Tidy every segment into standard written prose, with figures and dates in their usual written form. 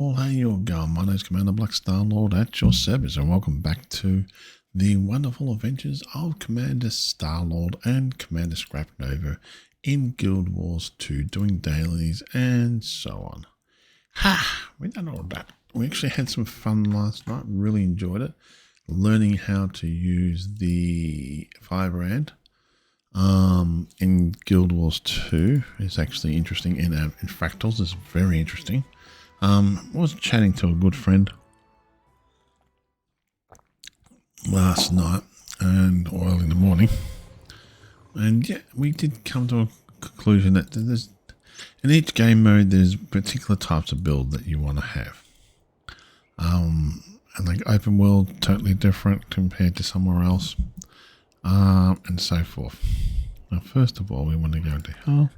Well, how you all going? My name's Commander Black Starlord at your service, and welcome back to the wonderful adventures of Commander Starlord and Commander Scrap Nova in Guild Wars 2, doing dailies and so on. Ha! We done all that. We actually had some fun last night, really enjoyed it. Learning how to use the Firebrand in Guild Wars 2 is actually interesting, and in Fractals is very interesting. Was chatting to a good friend last night or early in the morning, and yeah, we did come to a conclusion that there's in each game mode there's particular types of build that you want to have. And like open world, totally different compared to somewhere else, and so forth. Now, first of all, we want to go into hell.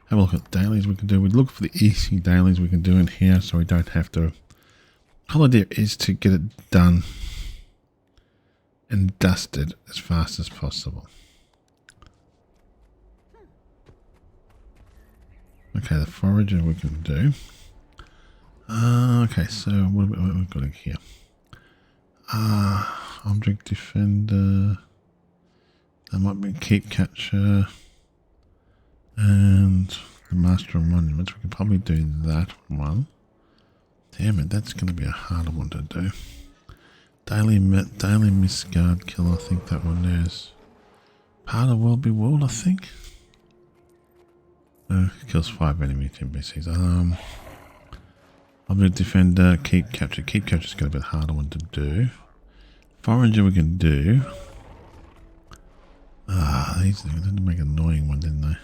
Have a look at dailies we can do. We'd look for the easy dailies we can do in here so we don't have to. The whole idea is to get it done and dusted as fast as possible. Okay, the forager we can do. Okay, so what have we got here? Object defender. That might be keep catcher. And the Master of Monuments, we can probably do that one. Damn it, that's going to be a harder one to do. Daily Misguard Kill, I think that one is. Part of World Be World, I think. Kills 5 enemy NPCs. Object Defender, Keep Capture. Keep Capture is going to be a harder one to do. Forager we can do. These things didn't make an annoying one, didn't they?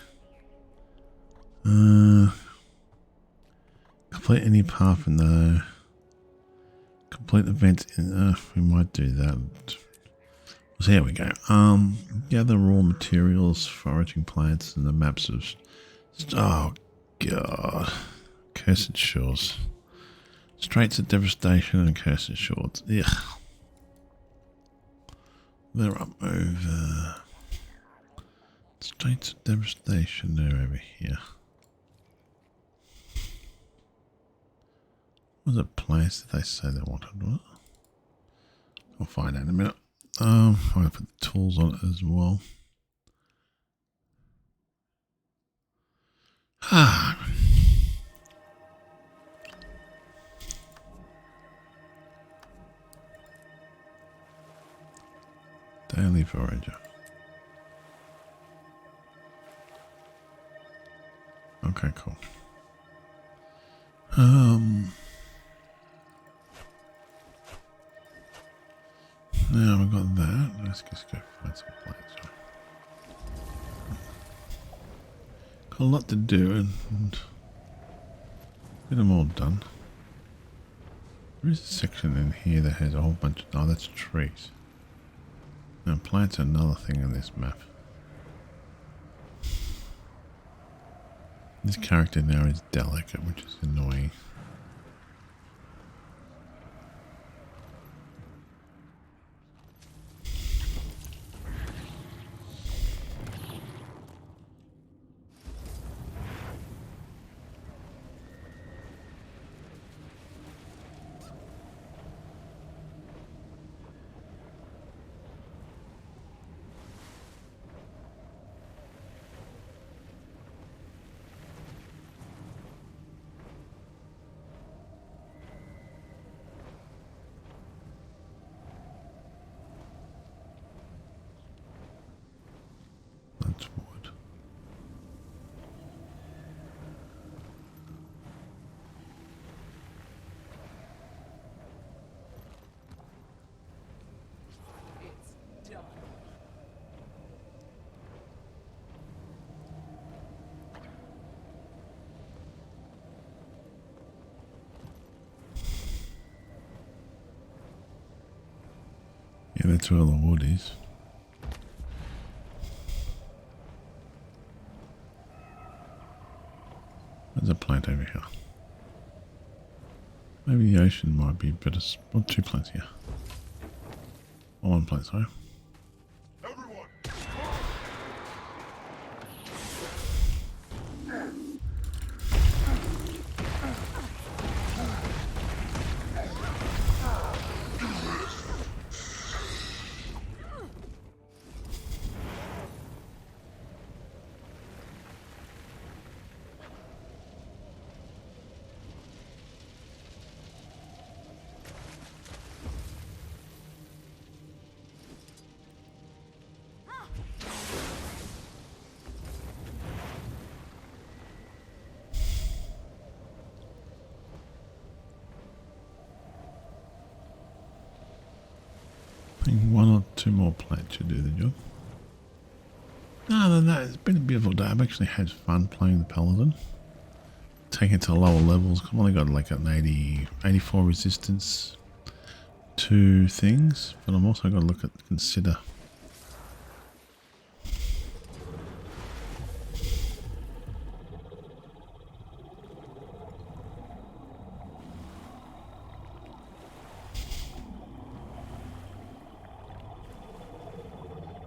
Complete any path in the complete events in we might do that. So here we go. Gather raw materials, foraging plants, and the maps of oh god. Cursed Shores. Straits of Devastation and Cursed Shores. Yeah. They're up over Straits of Devastation, they're over here. What was a place that they say they wanted? What? We'll find out in a minute. I'll put the tools on it as well. Daily Forager. Okay, cool. Now we've got that. Let's just go find some plants. Got a lot to do and get them all done. There is a section in here that has a whole bunch of... Oh, that's trees. Now plants are another thing in this map. This character now is delicate, which is annoying. That's wood. It's done. Yeah, that's where all the wood is. There's a plant over here. Maybe the ocean might be better. Well, 2 plants here. Or 1 plant, sorry. Everyone. think one or two more plates should do the job. Other than that, it's been a beautiful day. I've actually had fun playing the Paladin. Taking it to lower levels. I've only got like an 84 resistance to things, but I'm also got to look at consider.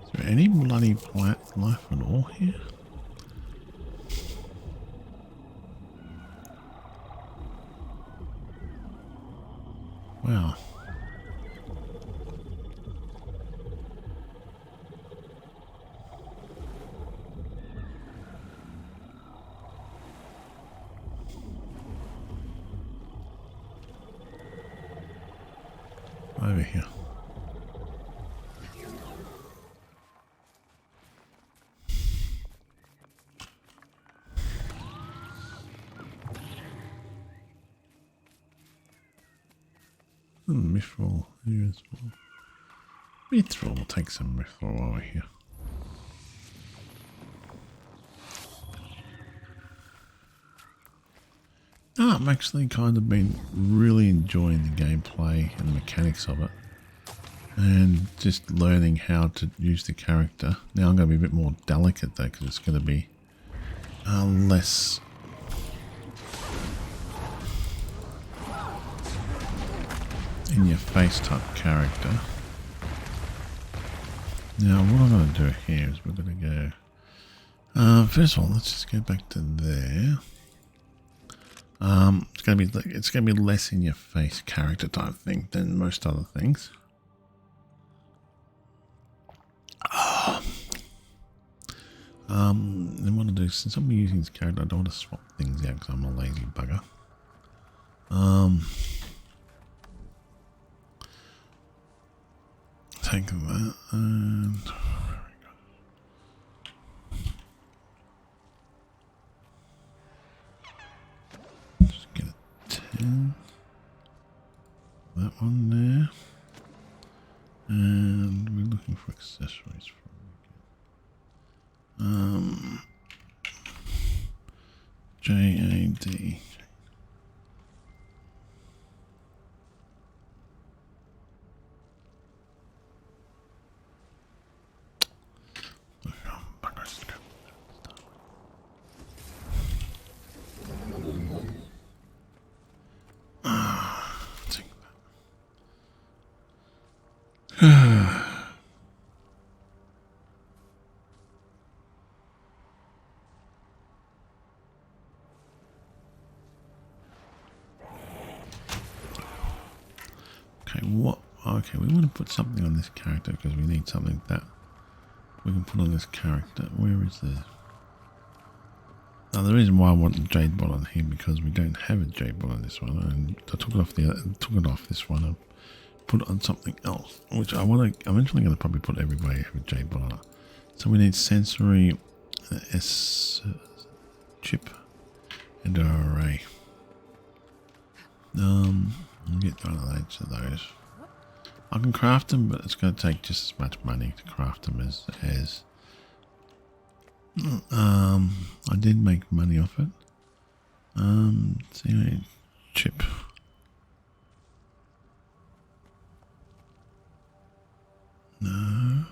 Is there any bloody life at all here? Wow. Over here. Mithril here as well. Mithril, we'll take some mithril over here. I'm actually kind of been really enjoying the gameplay and the mechanics of it. And just learning how to use the character. Now I'm going to be a bit more delicate though, because it's going to be less in your face type character. Now what I'm going to do here is we're going to go first of all, let's just go back to there. It's going to be less in your face character type thing than most other things. And what I do, since I'm using this character, I don't want to swap things out because I'm a lazy bugger. Take that and just get a 10. That one there. And we're looking for accessories for JAD. Okay, we want to put something on this character because we need something that we can put on this character. Where is the... Now the reason why I want the jade bot on here because we don't have a jade bot on this one, and I took it off this one and put it on something else, which I'm eventually going to probably put everybody have a jade bot on it. So we need sensory S chip and an array. I'll get one of each of those. I can craft them, but it's going to take just as much money to craft them as I did make money off it. See, chip. No.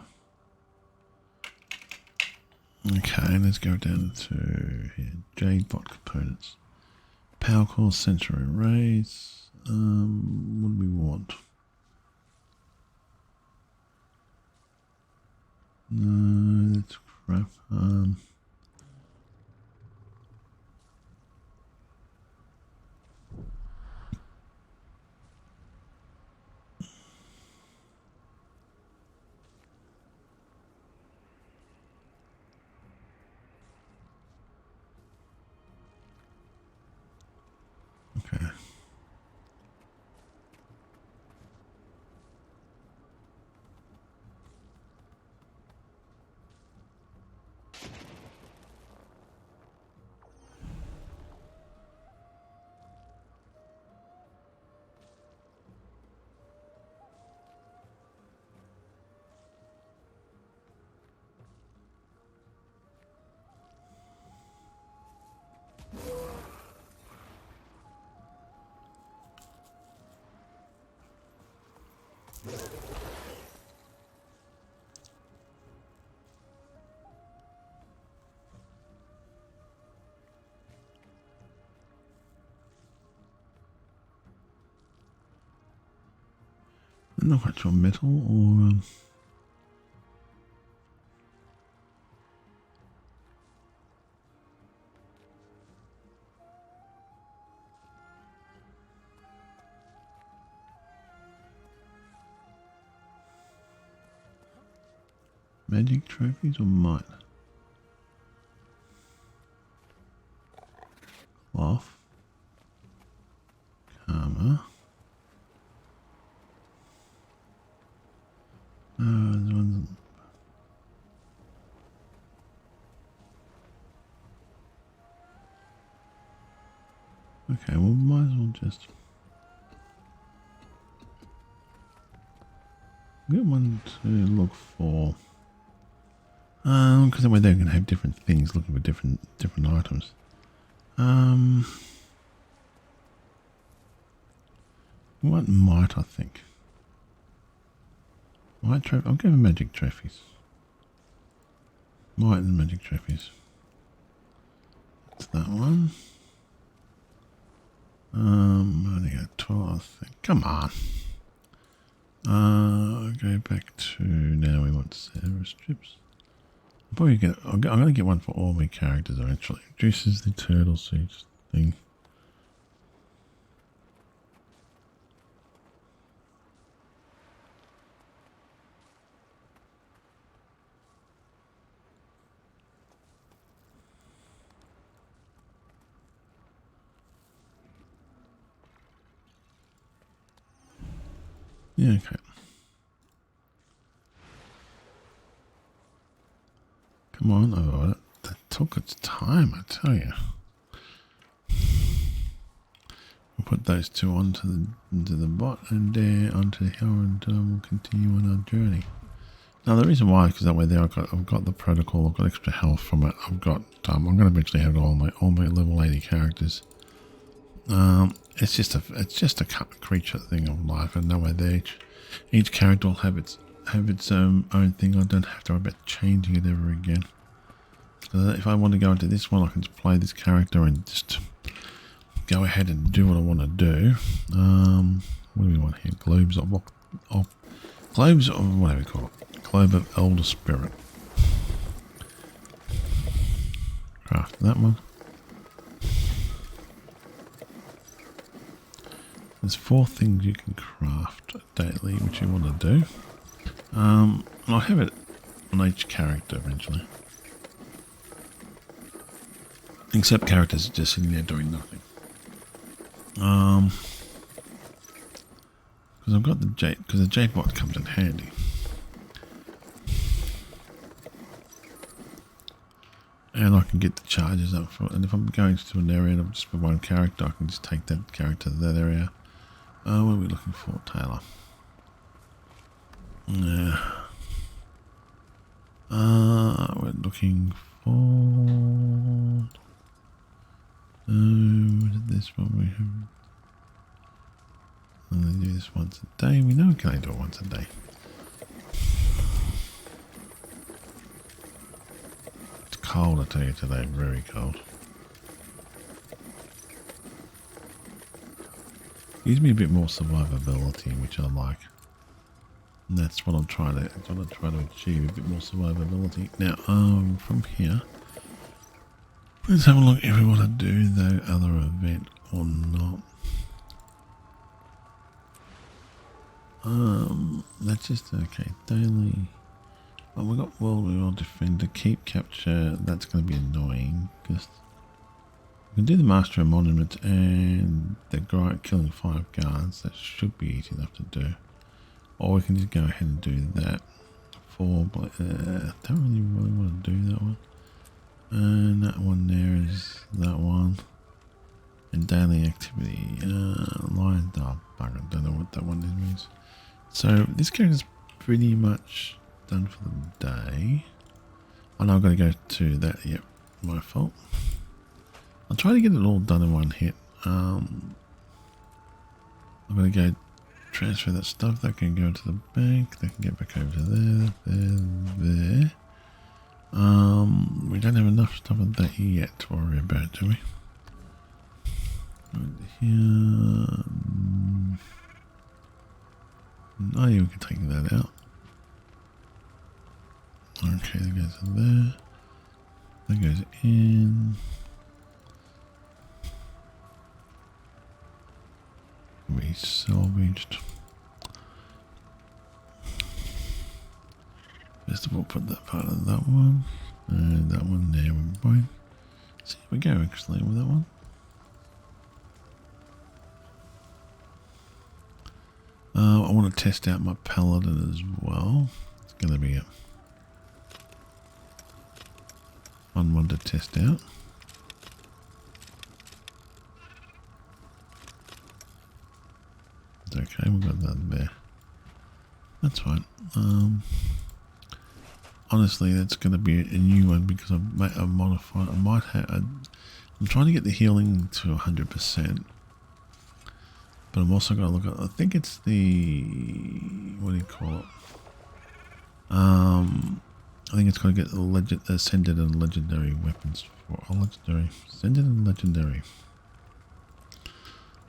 Okay, let's go down to here. Jade bot components. Power core, sensory arrays. What do we want? No, that's crap. Okay. I'm not quite sure, metal or magic trophies or might? Cloth. Karma. There's one. Okay, well, might as well just get one to look for. Because that way they're going to have different things looking for different items. What might I think? Might trophy. I'll go with magic trophies. Might and magic trophies. That's that one. Only got 12, I think. Come on. I'll go back to now. We want server strips. I'm going to get one for all my characters eventually. Reduces the turtle suits thing. Yeah, okay. Come on, oh, that took its time, I tell you. We'll put those two into the bot and onto the hill, and we'll continue on our journey. Now the reason why is because that way there I've got the protocol, I've got extra health from it. I've got I'm going to eventually have all my level 80 characters. It's just a creature thing of life, and that way there each character will have its own thing. I don't have to worry about changing it ever again. So if I want to go into this one, I can just play this character and just go ahead and do what I want to do. What do we want here? Globes of globes of whatever we call it. Globe of Elder Spirit. Craft that one. There's 4 things you can craft daily, which you want to do. I'll have it on each character eventually. Except characters are just sitting there doing nothing. Because I've got the J-bot comes in handy. And I can get the charges up for it. And if I'm going to an area just for one character, I can just take that character to that area. What are we looking for, Taylor? Yeah. We're looking for... what is this one we have? I'm going to do this once a day. We know we can only do it once a day. It's cold, I tell you today, very cold. Gives me a bit more survivability, which I like. And that's what I'm trying to achieve, a bit more survivability. Now, from here, let's have a look if we want to do the other event or not. That's just okay. Daily. Oh, we got World Defender, Keep Capture. That's going to be annoying because we can do the Master of Monuments and the killing 5 guards. That should be easy enough to do. Or we can just go ahead and do that. Don't really want to do that one. And that one there is that one. And daily activity. Lion dog bugger. Don't know what that one means. So this character's pretty much done for the day. I know I've got to go to that. Yep, my fault. I'll try to get it all done in one hit. I'm going to go transfer that stuff. That can go to the bank. That can get back over to there. We don't have enough stuff of that yet to worry about, do we? Right here. Oh, yeah, we can take that out. Okay, that goes in there. That goes in. Be salvaged. First of all, put that part of that one. And that one there. We're both. See how we go actually with that one. I want to test out my paladin as well. It's going to be a fun one to test out. It's okay, we've got that there. That's fine. Honestly, that's going to be a new one because I've modified. I might have. I'm trying to get the healing to 100%. But I'm also going to look at, I think it's the, what do you call it? I think it's going to get the ascended and legendary weapons for, legendary, ascended and legendary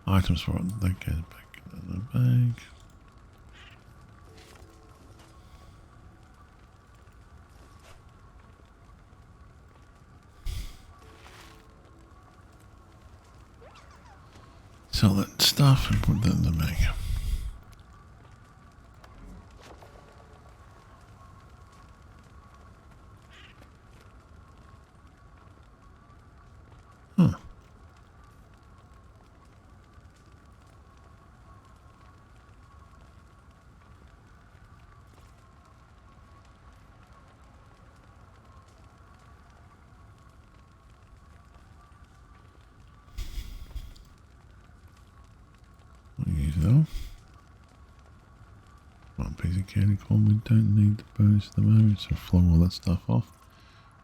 items for it. That goes back in the bag. Sell that stuff and put that in the bag. Huh. Though. One piece of candy corn, we don't need the bonus at the moment, so flog all that stuff off.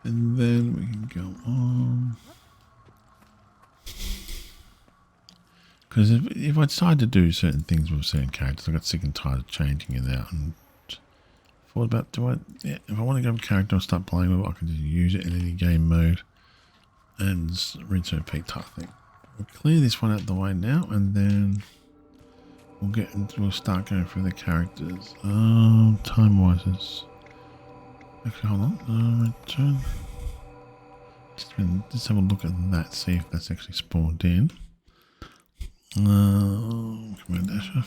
And then we can go on. Because if I decide to do certain things with certain characters, I got sick and tired of changing it out and thought about, if I want to go with a character and start playing with it, I can just use it in any game mode and rinse and repeat type thing. We'll clear this one out of the way now, and then we'll start going through the characters. Time wise is actually, hold on. Return. Just have a look at that. See if that's actually spawned in. Command Dasher.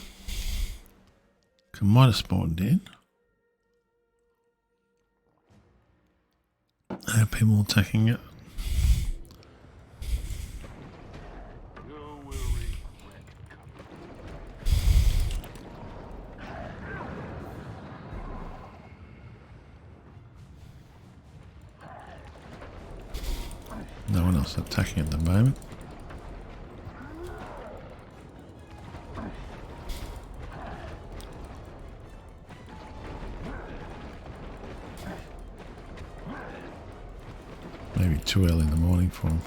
Might have spawned in. Have people attacking it? No one else attacking at the moment. Maybe too early in the morning for them.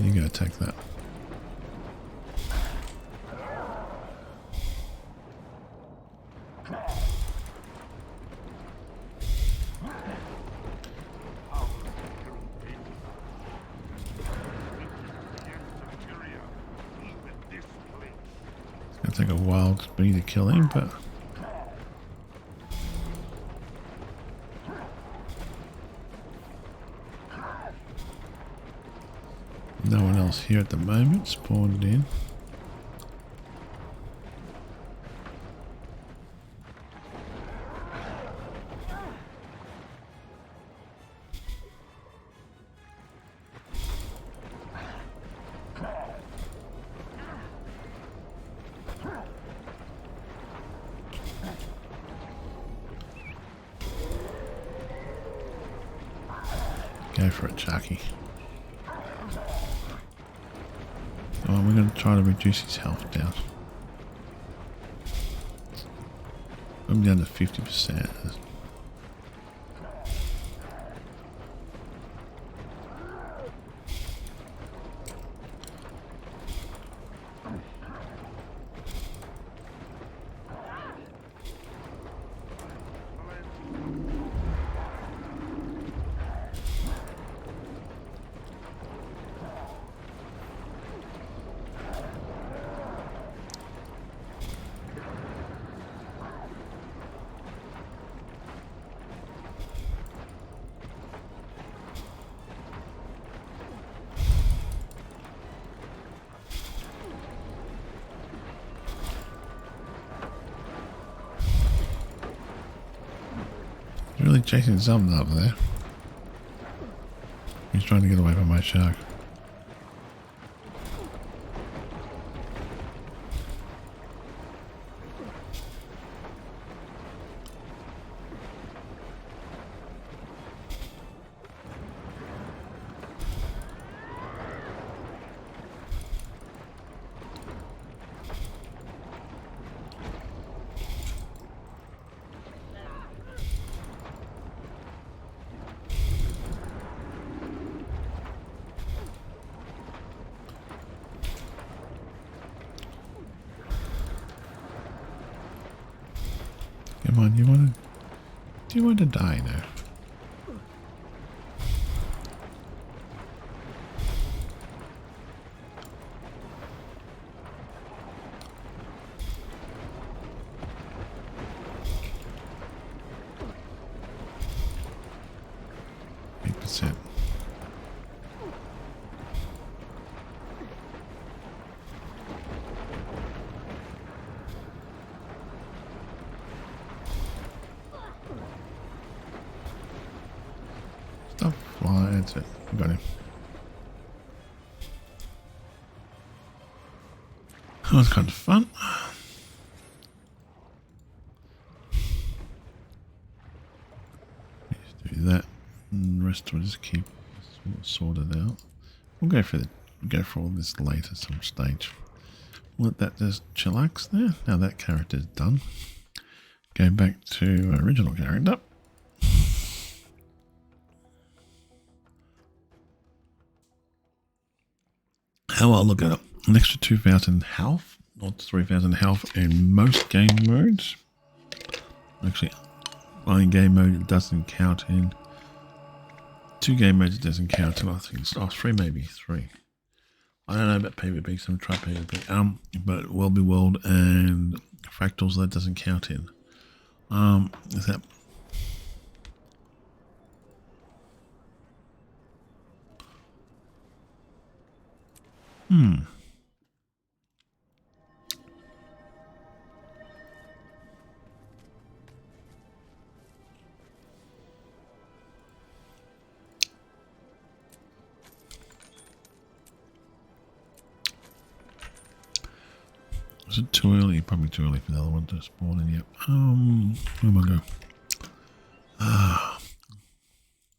You go take that. It's gonna take a while for me to kill him, but no one else here at the moment spawned in. Go for it, Chucky. Oh, we're going to try to reduce his health down. I'm down to 50%. really chasing something up there. He's trying to get away from my shark. Come on, do you want to die now? %. Stop flying, that's it. Got him. That was kind of fun. Let's do that. And the rest will just keep sorted out. We'll go for all this later some stage. Let that just chillax there. Now that character's done. Go back to original character. How I'll look at it. An extra 2,000 health, or 3,000 health in most game modes. Actually, one game mode it doesn't count in. 2 game modes it doesn't count in. I think it's 3, maybe 3. I don't know about PvP, some try PvP. But World be World and Fractals that doesn't count in. Is that? Is it too early? Probably too early for the other one to spawn in yet. Where am I go?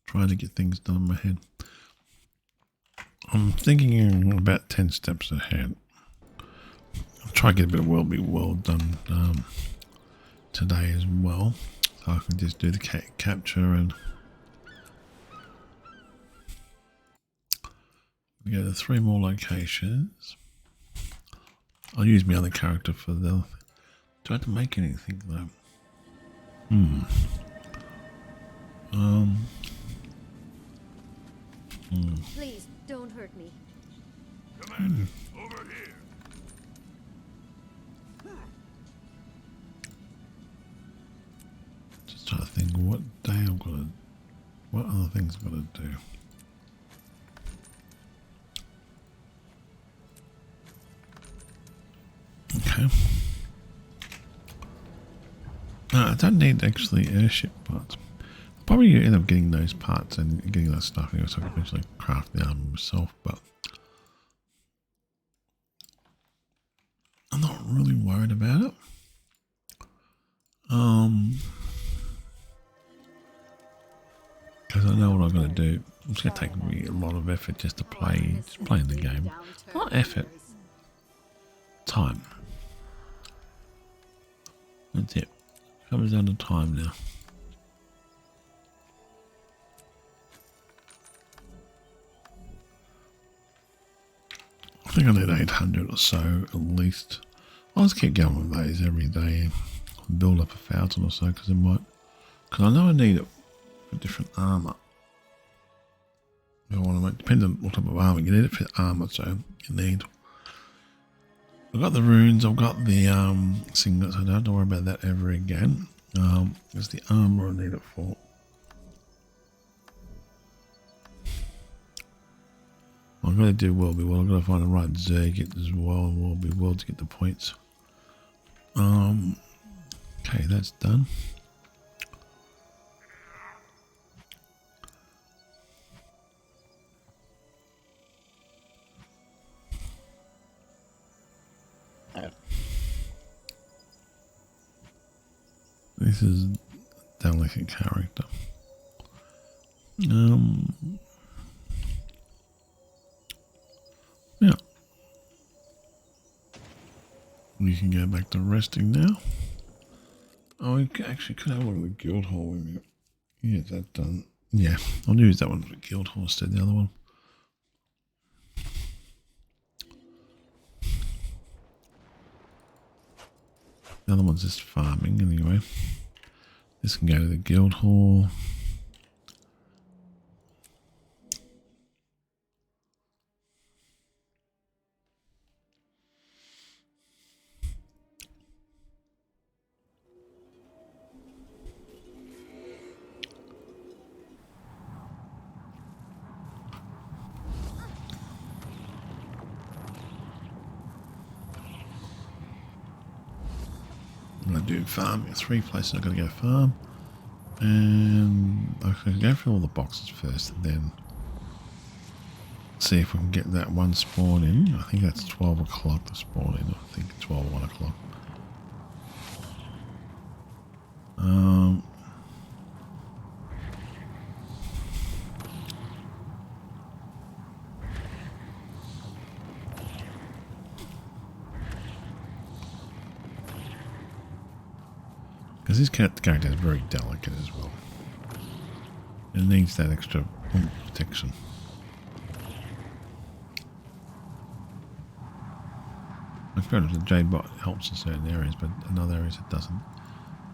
Trying to get things done in my head. I'm thinking about 10 steps ahead. I'll try to get a bit of World be World done today as well. So I can just do the capture and we go to 3 more locations. I'll use my other character for the... Do I have to make anything though? Please don't hurt me. Commander, over here. Just trying to think what day I've got to... What other things I've got to do. Okay. I don't need actually airship parts. I'll probably end up getting those parts and getting that stuff anyway, so I can eventually craft the armor myself, but I'm not really worried about it. Because I know what I'm going to do. It's going to take me a lot of effort just to play the game. Not effort. Time. That's it. Comes down to time now. I think I need 800 or so at least. I'll just keep going with those every day and build up 1,000 or so because I know I need it for different armor. I want to make, depends on what type of armor you need it for armor, so you need. I've got the runes, I've got the singlets, I don't have to worry about that ever again. There's the armor I need it for. I've got to do World be World, I've got to find the right Zergit as well, World be World to get the points. Okay, that's done. This is delicate character. Yeah. We can go back to resting now. Oh, we actually could have a look at the guild hall. Yeah, that done. Yeah, I'll use that one for the guild hall instead of the other one. The other one's just farming anyway. This can go to the guild hall. I'm going to do farm. 3 places I've got to go farm. And I can go through all the boxes first and then see if we can get that one spawn in. I think that's 12 o'clock to spawn in. I think 12 or 1 o'clock. Because this character is very delicate as well. It needs that extra protection. I suppose the Jade Bot helps in certain areas, but in other areas it doesn't.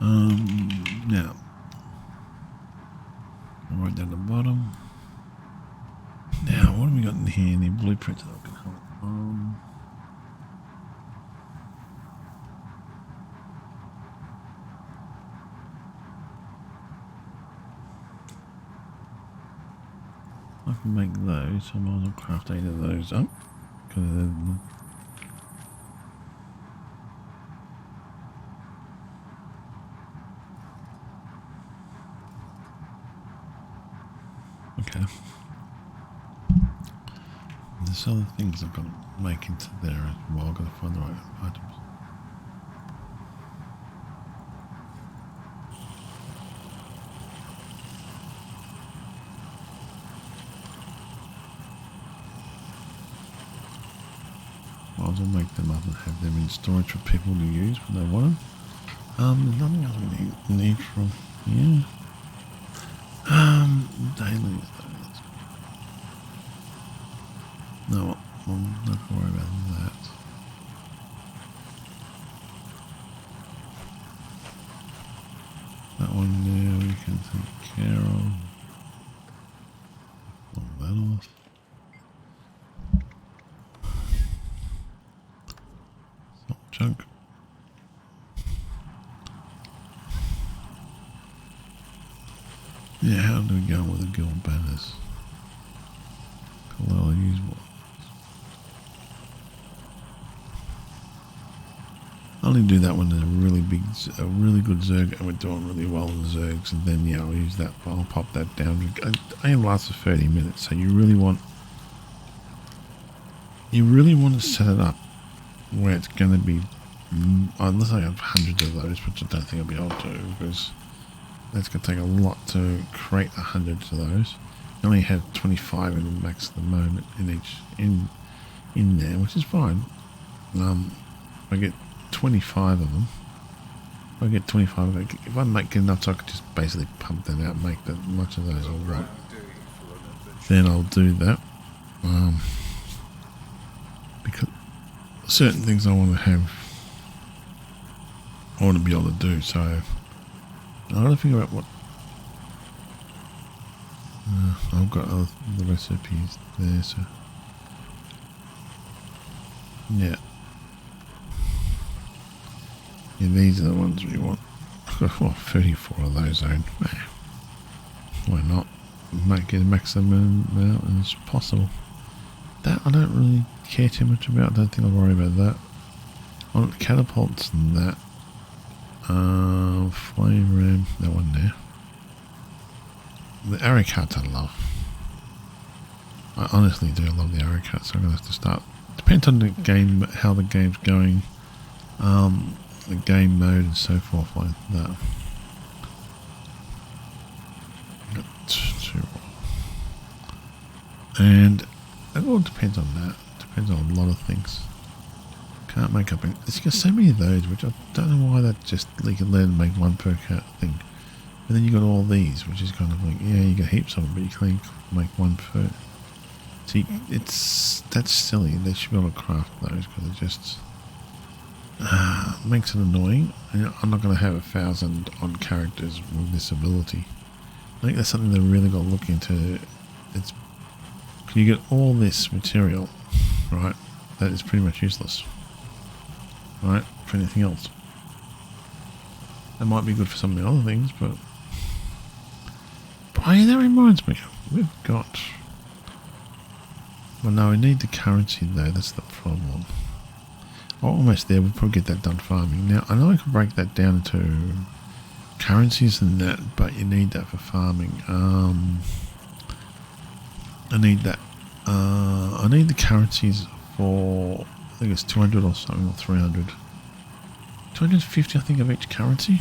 Now, right down the bottom. Now, what have we got in here? Any blueprints that I can help? I can make those. I might as well craft 8 of those up. Okay. There's other things I've got to make into there as well. I've got to find the right items. Might as well make them up and have them in storage for people to use when they want them. There's nothing else we need from here. Daily. No, I'm not going to worry about that. That one there we can take care of. Pull that off. It's not junk. Yeah, how do we go with the guild banners? Well, I'll use one. I'll only do that one in a really good Zerg, and we're doing really well in the Zergs, and then yeah, I'll use that. I'll pop that down. I only lasts for 30 minutes, so you really want to set it up where it's going to be, unless I have hundreds of those, which I don't think I'll be able to, because that's going to take a lot to create 100 of those. I only have 25 in the max at the moment in there, which is fine. I get 25 of them. If I make enough, so I could just basically pump them out, and make that much of those all right. Then I'll do that. Because certain things I want to be able to do. So I got to figure out what. I've got the recipes there, so yeah. Yeah, these are the ones we want. Well, 34 of those own. Why not? Make it a maximum amount as possible. That I don't really care too much about. I don't think I'll worry about that. I want catapults and that. Flame ram, that one there. The arrow carts I love. I honestly do love the arrow carts, so I'm going to have to start. Depends on the game, how the game's going, the game mode and so forth like that. And it all depends on that. Depends on a lot of things. Can't make up. There's got so many of those, which I don't know why that just you can learn to make one per thing. And then you got all these, which is kind of like, yeah, you got heaps of them, but you can't make one per. See, that's silly. They should be able to craft those because it just makes it annoying. And I'm not going to have 1,000 odd characters with this ability. I think that's something they really got to look into. It's can you get all this material, right? That is pretty much useless, right? For anything else. That might be good for some of the other things, but oh yeah, that reminds me, we've got. Well, no, we need the currency though. That's the problem. Oh, almost there. We'll probably get that done farming. Now, I know I can break that down into currencies and that, but you need that for farming. I need that. I need the currencies for, I think it's 200 or something, or 300. 250, I think, of each currency.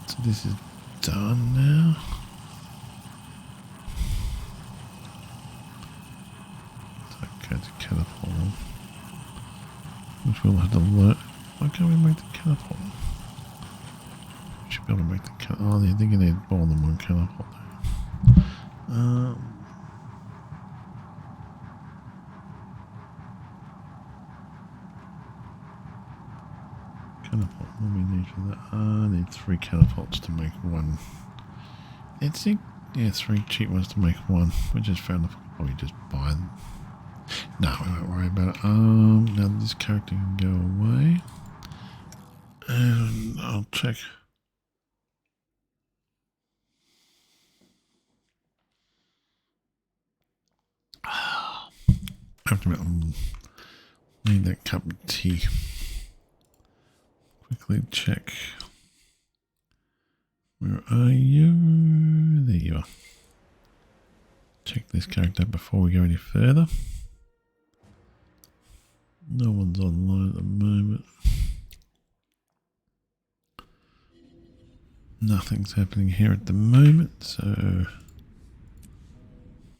So this is done now. Okay, it's a catapult. Which we'll have to learn. Why can't we make the catapult? We should be able to make the catapult. Oh, I think you need more than one catapult. Catapult, what do we need for that? I need 3 catapults to make one. It's yeah, 3 cheap ones to make one, which is fair enough. I'll probably just buy them. No, we won't worry about it. Now this character can go away. And I'll check. I have to need that cup of tea. Quickly check. Where are you? There you are. Check this character before we go any further. No one's online at the moment. Nothing's happening here at the moment, so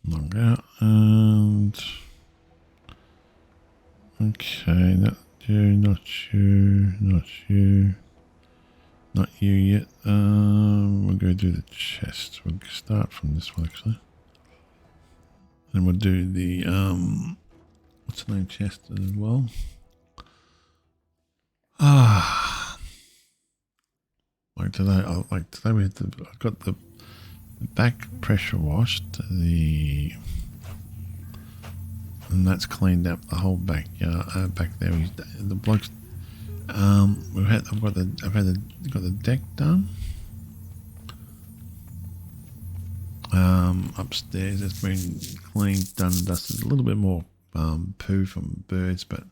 log out and okay, not you, not you, not you, not you yet. We'll go do the chest. We'll start from this one actually. Then we'll do the what's the name chest as well. Like today we had I got the back pressure washed, and that's cleaned up the whole backyard back there. The blokes I've got the deck done. Upstairs it's been cleaned, done, dusted. A little bit more poo from birds, but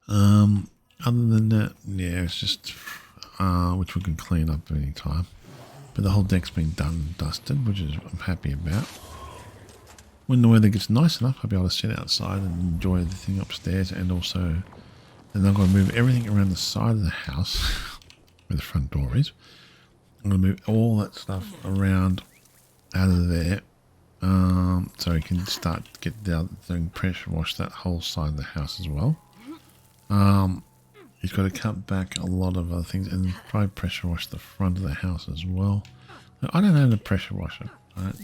other than that, yeah, it's just which we can clean up any time. But the whole deck's been done and dusted, which is I'm happy about. When the weather gets nice enough, I'll be able to sit outside and enjoy the thing upstairs, and also then I'm going to move everything around the side of the house where the front door is. I'm going to move all that stuff around out of there, so we can start to get down and pressure wash that whole side of the house as well. He's got to cut back a lot of other things and probably pressure wash the front of the house as well. Now, I don't have a pressure washer, right?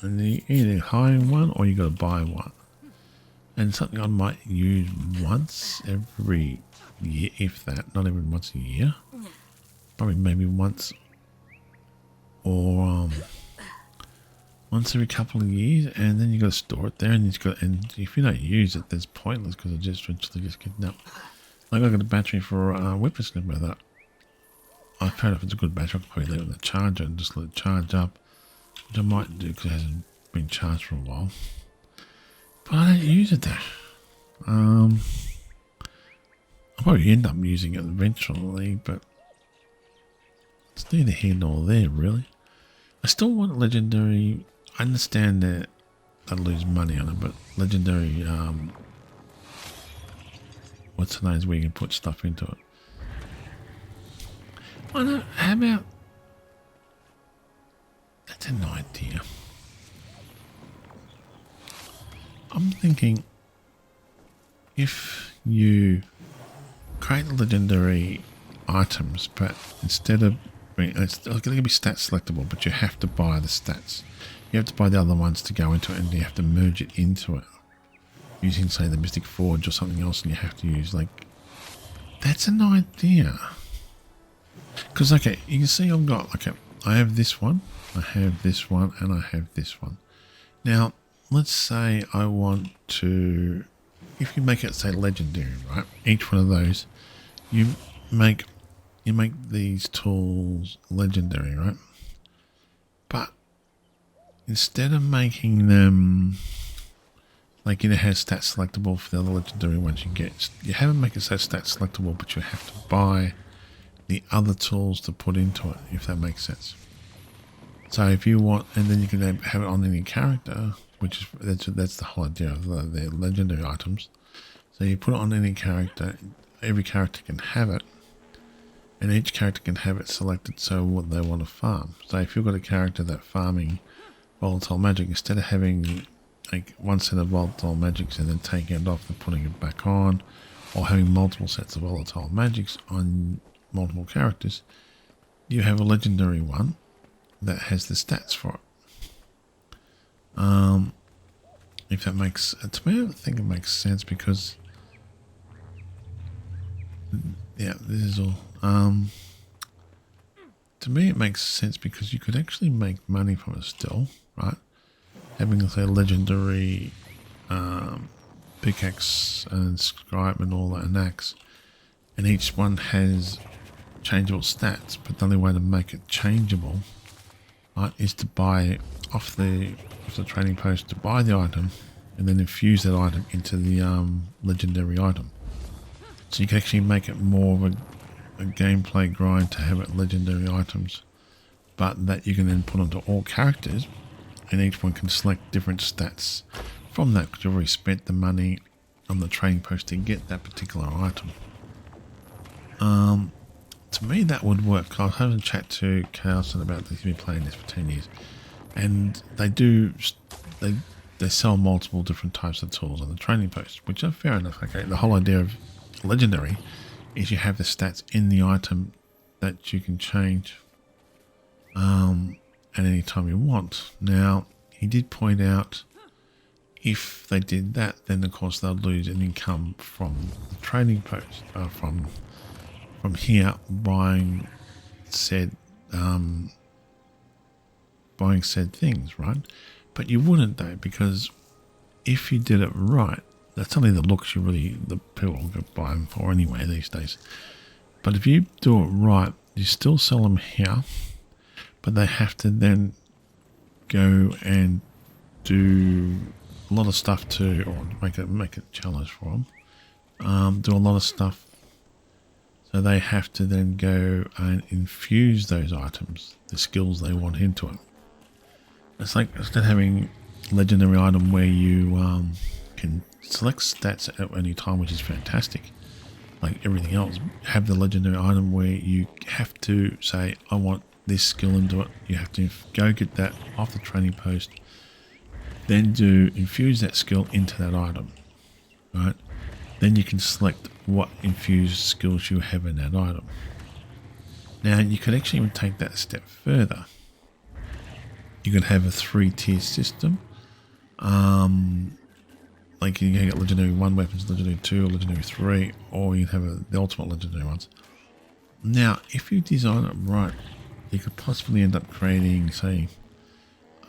And you either hire one or you got to buy one. And something I might use once every year, if that, not even once a year. Probably maybe once or once every couple of years, and then you got to store it there, and and if you don't use it, that's pointless because it just eventually just getting up. Like I got a battery for whippersnapper that I found if it's a good battery, I could probably leave it in the charger and just let it charge up, which I might do because it hasn't been charged for a while. But I don't use it there. I'll probably end up using it eventually, but it's neither here nor there, really. I still want legendary. I understand that I'd lose money on it, but legendary, what's the names where you can put stuff into it? I know, how about, that's an idea. I'm thinking if you create legendary items, but instead of it's going to be stat selectable, but you have to buy the stats. You have to buy the other ones to go into it, and you have to merge it into it using, say, the Mystic Forge or something else, and you have to use like. That's an idea. Because okay, you can see I've got I have this one, I have this one, and I have this one. Now, let's say I want to. If you make it say legendary, right? Each one of those, you make these tools legendary, right? But instead of making them like has stats selectable for the other legendary ones you haven't make it so stats selectable, but you have to buy the other tools to put into it, if that makes sense. So if you want, and then you can have it on any character, which is that's the whole idea of the legendary items. So you put it on any character, every character can have it, and each character can have it selected so what they want to farm. So if you've got a character that's farming volatile magic, instead of having like one set of volatile magics and then taking it off and putting it back on, or having multiple sets of volatile magics on multiple characters, you have a legendary one that has the stats for it. If that makes, to me, I think it makes sense because, yeah, this is all. To me, it makes sense because you could actually make money from it still, right? Having, let's say, a legendary pickaxe and scribe and all that, and axe, and each one has changeable stats, but the only way to make it changeable, right, is to buy off the trading post, to buy the item and then infuse that item into the legendary item. So you can actually make it more of a gameplay grind to have it legendary items, but that you can then put onto all characters, and each one can select different stats from that because you've already spent the money on the trading post to get that particular item. To me, that would work. I was having a chat to Carlson about this. He's been playing this for 10 years, and they sell multiple different types of tools on the trading post, which are fair enough. Okay, the whole idea of legendary is you have the stats in the item that you can change at any time you want. Now, he did point out if they did that, then of course they'll lose an income from the trading post, from here buying said things, right? But you wouldn't though, because if you did it right, that's only the looks the people will buy them for anyway these days. But if you do it right, you still sell them here, but they have to then go and do a lot of stuff or make it a challenge for them. Do a lot of stuff. So they have to then go and infuse those items, the skills they want into it. It's like instead of having a legendary item where you can select stats at any time, which is fantastic, like everything else, have the legendary item where you have to say, I want this skill into it. You have to go get that off the training post, then infuse that skill into that item, right? Then you can select what infused skills you have in that item. Now you could actually even take that a step further. You could have a 3-tier system. Like you can get legendary 1 weapons, legendary 2, or legendary 3, or you can have the ultimate legendary ones. Now, if you design it right, you could possibly end up creating, say,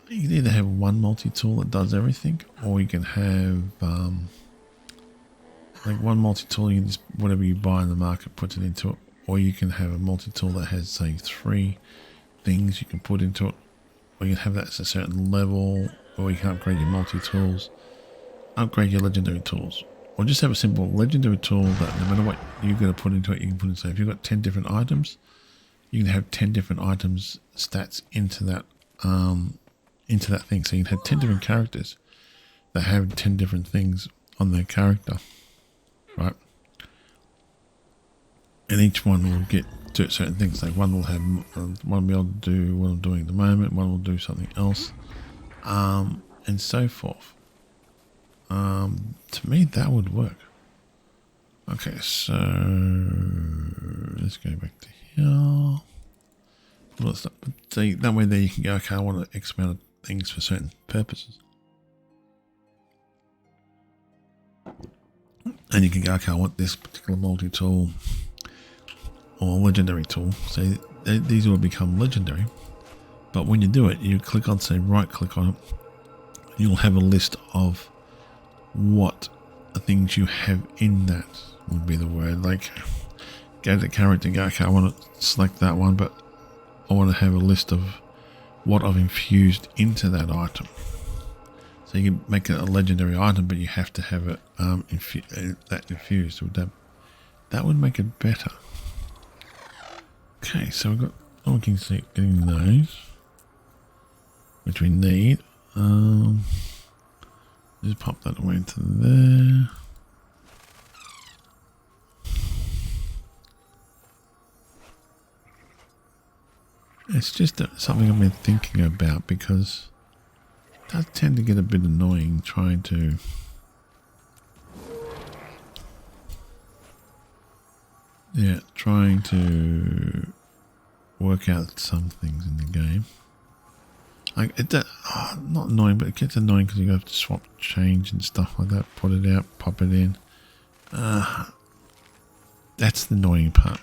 you can either have one multi-tool that does everything, or you can have like one multi-tool, you can just, whatever you buy in the market, puts it into it, or you can have a multi-tool that has, say, 3 things you can put into it, or you can have that at a certain level, or you can upgrade your multi-tools, upgrade your legendary tools, or just have a simple legendary tool that no matter what you're going to put into it, you can put in, say, if you've got 10 different items, you can have 10 different items stats into that thing. So you can have 10 different characters that have 10 different things on their character, right? And each one will do certain things. Like one will have, one will be able to do what I'm doing at the moment, one will do something else, and so forth. To me, that would work. Okay, so let's go back to here. Well, see, that way there you can go, okay, I want X amount of things for certain purposes. And you can go, okay, I want this particular multi-tool or legendary tool. So these will become legendary. But when you do it, you click on, say, right click on it. You'll have a list of what things you have in that would be the word. Like, go to the character and go, okay, I want to select that one, but I want to have a list of what I've infused into that item. So you can make it a legendary item, but you have to have it that infused. That would make it better. Okay, so we've got we can see getting those, which we need. Just pop that away into there. It's just something I've been thinking about, because it does tend to get a bit annoying trying to work out some things in the game. Like not annoying, but it gets annoying because you have to swap change and stuff like that. Put it out, pop it in. That's the annoying part.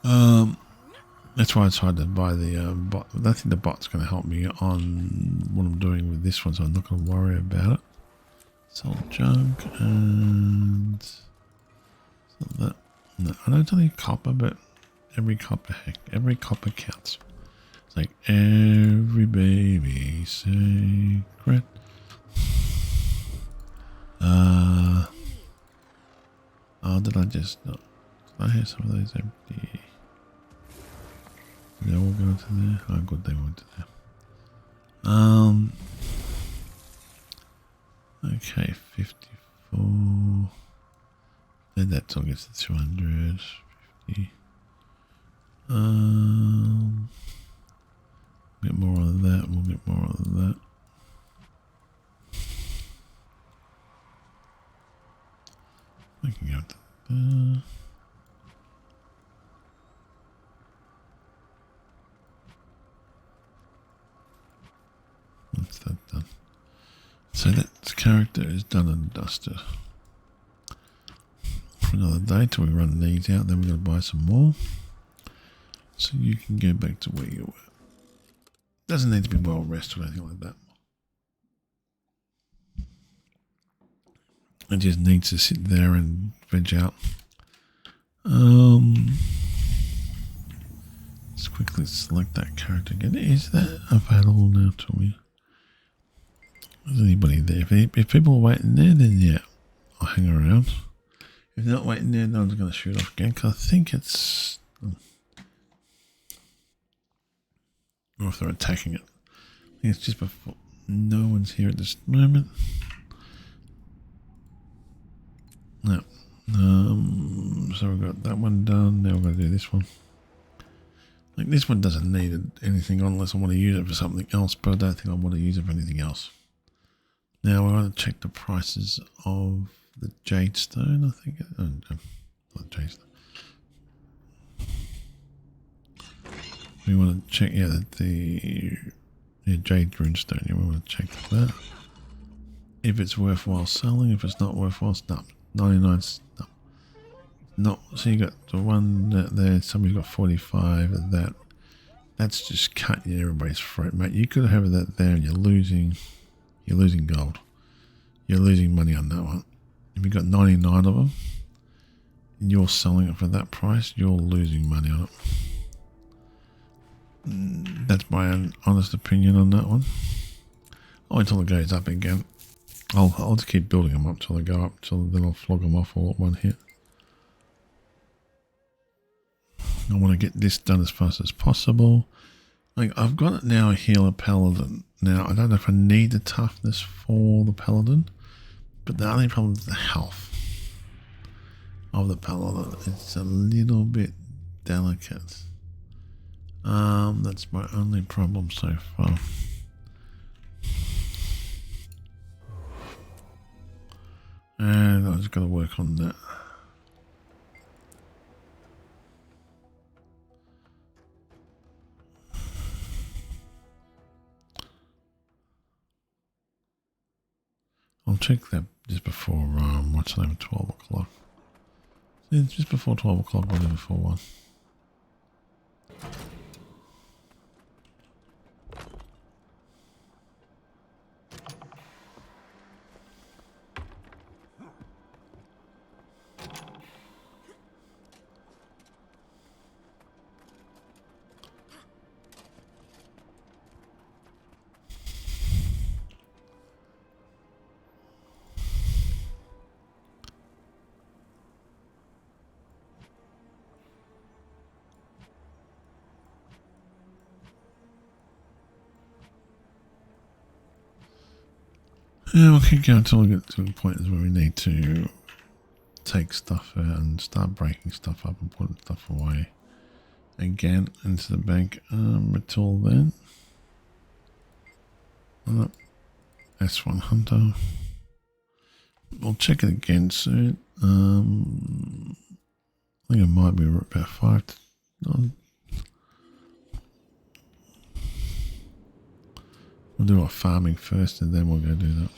That's why it's hard to buy the bot. I think the bot's going to help me on what I'm doing with this one, so I'm not going to worry about it. Sold junk and that. No, I know it's only copper, but every copper counts. It's like every baby secret. Oh, did I just not? Did I have some of those empty? They all go to there. Oh, good, they went to there. Okay, 54. Then that all gets to 200. 50. Get more of that. We'll get more of that. I can go to there. What's that done? So that character is done and dusted. For another day till we run these out, then we're going to buy some more. So you can go back to where you were. Doesn't need to be well rested or anything like that. It just needs to sit there and veg out. Let's quickly select that character again. Is that available now to me? Is anybody there? If people are waiting there, then yeah, I'll hang around. If they're not waiting there, then I'm just going to shoot off again, because I think it's... Or if they're attacking it. I think it's just before... No one's here at this moment. No. So we've got that one done. Now we're going to do this one. Like, this one doesn't need anything on unless I want to use it for something else, but I don't think I want to use it for anything else. Now we're going to check the prices of the jade stone, I think. Not jade stone. We want to check, the jade runestone. Yeah, we want to check that. If it's worthwhile selling, if it's not worthwhile, stop. 99, no. Not, so you got the one there, somebody's got 45 of that. That's just cutting everybody's throat, mate. You could have that there and you're losing gold. You're losing money on that one. If you've got 99 of them and you're selling it for that price, you're losing money on it. That's my honest opinion on that one. Oh, until it goes up again. I'll just keep building them up till they go up, till then I'll flog them off all at one hit. I want to get this done as fast as possible. Like, I've got it now, a healer paladin. Now, I don't know if I need the toughness for the paladin, but the only problem is the health of the paladin. It's a little bit delicate. That's my only problem so far. And I just got to work on that. I'll check that just before, what's the name, 12 o'clock. Yeah, just before 12 o'clock, whatever, before 1. Yeah, we'll keep going until we get to the point where we need to take stuff out and start breaking stuff up and putting stuff away again into the bank. Until then, S1 Hunter. We'll check it again soon. I think it might be about 5 to 9. We'll do our farming first and then we'll go do that.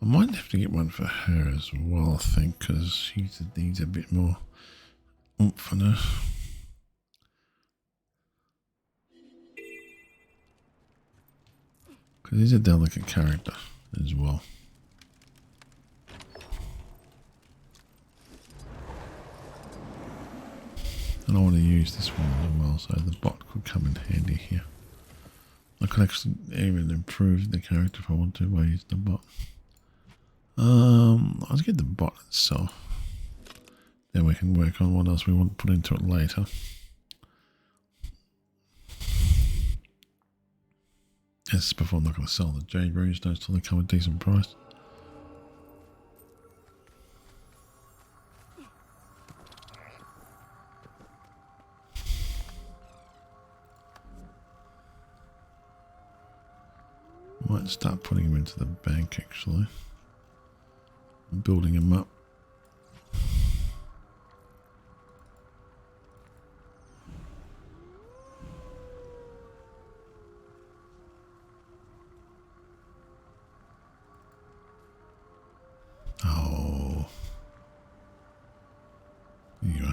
I might have to get one for her as well, I think, because she needs a bit more oomph on her. Because he's a delicate character as well. And I want to use this one as well, so the bot could come in handy here. I could actually even improve the character if I want to by using the bot. I'll get the bot itself. Then we can work on what else we want to put into it later. As before, I'm not going to sell the Jade Runes until they come at a decent price. Might start putting them into the bank actually. Building them up. Oh. There you go.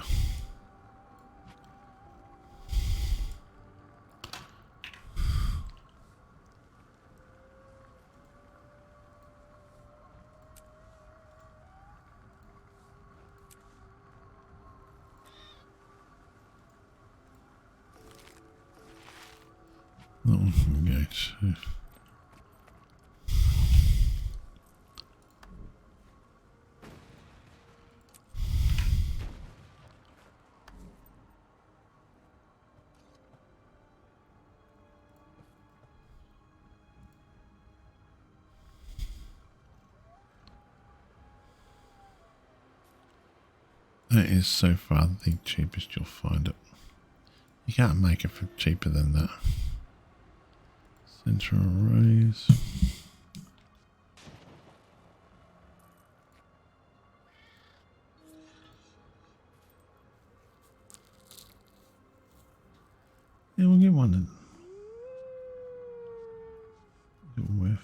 That one can go too. That is so far the cheapest you'll find it. You can't make it for cheaper than that. Central arrays. Yeah, we'll get one in. With.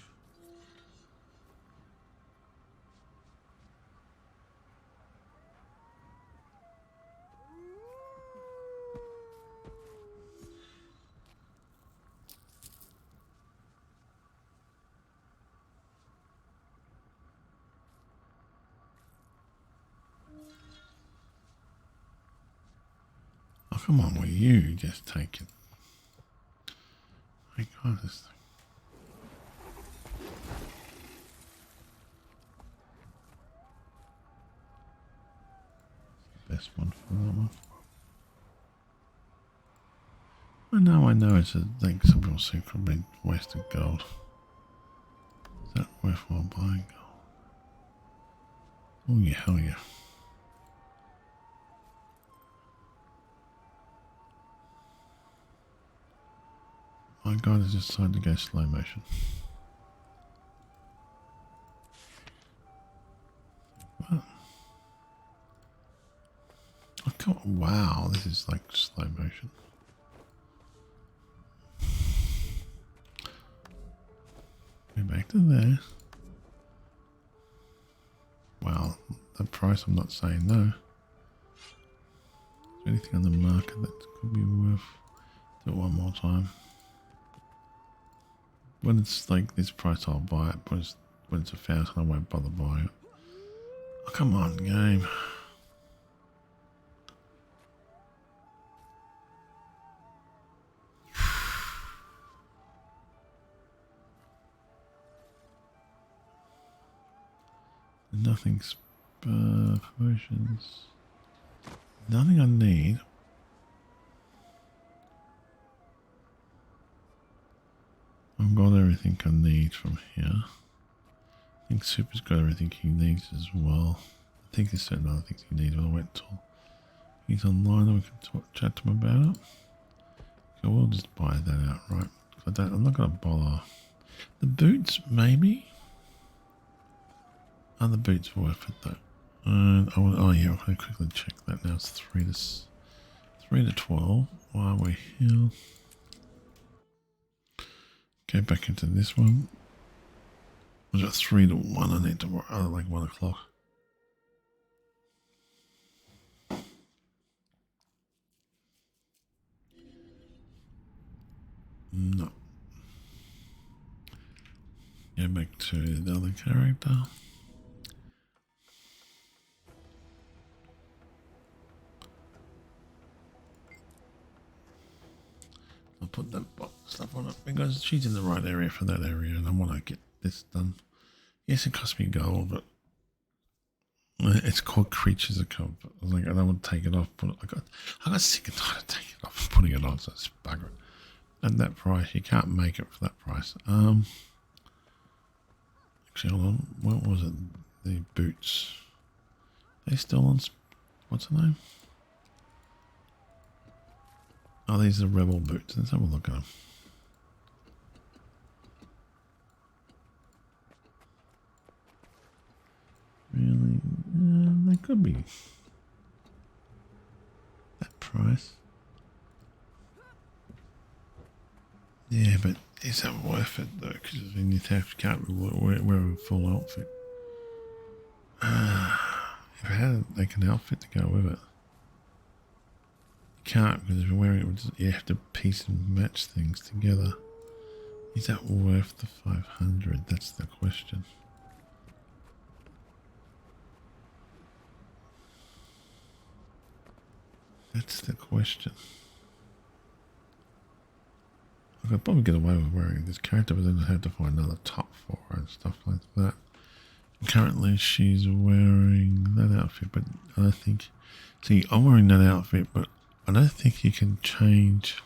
Oh, come on, will you just take it? My God, this thing. Best one for that one. I know it's a thing. Some people say it could be wasted gold. Is that worthwhile buying gold? Oh yeah, hell yeah. My god has decided to go slow motion. What? Oh, come on. Wow, this is like slow motion. Go back to there. Wow, the price, I'm not saying no. Is there anything on the market that could be worth? Do it one more time. When it's like this price, I'll buy it. But when it's 1,000, I won't bother buying it. Oh, come on, game. Nothing's promotions. Nothing I need. I've got everything I need from here. I think Super's got everything he needs as well. I think there's certain other things he needs, but I wait till he's online and we can chat to him about it. So we'll just buy that out, right? I'm not going to bother. The boots, maybe? Are the boots worth it though? And oh yeah, I'm going to quickly check that now. It's 3 to 12. While we're here. Go back into this one. Was it 3 to 1? I need to work like 1 o'clock. No. Go back to the other character. I'll put that box stuff on it because she's in the right area for that area and I want to get this done. Yes, it cost me gold, but it's called Creatures of Comfort. I was like, I don't want to take it off, but I got sick and tired of taking it off and putting it on, so it's bugger it. And that price, you can't make it for that price. Actually, hold on. What was it? The boots. Are they still on? What's the name? Oh, these are Rebel boots. Let's have a look at them. Really? They could be that price. Yeah, but is that worth it though? Because then you can't wear a full outfit. If it had like an outfit to go with it, you can't because if you're wearing it, you have to piece and match things together. Is that worth the 500? That's the question. That's the question. I could probably get away with wearing this character, but then I had to find another top for her and stuff like that. Currently, she's wearing that outfit, but I don't think. See, I'm wearing that outfit, but I don't think you can change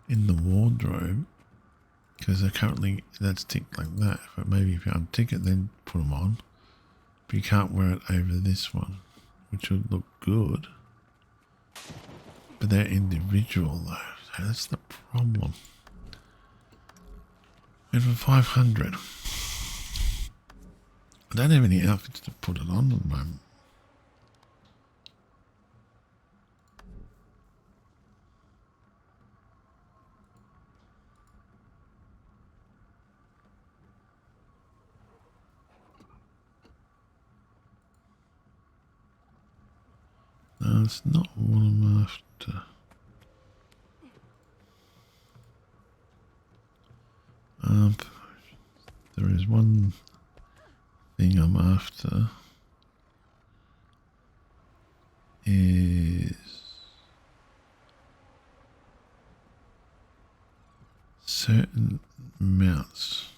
in the wardrobe because currently that's ticked like that. But maybe if you untick it, then put them on. But you can't wear it over this one, which would look good. But they're individual though. So that's the problem. And for 500, I don't have any outfits to put it on at the moment. No, it's not what I'm after. There is one thing I'm after is certain mounts.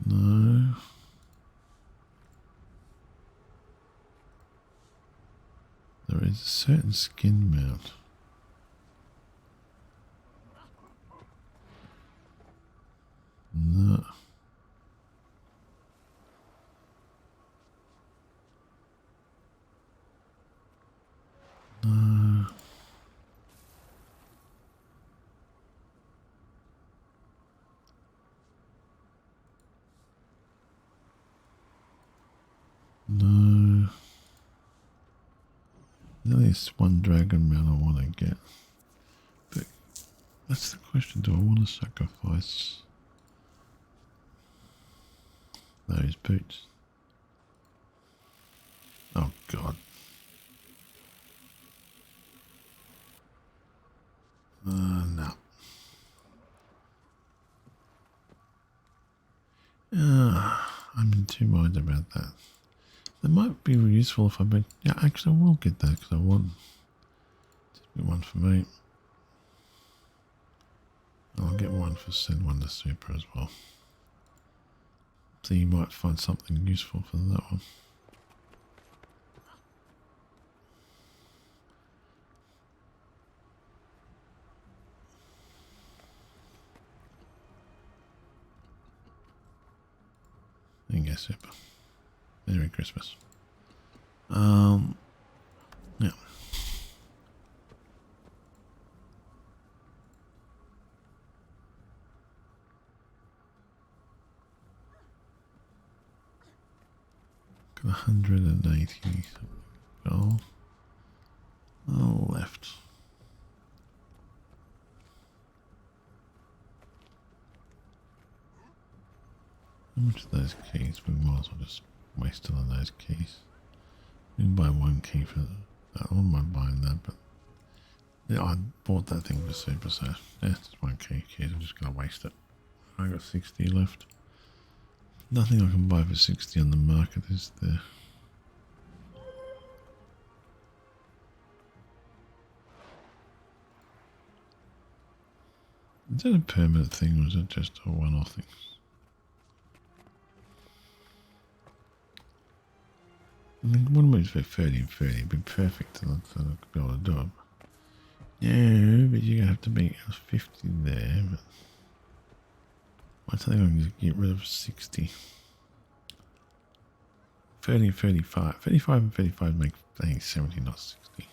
No. There is a certain skin mount. No. No. At least one dragon mount I want to get. But that's the question, do I want to sacrifice those boots? Oh god. No. I'm in two minds about that. It might be useful if I bet. Yeah, actually, I will get that because I want to be one for me. I'll get one for send one to super as well. So you might find something useful for that one. There you go, super. Merry Christmas. Yeah. Got 180 gold. Oh, left. How much of those keys? We might as well just waste it on those keys. We can buy one key for that. I wouldn't mind buying that, but yeah, I bought that thing for super, so yeah, just one key. Keys, I'm just gonna waste it. I got 60 left. Nothing I can buy for 60 on the market is there. Is that a permanent thing or is it just a one-off thing? I think one moves for 30 and 30 would be perfect to be able to do it. Yeah, but you're going to have to make 50 there. But I think I can just get rid of 60. 30 and 35. 35 and 35 make, I think, 70, not 60.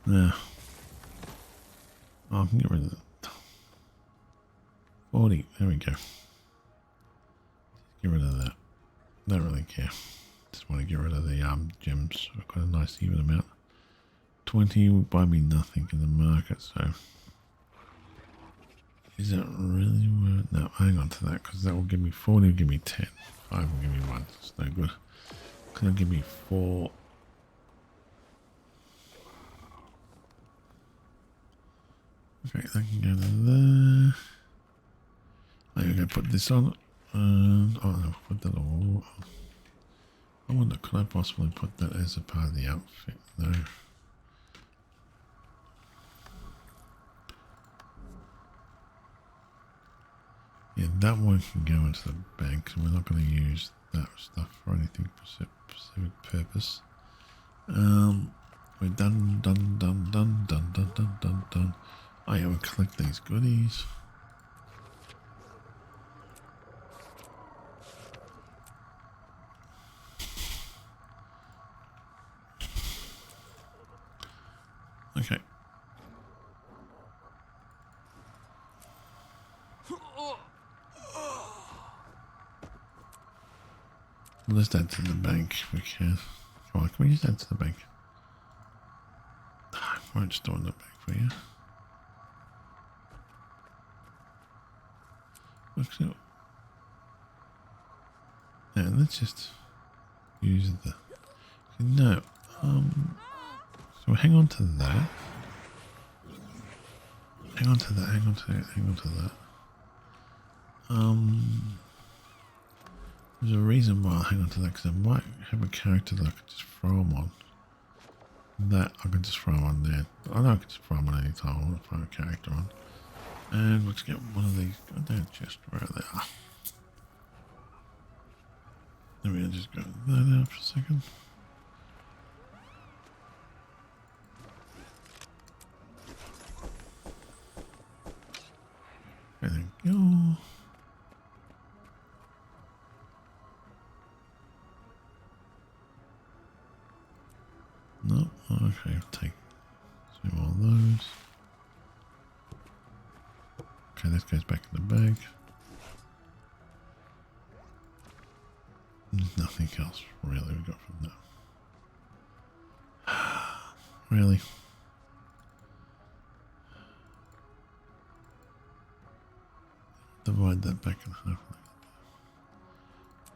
Yeah. Oh, I can get rid of that. 40. There we go. Get rid of that. Don't really care. Just want to get rid of the gems. I've got a nice even amount. 20 will buy me nothing in the market, so is that really worth? No, hang on to that because that will give me 40, will give me 10. 5 will give me 1. It's no good. It'll give me 4. Okay, that can go to there. I'm going to put this on. I'll put that all. I wonder, could I possibly put that as a part of the outfit? No. Yeah, that one can go into the bank, so we're not going to use that stuff for anything specific purpose. We're done. Oh yeah, we'll collect these goodies. Okay. Let's add to the bank if we can. Come on, can we just add to the bank? I won't store in the bank for you. Actually, yeah, let's just use the. No. So hang on to that. Hang on to that. Hang on to that. Hang on to that. There's a reason why I'll hang on to that because I might have a character that I could just throw them on. That I can just throw on there. I know I can just throw them on any time. I want to throw a character on. And let's get one of these. Goddamn chest where they are. Let me just go that out for a second. There we go. No, okay, take. So Do all those. Okay, this goes back in the bag. There's nothing else really we got from that. Really? Divide that back in half.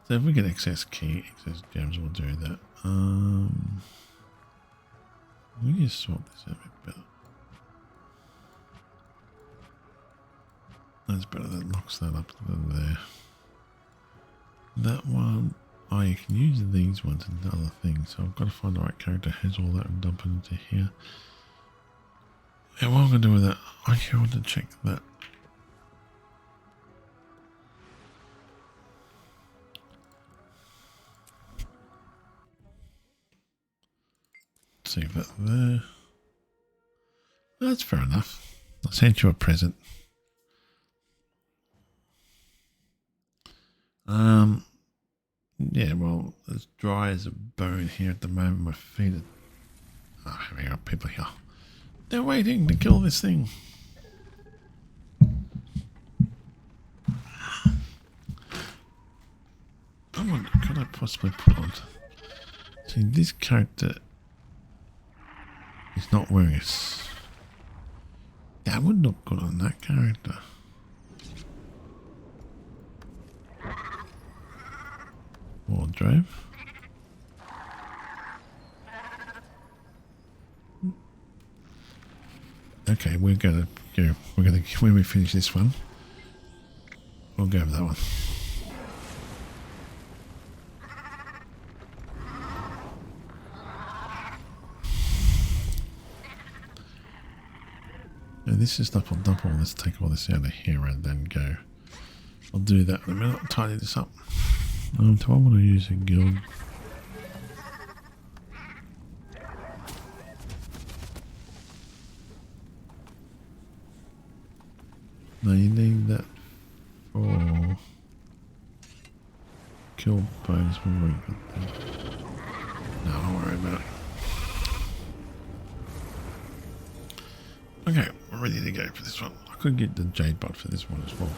So if we get excess key, excess gems, we'll do that. We need to sort this out a bit better. That's better. That locks that up there. That one, oh, you can use these ones and other things. So I've got to find the right character who has all that and dump it into here. Yeah, what I'm going to do with that, I want to check that. Save that there. That's fair enough. I sent you a present. Yeah, well, as dry as a bone here at the moment. My feet are... Oh, we got people here. They're waiting to kill this thing. I wonder, could I possibly put on... See, this character is not wearing a... That would look good on that character. Wardrobe. Okay, we're gonna go. When we finish this one, we'll go over that one. Now this is stuff I'll dump all this, take all this out of here and then go. I'll do that in a minute. I'll tidy this up. Do I want to use a guild? No, you need that for kill bonus. No, don't worry about it. Okay, we're ready to go for this one. I could get the jade bot for this one as well.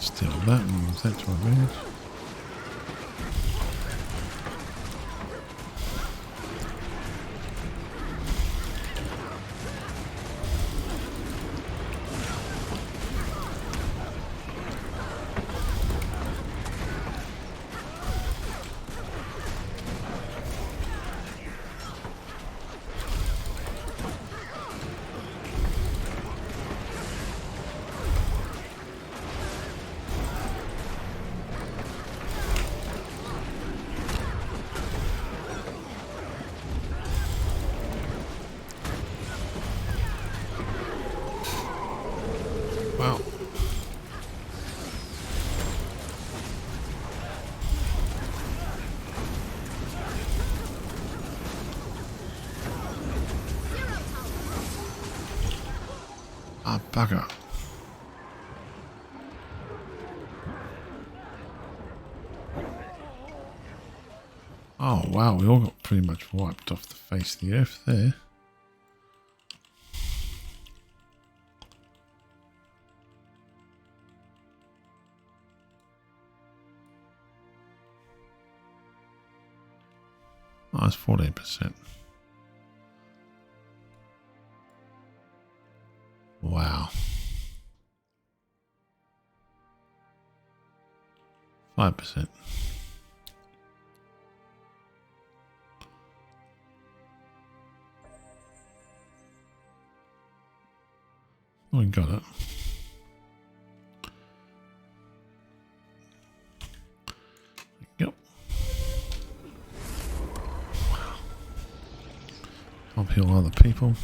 Steal that and use that to our advantage. Wow. Ah, bugger. Oh, wow. We all got pretty much wiped off the face of the earth there. Oh, it's 14%. Wow. 5%. We got it. heal other people.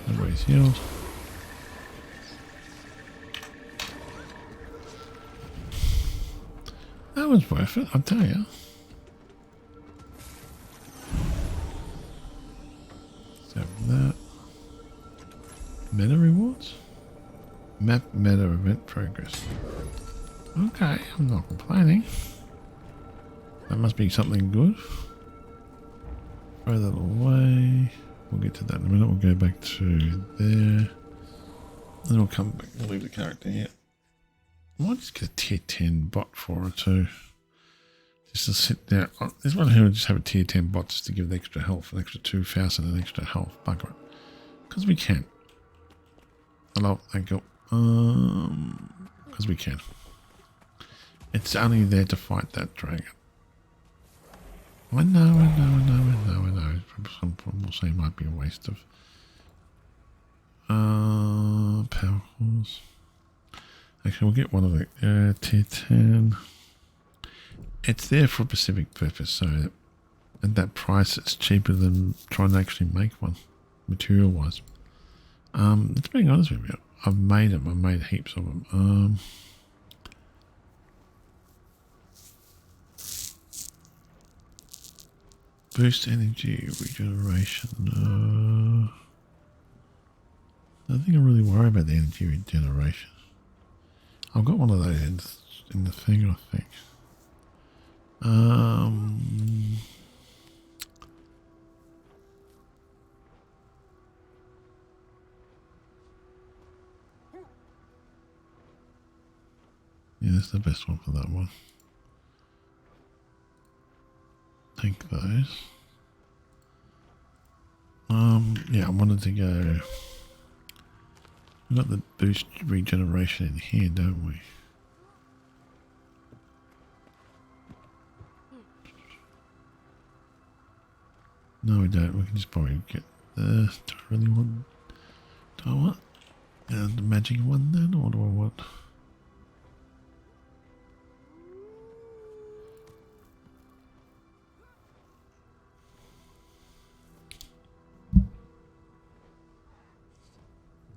Everybody's healed. That was worth it, I'll tell you. Let's have that. Meta rewards? Map meta event progress. Okay, I'm not complaining. That must be something good. Throw that away. We'll get to that in a minute. We'll go back to there. Then we'll come back. We'll leave the character here. I might just get a tier 10 bot for her too. Just to sit there. Oh, there's one who would just have a tier 10 bot just to give the extra health, an extra 2,000 and extra health. Bugger it. Because we can. Hello, thank you. Because we can. It's only there to fight that dragon. I know. Some people will say it might be a waste of power cores. Actually, we'll get one of the tier 10. It's there for a specific purpose, so at that price it's cheaper than trying to actually make one, material wise. Let's be honest with you. I've made them. I've made heaps of them. Boost energy regeneration. I think I really worry about the energy regeneration. I've got one of those in the thing, I think. Yeah, that's the best one for that one. Take those. Yeah, I wanted to go. We've got the boost regeneration in here, don't we? No, we don't. We can just probably get the. Do I really want? Do I want the magic one then, or do I want?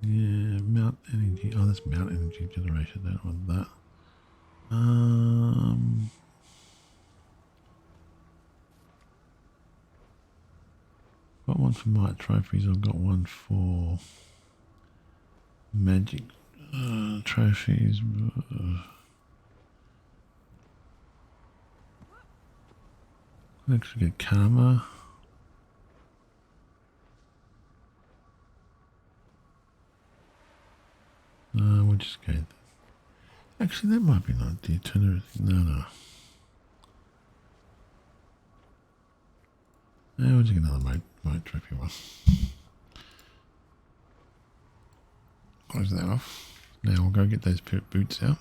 Yeah, mount energy. Oh, that's mount energy generation. Don't want that. Got one for my trophies. I've got one for magic trophies. Actually, get karma. We'll just go. Actually, that might be an idea. Turn everything. No. We'll just get another mode trophy one. Close that off. Now we'll go get those boots out.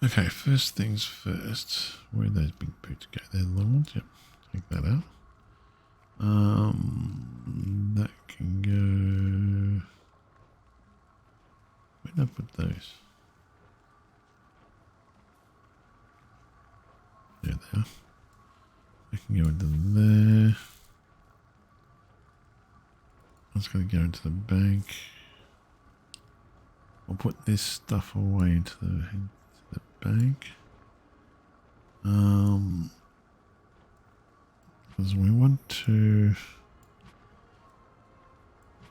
Okay, first things first. Where those big boots go? They're the long ones. Yep. Take that out. That can go. Where did I put those? There they are. I can go into there. That's going to go into the bank. I'll put this stuff away into the bank. Because we want to.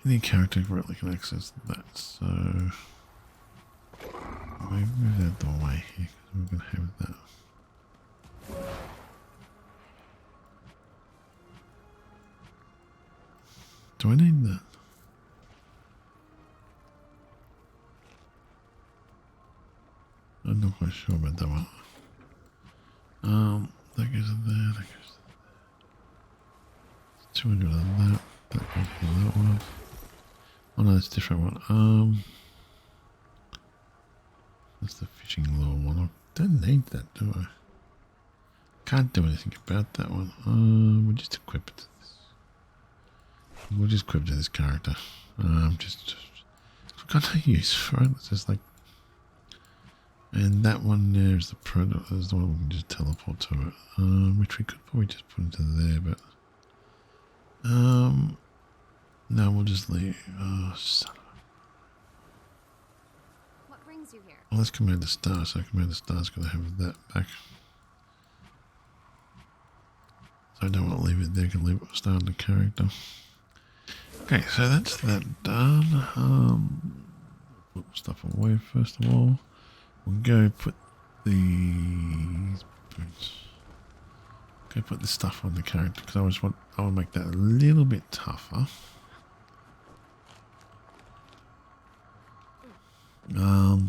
Any character really can access that, so we move that the way here because we're going to have that. Do I need that? I'm not quite sure about that one. That goes in there, that goes in there. 200 on that. That goes in that one. Oh no, it's a different one. That's the fishing lure one. I don't need that, do I? Can't do anything about that one. We'll just equip it to this. We'll just equip it to this character. Just I've got no use for it. It's just like, and that one there is the predator. Is the one we can just teleport to it. Which we could probably just put into there, but no, we'll just leave. Oh, son of a. What brings you here? Well, let's Commander Star. So Commander Star's got to have that back. So I don't want to leave it there. I can leave it starting the character. Okay, so that's that done. Put stuff away first of all. We'll go put these boots. Go put this stuff on the character because I want to make that a little bit tougher. Oh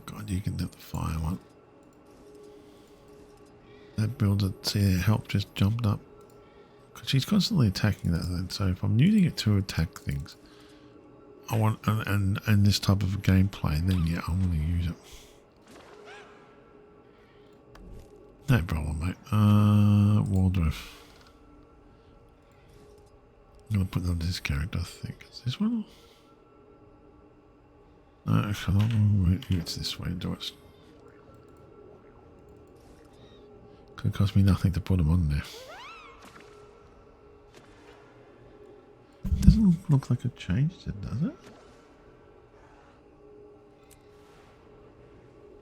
god, you can do the fire one. That builder, see their help just jumped up. Because she's constantly attacking that thing. So if I'm using it to attack things, I want, and this type of gameplay, then yeah, I want to use it. No problem, mate. Waldorf. I'm going to put it on this character, I think. Is this one? No, actually, it's this way, do it. Could cost me nothing to put them on there. Doesn't look like it changed it, does it?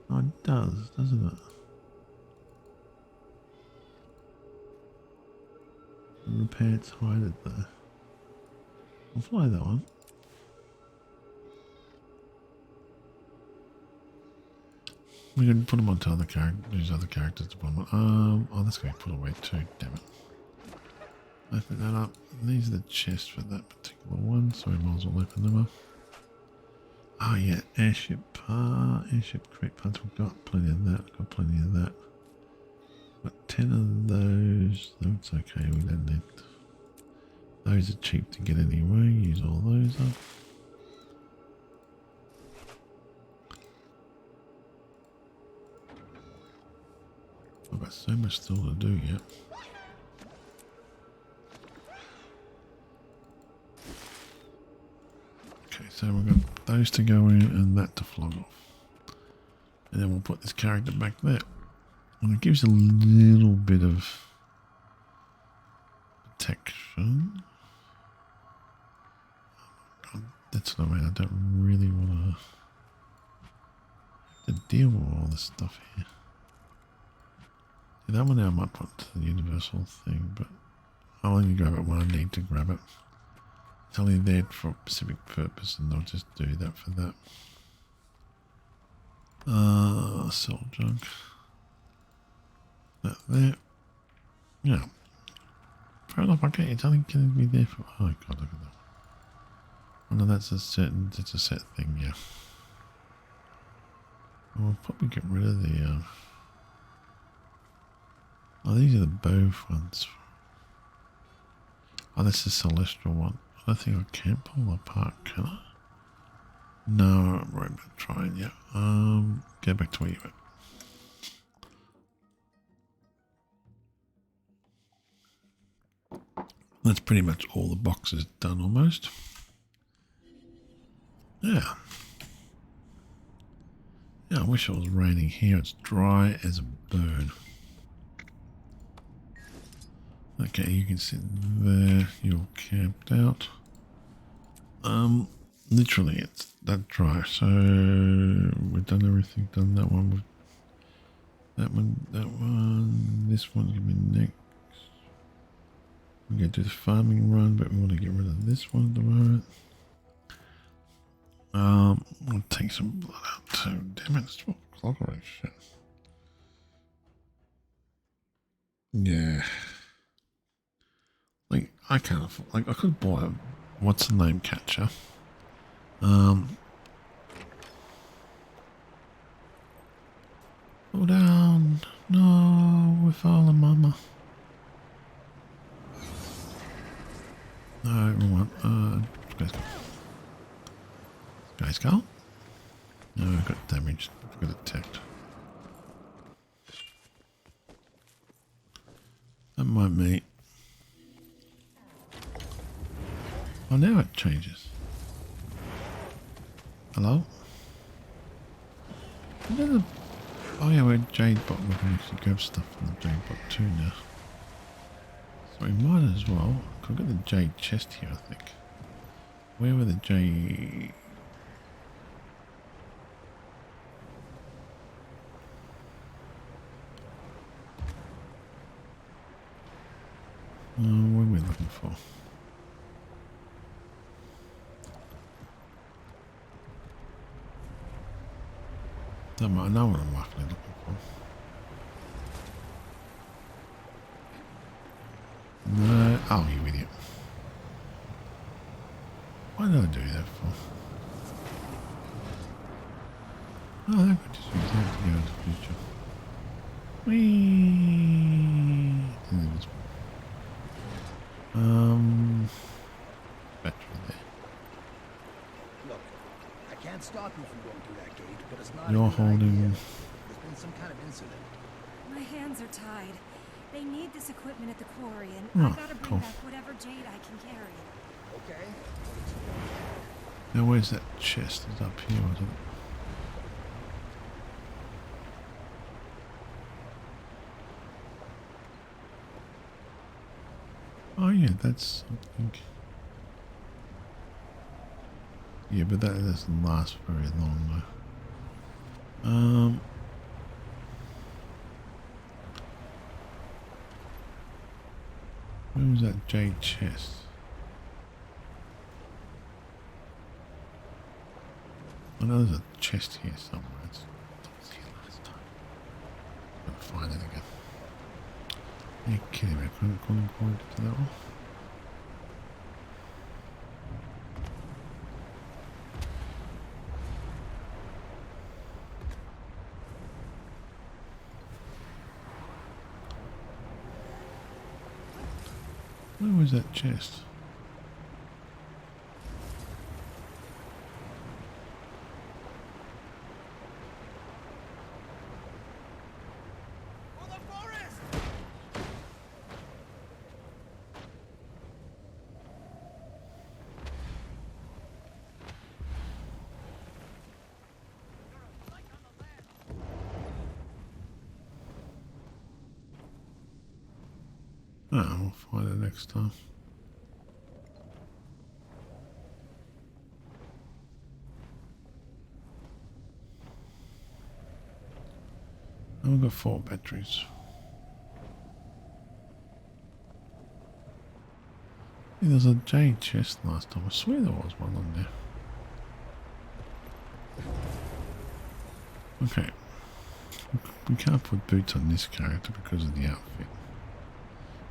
Oh, it does, doesn't it? Repair its hide it though. I'll fly that one. We can put them onto other characters, use other characters to put them on. Oh, that's going to be put away too, damn it. Open that up. These are the chests for that particular one, so we might as well open them up. Oh yeah, airship crate parts, we've got plenty of that, Got 10 of those, that's okay, we don't need. Those are cheap to get anyway, use all those up. I've got so much still to do yet. Okay, so we've got those to go in and that to flog off. And then we'll put this character back there. And it gives a little bit of protection. Oh my god, that's what I mean. I don't really want to deal with all this stuff here. That one I might put to the universal thing, but I'll only grab it when I need to grab it. It's only there for a specific purpose, and I'll just do that for that. Sell junk. That there. Yeah. Fair enough, okay, it's only going to be there for... Oh god, look at that. Oh no, that's a certain... It's a set thing, yeah. We'll probably get rid of the... Oh, these are the bow ones. Oh, that's the celestial one. I don't think I can pull apart, can I? No, I'm right about trying, yeah. Go back to where you went. That's pretty much all the boxes done almost. Yeah. Yeah, I wish it was raining here. It's dry as a bird. Okay, you can sit there. You're camped out. Literally, it's that dry. So we've done everything. Done that one. That one. This one can be next. We're going to do the farming run, but we want to get rid of this one at the moment. I'll take some blood out too. Damn it, it's 12 o'clock already. Shit. Yeah. Like, I can't afford, like, I could buy a, what's the name catcher. Go down. No, we're falling, mama. No, wrong one. Sky Skull? No, I got damaged. I got attacked. That might be. Oh, now it changes. Hello? Oh yeah, we're Jade Bot. We can actually grab stuff from the Jade Bot too now. So we might as well. I've got the Jade chest here, I think. Where were the Jade? What are we looking for? I know what I'm roughly looking for. No, oh, you idiot. Why did I do that for? Oh, I could just use that to go into the future. Whee! Battery there. Look, I can't stop you from going through that gate, but it's not. You're holding. There's been some kind of incident. My hands are tied. They need this equipment at the quarry, and I gotta bring back whatever jade I can carry. Okay. Now, where's that chest? It's up here, wasn't it? Oh yeah, that's something. Yeah, but that doesn't last very long though. Where was that jade chest? I know there's a chest here somewhere. I didn't see it last time. Gotta find it again. Are you kidding me? I couldn't point to that one. Where was that chest? For the forest! Oh, we'll find it next time. And we've got 4 batteries. Yeah, there's a jade chest last time. I swear there was one on there. Okay. We can't put boots on this character because of the outfit.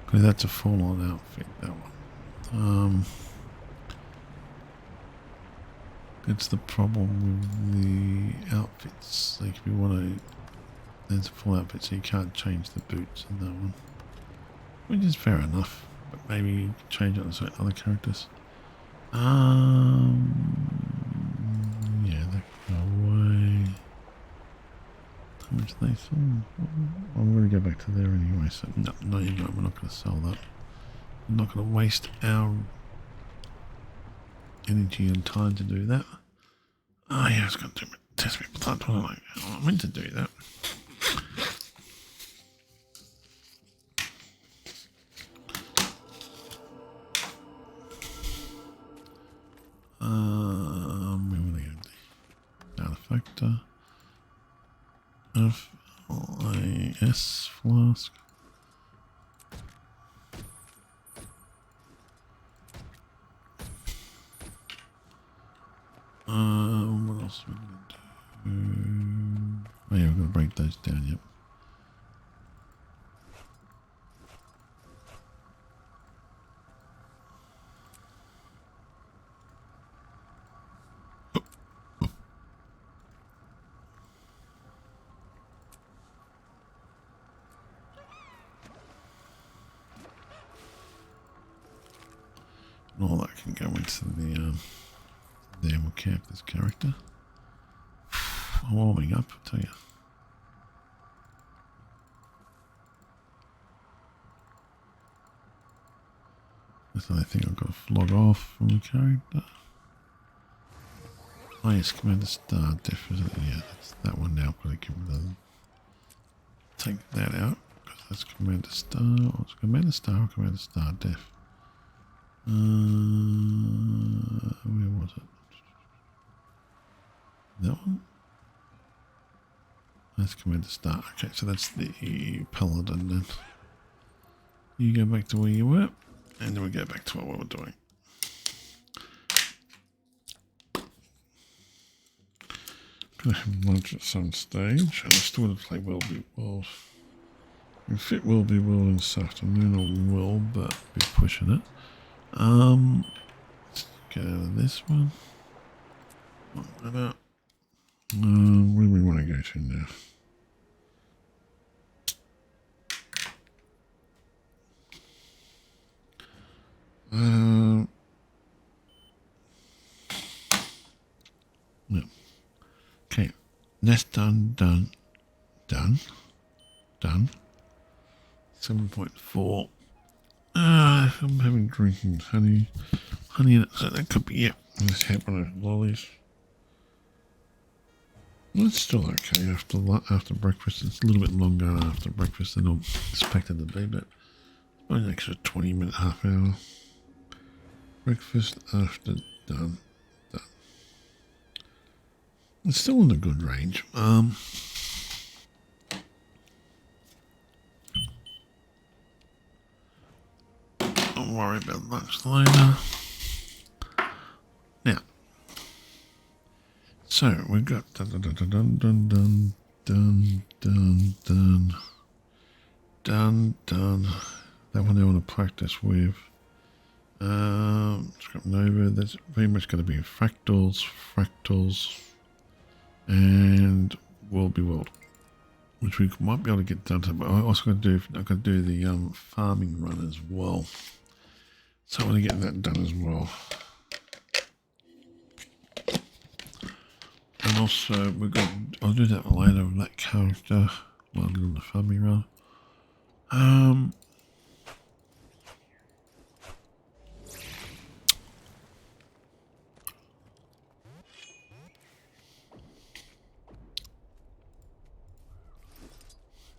Because that's a full-on outfit, that one. It's the problem with the outfits. Like if you want to, there's a full outfit, so you can't change the boots in that one. Which is fair enough, but maybe you can change it on certain other characters. Yeah, they can go away. How much they sold? I'm going to go back to there anyway, so no, not even, we're not going to sell that. We're not going to waste our energy and time to do that. Oh yeah, I was going to test my blood, wasn't I? Oh, I meant to do that. Where were they going to do? Artifactor. F-I-S flask. What else are we going to do? Oh yeah, we're going to break those down, yep. all that can go into the there we'll camp this character. Warming up, I tell you. That's another thing I've got to flog off from the character. Oh yes, Commander Star, definitely. Yeah, that's that one now. I've got to give them take that out because that's Commander Star. Oh, it's Commander Star or Commander Star Def. Where was it? That one? That's Commander Star. Okay, so that's the Paladin then. You go back to where you were, and then we go back to what we were doing. Gonna have lunch at some stage, and I still want to play Will Be World. If it will be World this afternoon, or will, but be pushing it. Let's get out of this one. Lock that out. Where do we want to go to now? No. Okay. Nest done. 7.4. I'm having drinking honey in it, so that could be it. Let's have one of those lollies. Well, it's still okay after breakfast. It's a little bit longer after breakfast than I expected to be, but about an extra 20-minute, half hour. Breakfast after done. It's still in a good range. Don't worry about lunch later. Now, so we've got done. That one I want to practice with. Scarp Nova. That's very much going to be fractals, and Will Be World, which we might be able to get done to. But I also got to do the farming run as well. So I want to get that done as well. And also I'll do that later with that character while I'm doing the farming run.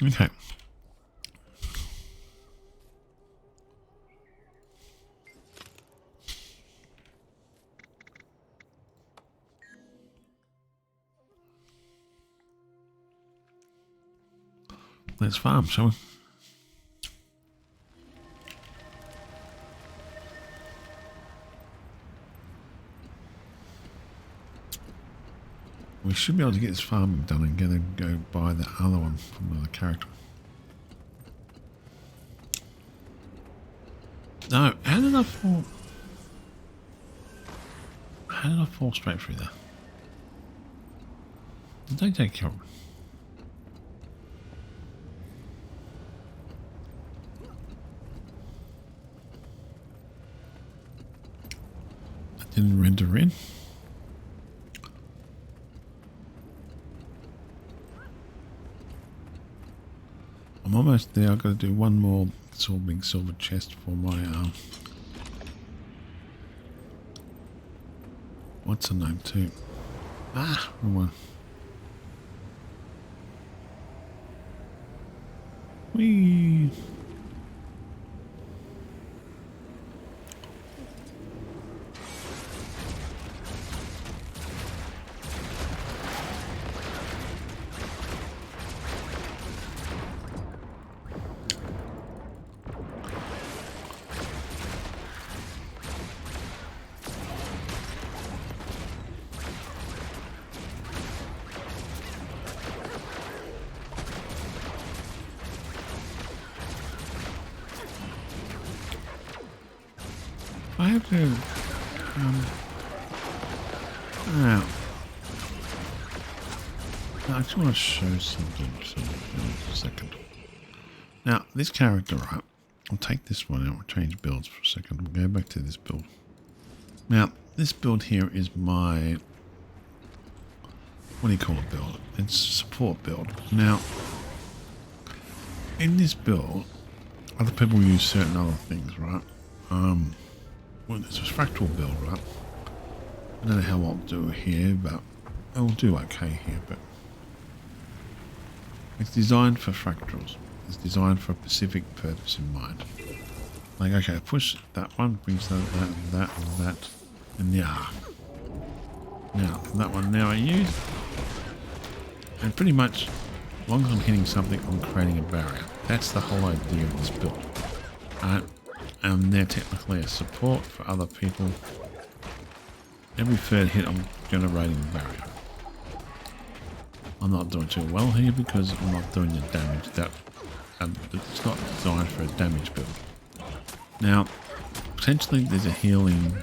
Okay. Let's farm, shall we? We should be able to get this farming done and go buy the other one from another character. No, how did I fall? How did I fall straight through there? Did they take care of me? That didn't render in. I'm almost there. I've got to do one more big silver chest for my what's her name too? Wrong one. Whee! I have to, I actually want to show something, so a second. Now, this character, right, I'll take this one out, we'll change builds for a second, we'll go back to this build. Now, this build here is my, what do you call it build? It's a support build. Now, in this build, other people use certain other things, right? Well, it's a fractal build, right? I don't know how I'll do here, but I'll do okay here, but it's designed for fractals. It's designed for a specific purpose in mind. Like, okay, push that one, brings that, and yeah. Now, that one now I use. And pretty much, as long as I'm hitting something, I'm creating a barrier. That's the whole idea of this build. They're technically a support for other people. Every third hit, I'm generating a barrier. I'm not doing too well here because I'm not doing the damage that it's not designed for a damage build. Now, potentially there's a healing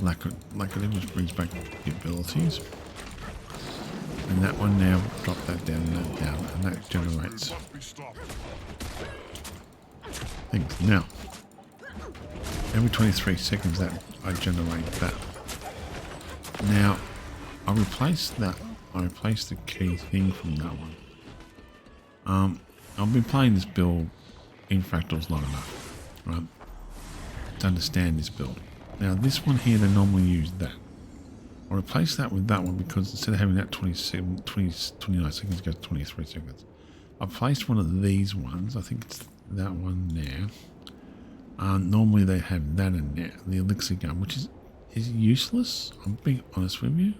like it just brings back the abilities. And that one now, drop that down and that down, and that generates things. Now, every 23 seconds that I generate that. Now, I replaced that. I replaced the key thing from that one. I've been playing this build in fractals long enough, right, to understand this build. Now, this one here, they normally use that. I replaced that with that one because instead of having that 29 seconds, it goes 23 seconds. I placed one of these ones. I think it's that one there. Normally they have that in there, the elixir gun, which is useless. I'm being honest with you.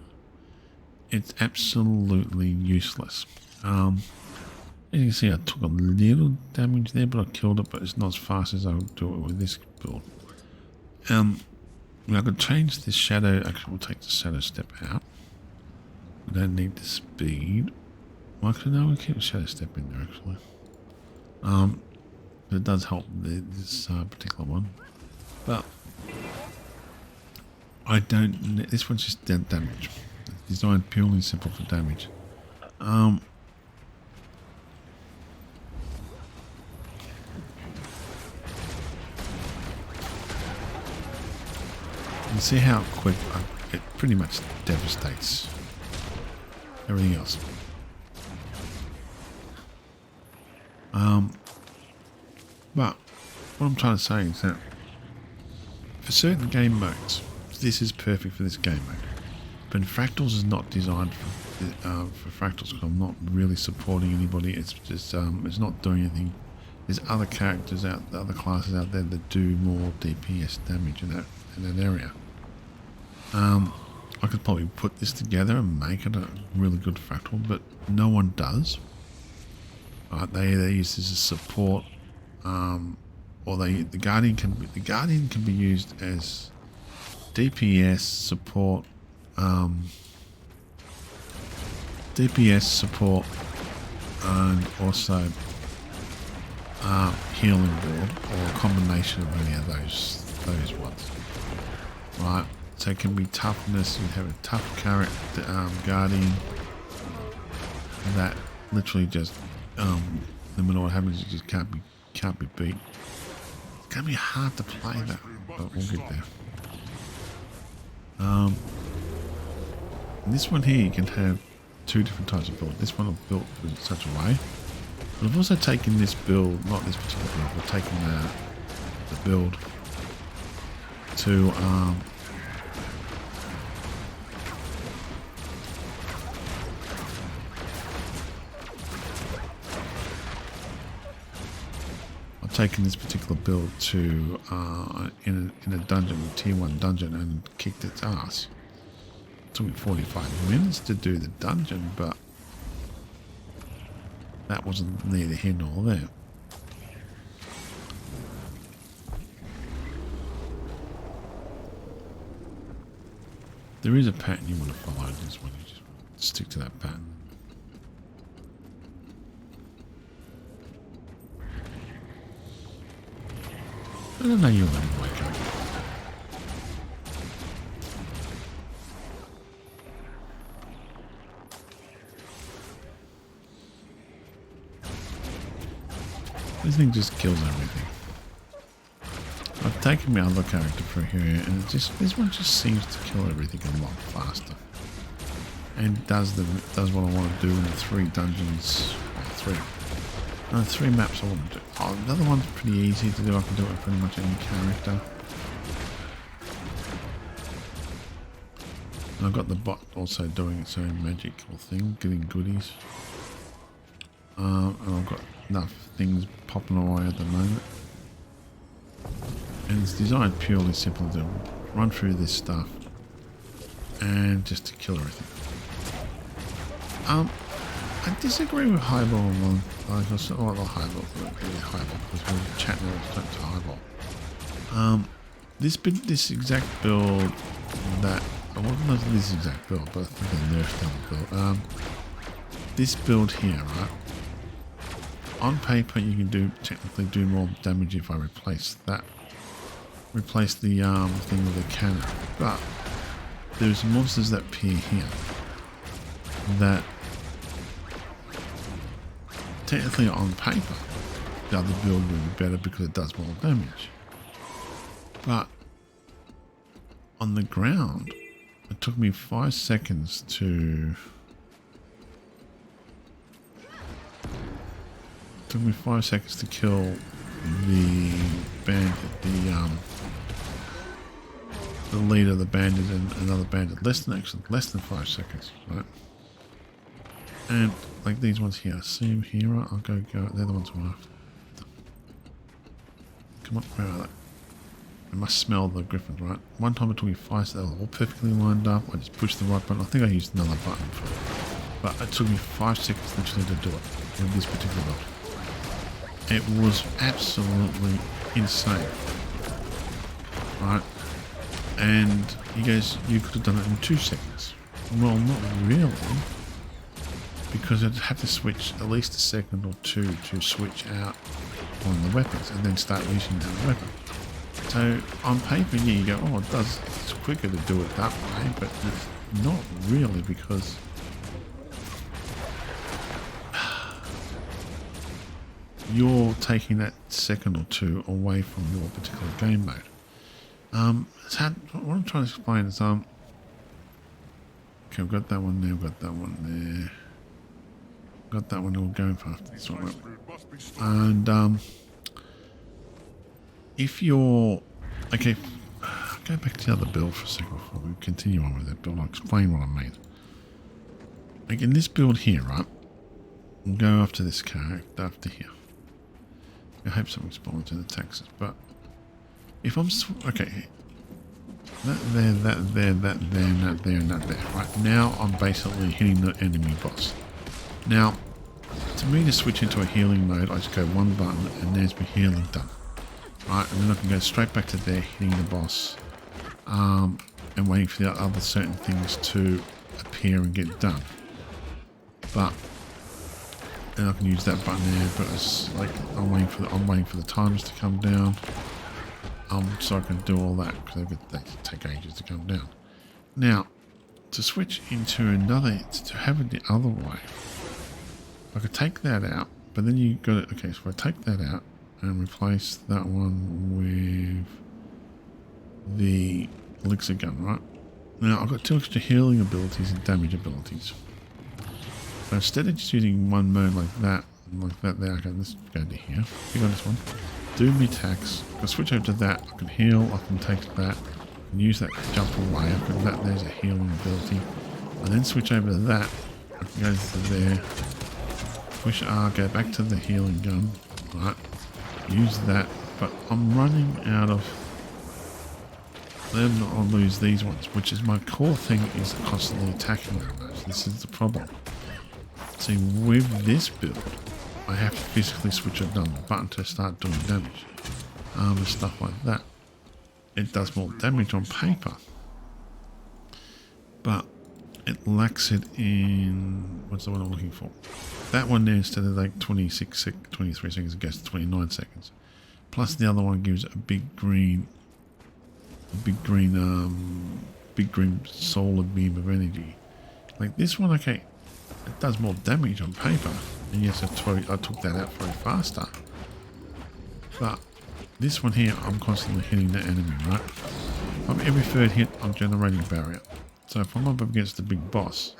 It's absolutely useless. As you can see, I took a little damage there, but I killed it, but it's not as fast as I would do it with this build. I could change this shadow. Actually, we'll take the shadow step out. We don't need the speed. Well, actually, no, we'll keep the shadow step in there, actually. But it does help this particular one. But I don't... This one's just dead damage. It's designed purely simple for damage. You see how quick it pretty much devastates everything else. But what I'm trying to say is that for certain game modes, this is perfect for this game mode. But fractals is not designed for fractals because I'm not really supporting anybody. It's just it's not doing anything. There's other characters other classes out there that do more DPS damage in that area. I could probably put this together and make it a really good fractal, but no one does. They either use this as support, or the guardian can be used as DPS support, and also healing board, or a combination of any of those ones, right? So it can be toughness. You have a tough guardian that literally just no matter what happens, you just can't be beat. It's gonna be hard to play that, but we'll get there. This one here, you can have two different types of build. This one I've built in such a way. But I've also taken this build, not this particular build, but taken the build to taken this particular build to in a dungeon, a tier 1 dungeon, and kicked its ass. It took me 45 minutes to do the dungeon, but that wasn't neither here nor there. There is a pattern you want to follow in this one. You just stick to that pattern. I don't know, you'll let him wake up. This thing just kills everything. taken my other character through here, and it just this one just seems to kill everything a lot faster, and does what I want to do in the 3 dungeons, 3 maps I want to do. Oh, the other one's pretty easy to do. I can do it with pretty much any character. And I've got the bot also doing its own magical thing, getting goodies. And I've got enough things popping away at the moment. And it's designed purely simple to run through this stuff and just to kill everything. I disagree with Highball on one. Like I said, not Highball, but really Highball, because we're chatting all the time to Highball. This exact build that I wasn't know this exact build, but I think they nerfed the build. This build here, right? On paper, you can technically do more damage if I replace the thing with the cannon. But there's monsters that appear here that technically on paper the other build will be better because it does more damage. But on the ground, it took me 5 seconds to kill the bandit, the leader of the bandit and another bandit. Less than 5 seconds, right? And like these ones here, see them here, right? I'll go. They're the ones I'm after. Come on, where are they? I must smell the griffins, right? One time it took me 5 seconds, they were all perfectly lined up. I just pushed the right button. I think I used another button for it. But it took me 5 seconds literally to do it in this particular build. It was absolutely insane. Right? And he goes, you could have done it in 2 seconds. Well, not really. Because I'd have to switch at least a second or 2 to switch out on the weapons and then start using that weapon. So on paper, yeah, you go, oh, it's quicker to do it that way, but it's not really, because you're taking that second or 2 away from your particular game mode. What I'm trying to explain is, okay, I've got that one there, I've got that one there. Got that one all going for after this one. And if you're okay, go back to the other build for a second before we continue on with that build. I'll explain what I mean. Like in this build here, right? We'll go after this character after here. I hope something spawns in the Texas, but if I'm okay, that there, that there, that there, and that there, and that there. Right now, I'm basically hitting the enemy boss. Now, to me to switch into a healing mode, I just go one button and there's my healing done. Right, and then I can go straight back to there, hitting the boss, and waiting for the other certain things to appear and get done. But then I can use that button there, but it's like I'm waiting for the timers to come down, so I can do all that because they take ages to come down. Now, to switch into another, to have it the other way, I could take that out, but then you got it. Okay, so I take that out and replace that one with the elixir gun, right? Now I've got 2 extra healing abilities and damage abilities. So instead of just using one mode like that there, okay, let's go to here. Click on this one. Do me attacks. I can switch over to that. I can heal. I can take that. I can use that to jump away. I can there's a healing ability. And then switch over to that. I can go to there. Push R, go back to the healing gun. Right. Use that. But I'm running out of. Then I'll lose these ones, which is my core thing, is constantly attacking them. This is the problem. See, with this build, I have to physically switch it down the button to start doing damage. And stuff like that. It does more damage on paper. But it lacks it in, what's the one I'm looking for? That one there, instead of like 23 seconds, it goes to 29 seconds. Plus the other one gives a big green solar beam of energy. Like this one, okay, it does more damage on paper. And yes, I took that out very faster. But This one here, I'm constantly hitting the enemy, right? From every third hit, I'm generating barrier. So if I'm up against the big boss,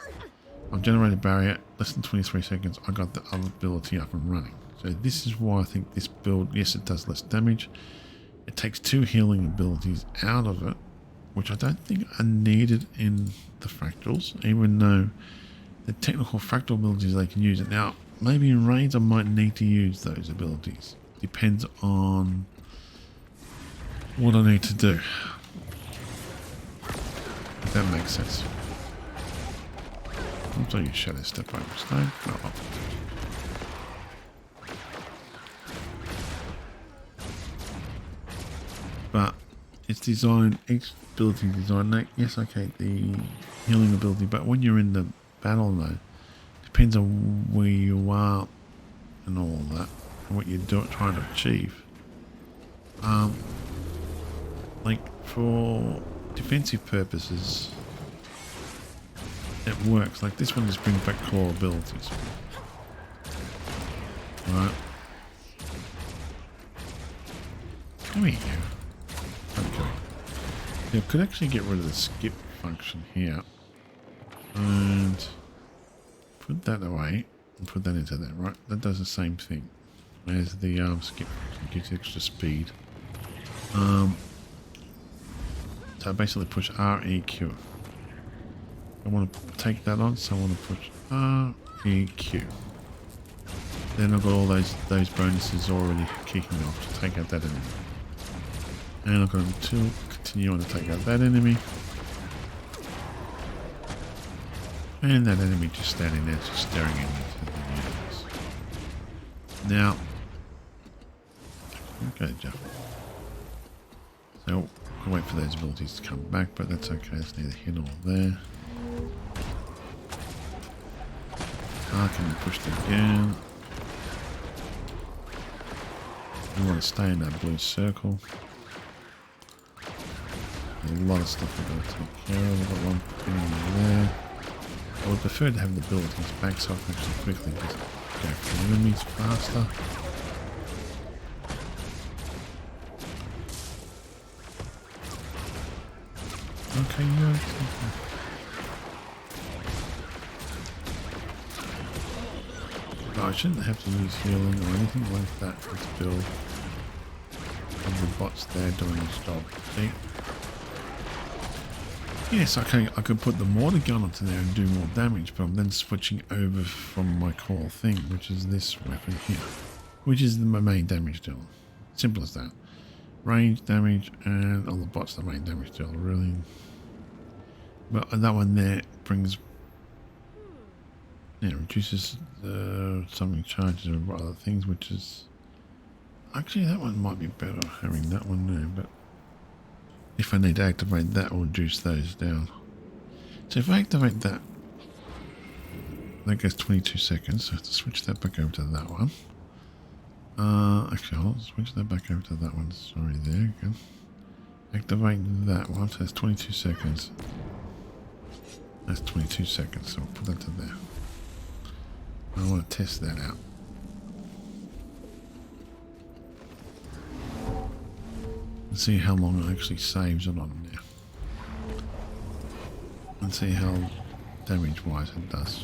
I've generated barrier, less than 23 seconds, I got the other ability up and running. So this is why I think this build, yes, it does less damage. It takes 2 healing abilities out of it, which I don't think are needed in the fractals, even though the technical fractal abilities they can use it. Now, maybe in raids I might need to use those abilities. Depends on what I need to do. If that makes sense. I'm sorry, you shadow step over stone. Oh. But it's designed, each ability design. Yes, okay, the healing ability, but when you're in the battle though, depends on where you are and all that, and what you're trying to achieve. Like for defensive purposes, it works. Like this one just brings back core abilities. Right. Come here. Okay. You could actually get rid of the skip function here. And put that away and put that into there, right? That does the same thing as the skip function. It gives you extra speed. So I basically push REQ. I want to take that on, so I want to push REQ. Then I've got all those bonuses already kicking off to take out that enemy. And I've got to continue on to take out that enemy. And that enemy just standing there, just staring at me to the universe. Now, okay, Jeff. So I'll wait for those abilities to come back, but that's okay. It's neither here nor there. Can be pushed again. We want to stay in that blue circle. There's a lot of stuff we've got to take care of. We've got one thing there. I would prefer to have the abilities back so I can actually quickly just go for the enemies faster. Okay, yeah. I shouldn't have to use healing or anything like that for this build. And the bot's there doing his job. See? Yes, okay, I could put the mortar gun onto there and do more damage, but I'm then switching over from my core thing, which is this weapon here, which is my main damage dealer. Simple as that. Range damage and all the bots the main damage dealer, really. But that one there brings, yeah, reduces something charges or other things, which is actually that one might be better having that one there, but if I need to activate that, will reduce those down. So if I activate that, that goes 22 seconds. So I have to switch that back over to that one. Actually, I'll switch that back over to that one. Sorry, there you go. Activate that one. So that's 22 seconds. That's 22 seconds. So I'll put that to there. I want to test that out. And see how long it actually saves it on now. And see how damage wise it does.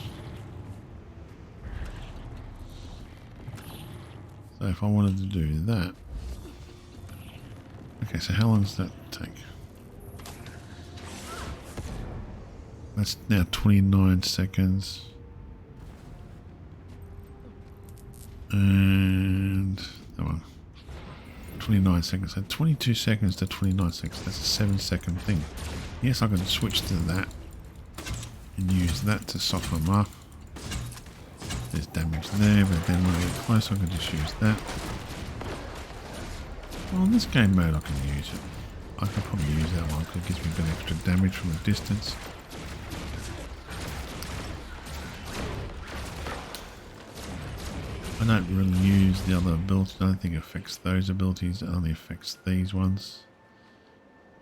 So if I wanted to do that. Okay, so how long does that take? That's now 29 seconds. And that one. 29 seconds. So 22 seconds to 29 seconds. That's a 7-second thing. Yes, I can switch to that and use that to soften them up. There's damage there, but then when I get close, I can just use that. Well, in this game mode, I can use it. I can probably use that one because it gives me a bit extra damage from a distance. I don't really use the other abilities. I don't think it affects those abilities. It only affects these ones.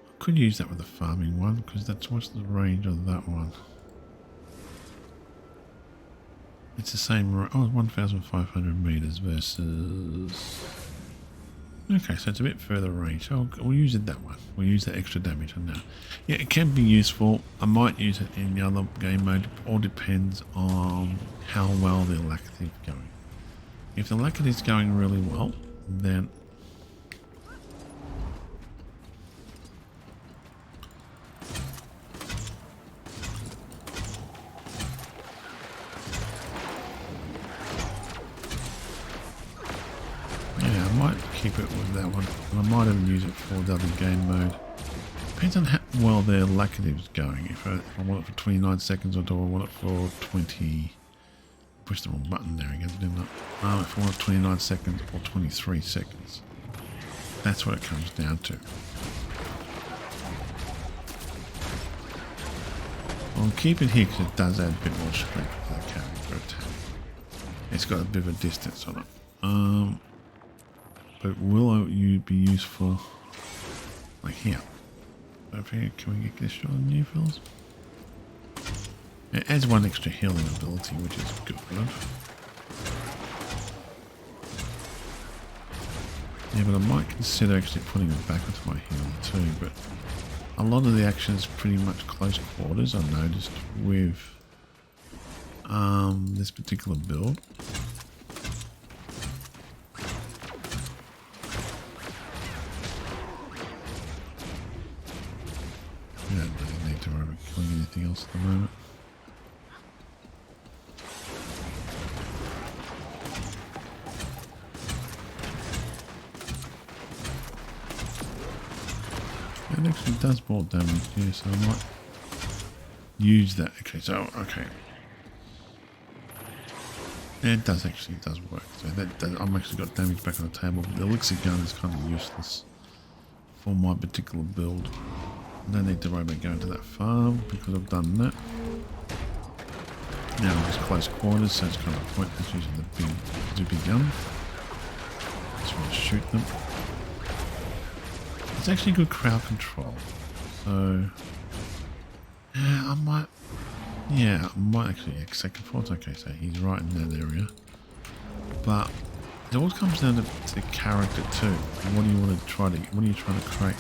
I could use that with the farming one because that's what's the range of that one. It's the same. Oh, 1,500 meters versus Okay, so it's a bit further range. So we'll use it that one. We'll use that extra damage on now. Yeah, it can be useful. I might use it in the other game mode. It all depends on how well the lackadaisi's going. If the lackadaisi's going really well, then yeah, I might keep it with that one. And I might even use it for the other game mode. Depends on how well their lackadaisi's going. If I want it for 29 seconds or do I want it for 20... Push the wrong button there again, didn't I? If I want 29 seconds or 23 seconds. That's what it comes down to. I'll keep it here because it does add a bit more strength to the character attack. It's got a bit of a distance on it. But will you be useful like here? Over here, can we get this shot on new fills? It adds one extra healing ability, which is good. Yeah, but I might consider actually putting it back onto my healing too, but a lot of the action is pretty much close quarters, I noticed, with this particular build. You don't really need to worry about killing anything else at the moment. It actually does more damage here, so I might use that. Okay, so, okay. Yeah, it does work. So I'm actually got damage back on the table, but the elixir gun is kind of useless for my particular build. I don't need to worry about going to that farm because I've done that. Now I'm just close quarters, so it's kind of pointless using the big zippy gun. Just want to shoot them. It's actually good crowd control, so yeah, I might actually second thoughts. Okay, so he's right in that area, but it all comes down to the character too. What do you want to try to? What are you trying to create?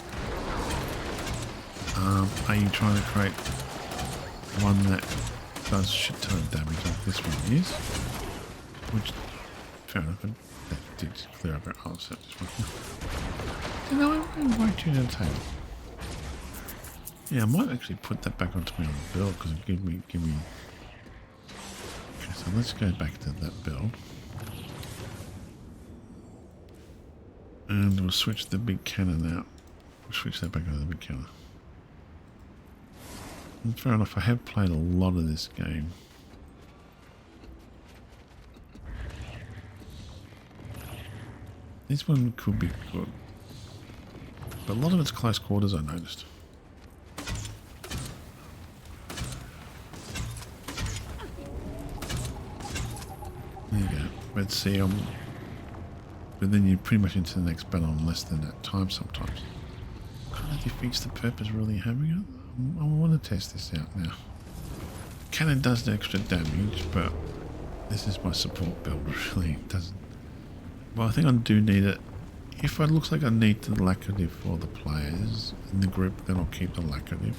Are you trying to create one that does shit ton of damage like this one is? Which, fair enough, that did clear up our answer. You know, I invite you to the table. Yeah, I might actually put that back onto me on the build because it give me. Okay, so let's go back to that build. And we'll switch the big cannon out. We'll switch that back over the big cannon. And fair enough, I have played a lot of this game. This one could be good. But a lot of it's close quarters, I noticed. There you go. Let's see, but then you're pretty much into the next battle in less than that time sometimes. Kind of defeats the purpose really having it. I want to test this out now. Cannon does the extra damage, but this is my support build, really. It doesn't. Well, I think I do need it. If it looks like I need the lackadaisic for the players in the group, then I'll keep the lackadaisic.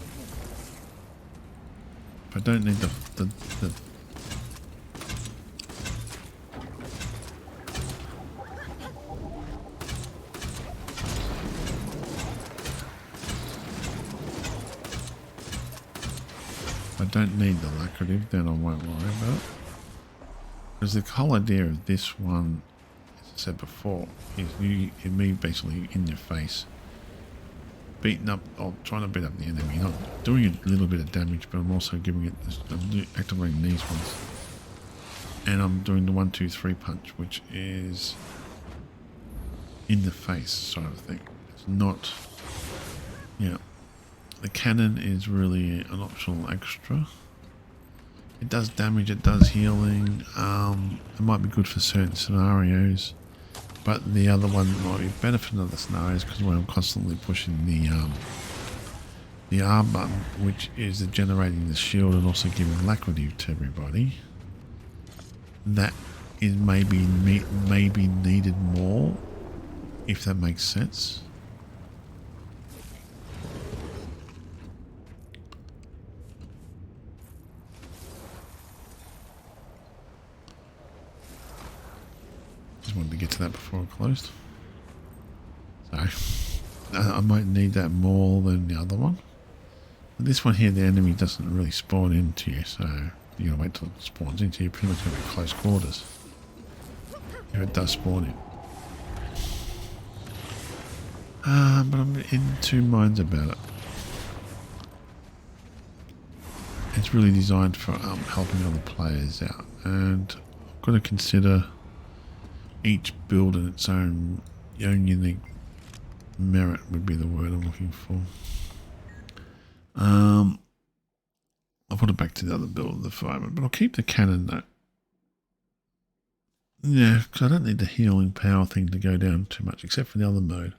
If I don't need the if I don't need the lackadaisic, then I won't worry about it. Because the whole idea of this one, said before, is me basically in your face, beating up or trying to beat up the enemy, not doing a little bit of damage, but I'm also giving it this, I'm activating these ones, and I'm doing the 1, 2, 3 punch, which is in the face sort of thing. It's not, yeah. The cannon is really an optional extra. It does damage, it does healing. It might be good for certain scenarios. But the other one might be better for other scenarios because when I'm constantly pushing the R button, which is generating the shield and also giving lackadaisic to everybody, that is maybe needed more if that makes sense. Just wanted to get to that before I closed. So I might need that more than the other one. But this one here, the enemy doesn't really spawn into you, so you gotta wait till it spawns into you. Pretty much gonna be close quarters if it does spawn in. But I'm in two minds about it. It's really designed for helping other players out, and I've got to consider each build in its own unique merit would be the word I'm looking for. I'll put it back to the other build of the fireman, but I'll keep the cannon though. Yeah, because I don't need the healing power thing to go down too much, except for the other mode.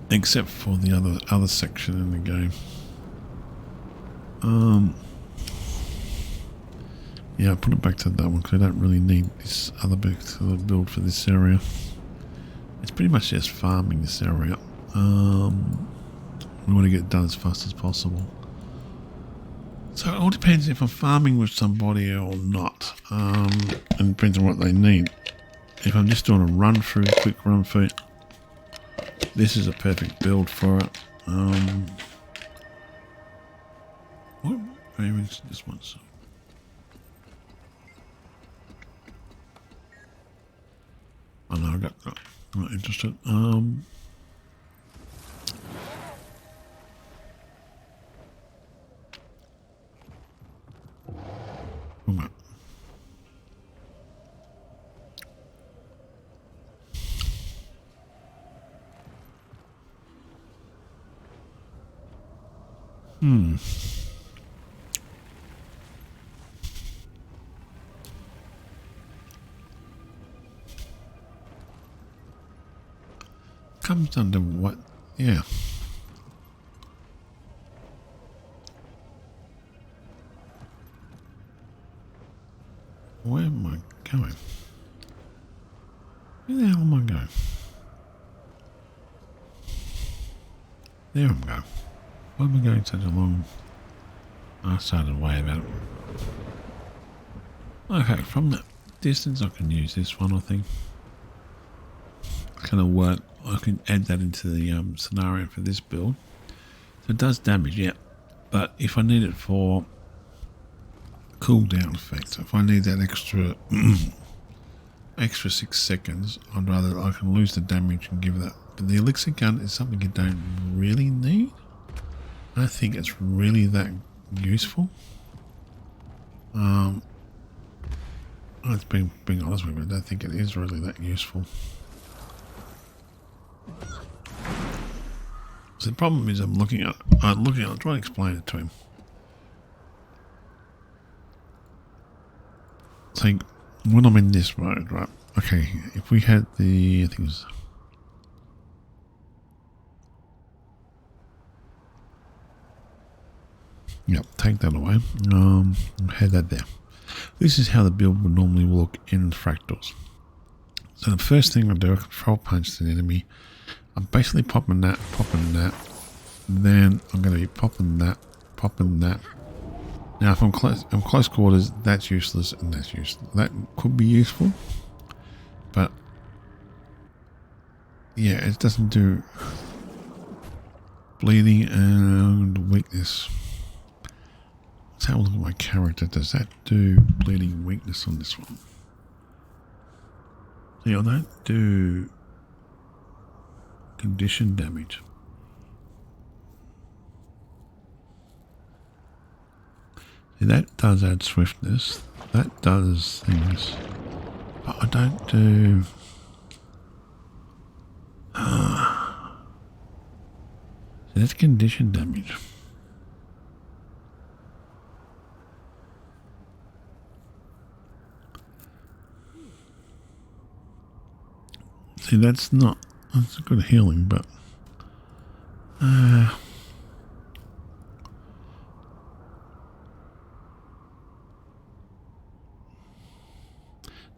Except for the other section in the game. Yeah, I'll put it back to that one because I don't really need this other build for this area. It's pretty much just farming this area. We want to get it done as fast as possible. So it all depends if I'm farming with somebody or not. And it depends on what they need. If I'm just doing a run through, quick run through, this is a perfect build for it. What? Maybe it's this one. So. Oh no, I got that. I'm not interested. Come on. Comes under what? Yeah. Where am I going? Where the hell am I going? There I'm going. Why am I going such a long... I started way about it. Okay, from that distance I can use this one, I think. Kind of work. I can add that into the scenario for this build. So it does damage, yeah. But if I need it for cooldown effect, so if I need that extra 6 seconds, I'd rather I can lose the damage and give that. But the elixir gun is something you don't really need. I don't think it's really that useful. It's being honest with you, I don't think it is really that useful. So the problem is I'm looking at it, trying to explain it to him. It's like, when I'm in this mode, right, okay, if we had the, I think it was, yep, take that away, had that there. This is how the build would normally look in fractals. So the first thing I do, I control punch the enemy. I'm basically popping that, then I'm going to be popping that. Now if I'm close quarters, that's useless and that's useless. That could be useful, but yeah, it doesn't do bleeding and weakness. Let's have a look at my character. Does that do bleeding and weakness on this one? See, I don't do condition damage. See, that does add swiftness. That does things. But I don't do... See, that's condition damage. See, that's not... That's a good healing, but...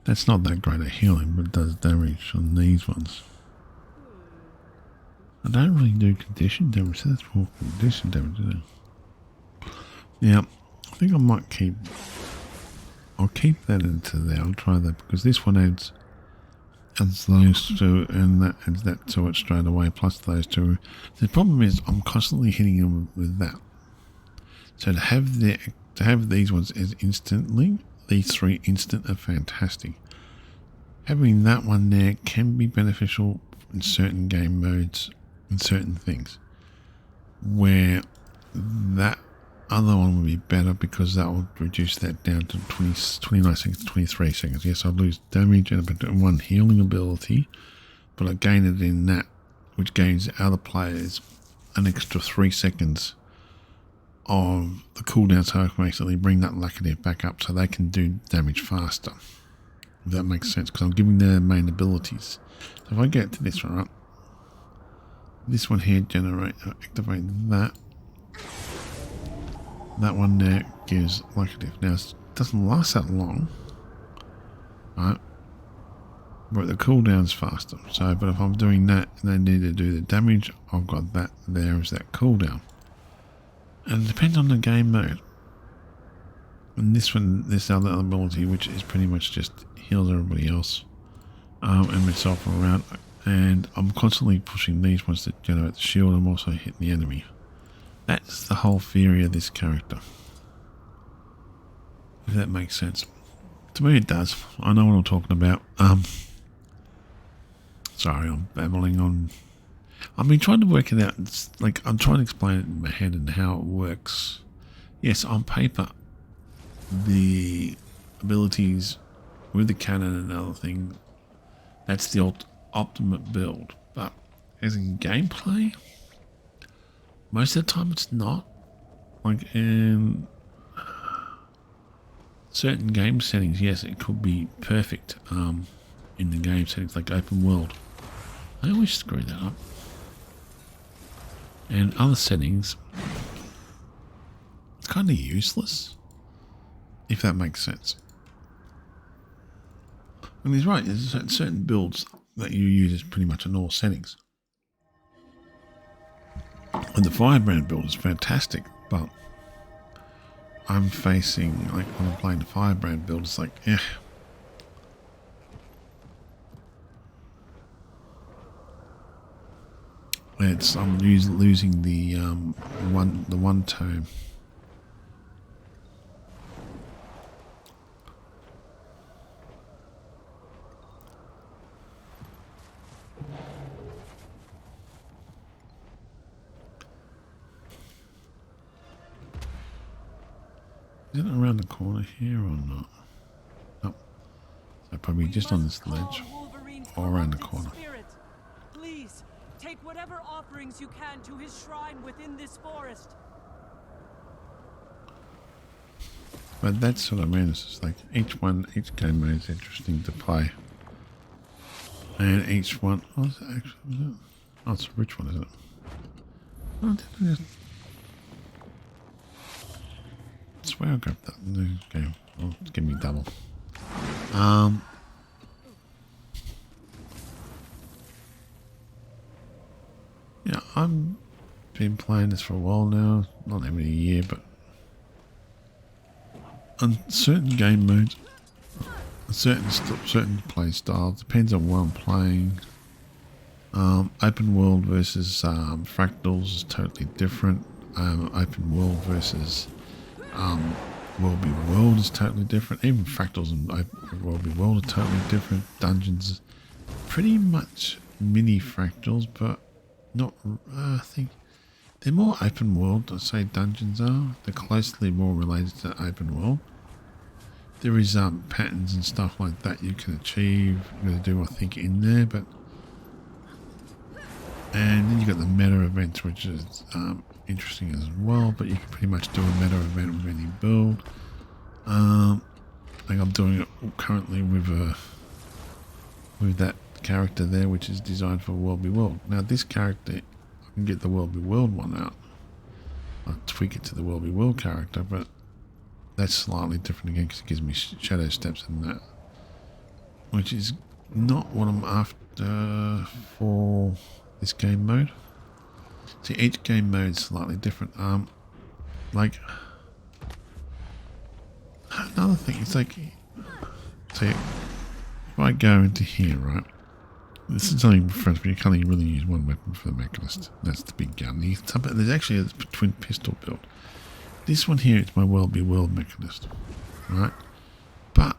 That's not that great at healing, but it does damage on these ones. I don't really do condition damage, so that's more condition damage, isn't it? Yeah, I think I might keep... I'll keep that into there. I'll try that because this one adds those two, and that adds that to it straight away, plus those two. The problem is I'm constantly hitting them with that. So to have these ones as instantly, these three instant are fantastic. Having that one there can be beneficial in certain game modes and certain things, where that other one would be better because that would reduce that down to 29 seconds to 23 seconds. Yes, I lose damage and one healing ability, but I gain it in that, which gains other players an extra 3 seconds of the cooldown, so I can basically bring that laxative back up so they can do damage faster. If that makes sense, because I'm giving their main abilities. So if I get to this one, right, this one here activate that. That one there gives laxative. Now it doesn't last that long, right? But the cooldown's faster. So, but if I'm doing that and they need to do the damage, I've got that there as that cooldown. And it depends on the game mode. And this one, this other ability, which is pretty much just heals everybody else and myself around. And I'm constantly pushing these ones to generate the shield. I'm also hitting the enemy. That's the whole theory of this character. If that makes sense. To me it does. I know what I'm talking about. Sorry, I'm babbling on. I've been trying to work it out. It's like I'm trying to explain it in my head and how it works. Yes, on paper, the abilities with the cannon and other thing, that's the optimate build. But as in gameplay, most of the time it's not. Like in certain game settings, yes, it could be perfect in the game settings, like open world. I always screw that up. And other settings, it's kind of useless, if that makes sense. And he's right, there's certain builds that you use as pretty much in all settings. And the Firebrand build is fantastic, but I'm facing, like when I'm playing the Firebrand build, it's like, eh. I'm losing the one tome. Is it around the corner here or not? Nope. So probably just on this ledge or around the corner. Please, take whatever offerings you can to his shrine within this forest. But that's what I mean. It's just like each game mode is interesting to play. And each one, oh, it's a rich one, isn't it? Oh, I swear I grabbed that new game. Oh, it's giving me double. Yeah, I've been playing this for a while now. Not even a year, but on certain game modes, certain play styles, depends on what I'm playing. Open world versus fractals is totally different. Open world versus world be world is totally different. Even fractals and world be world are totally different. Dungeons, pretty much mini fractals, but not. I think they're more open world. I say dungeons are. They're closely more related to open world. There is patterns and stuff like that you can achieve. You're going to do, I think, in there, but and then you got the meta events, which is interesting as well. But you can pretty much do a meta event with any build. I think I'm doing it currently with that character there, which is designed for World be World. Now this character, I can get the World be World one out. I'll tweak it to the World be World character, but that's slightly different again because it gives me shadow steps and that. which is not what I'm after for this game mode. See, each game mode is slightly different. Like another thing, it's like, see, if I go into here, right? This is only different, but you can't even really use one weapon for the Mechanist. That's the big gun. There's actually a twin pistol build. This one here is my World Be World Mechanist, right? But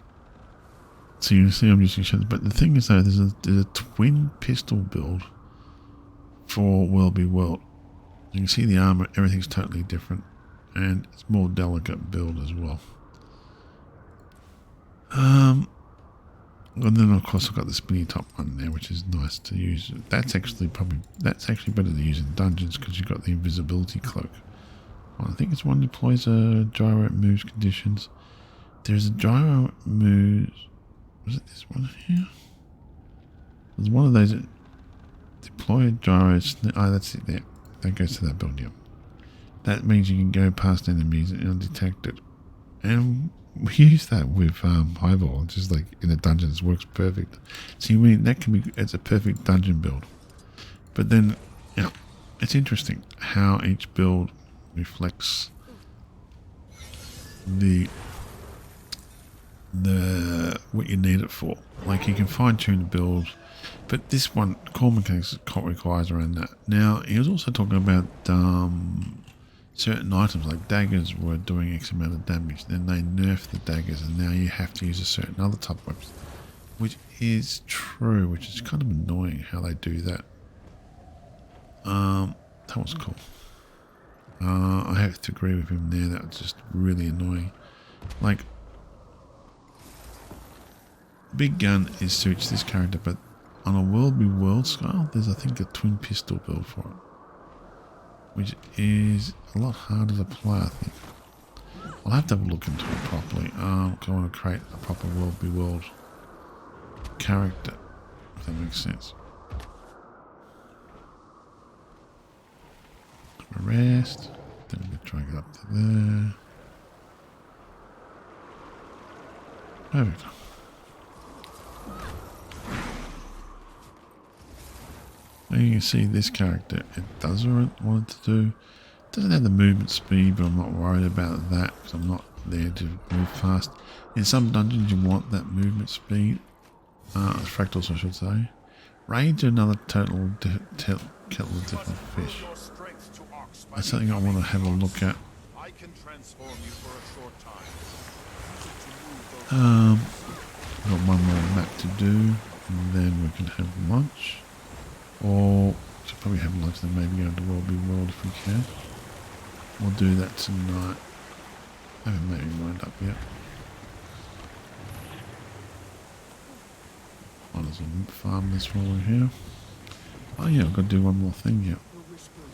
so you see, I'm using shots. But the thing is, though, there's a twin pistol build for World Be World. You can see the armor; everything's totally different, and it's more delicate build as well. And then of course I've got the spinny top one there, which is nice to use. That's actually better to use in dungeons because you've got the invisibility cloak. Well, I think it's one that deploys a gyro moves conditions. There's a gyro moves. Was it this one here? There's one of those that deploy gyros. Oh, that's it there. That goes to that building. That means you can go past enemies and undetected. And we use that with Highball, just like in a dungeon, it works perfect. See, that can be, it's a perfect dungeon build. But then, it's interesting how each build reflects the what you need it for. Like you can fine tune the build, but this one core mechanics requires around that. Now he was also talking about certain items like daggers were doing X amount of damage, then they nerfed the daggers and now you have to use a certain other type of weapons, which is true, which is kind of annoying how they do that. That was cool. I have to agree with him there, that was just really annoying. Like, big gun suits this character, but on a World Be World scale, there's I think a twin pistol build for it, which is a lot harder to play, I think. I'll have to have a look into it properly. I want to create a proper World Be World character, if that makes sense. Rest. Then we're going to try and get up to there. Perfect. And you can see this character, it does what it wanted to do. It doesn't have the movement speed, but I'm not worried about that because I'm not there to move fast. In some dungeons you want that movement speed. Fractals I should say. Raids are another kettle of different fish. That's something I want to have a look at. I can transform you for a short time. Got one more map to do, and then we can have lunch. Or should probably have lunch, then maybe go to World Be World if we can. We'll do that tonight. I haven't made my mind up yet. Oh, there's a farm this while we're here. Oh yeah, I've got to do one more thing yet.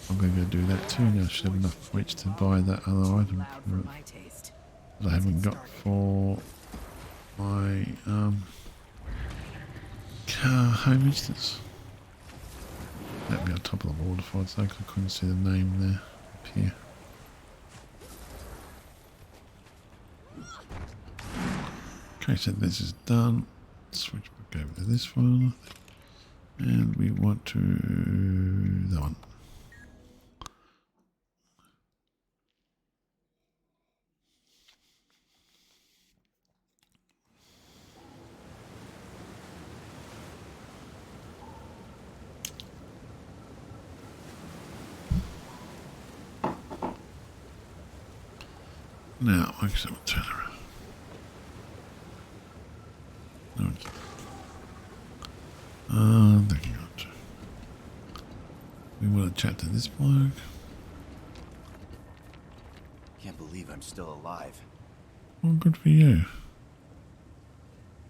I'm going to go do that too now. I should have enough points to buy that other item that I haven't got for my car home instance. That'd be on top of the waterfall, so I couldn't see the name there up here. Okay, so this is done. Switch back over to this one. And we want to that one. Now, actually, we'll turn around. No, there you go. We want to chat to this bloke. Can't believe I'm still alive. Well, good for you.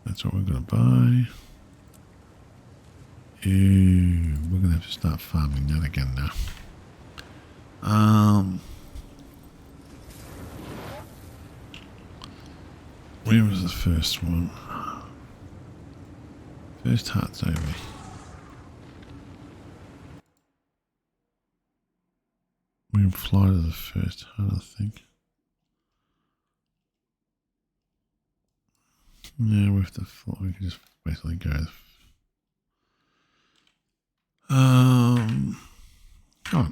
That's what we're going to buy. Ew, we're going to have to start farming that again now. Where was the first one? First heart's over. We can fly to the first heart, I think. Yeah, with the floor, we can just basically go. Oh, well,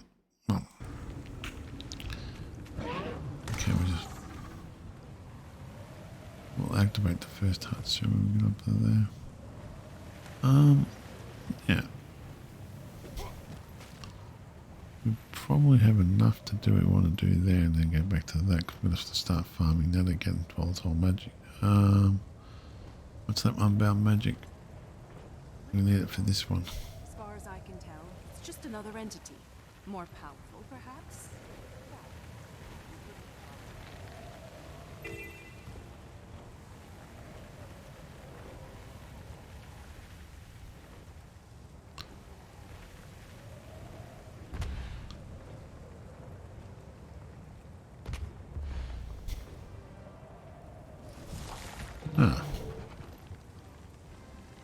okay, we'll activate the first hut so we'll get up to there. Yeah. We probably have enough to do what we want to do there and then go back to that because we're going to have to start farming that again. Volatile magic. What's that unbound magic? We need it for this one. As far as I can tell, it's just another entity. More powerful, perhaps? Ah.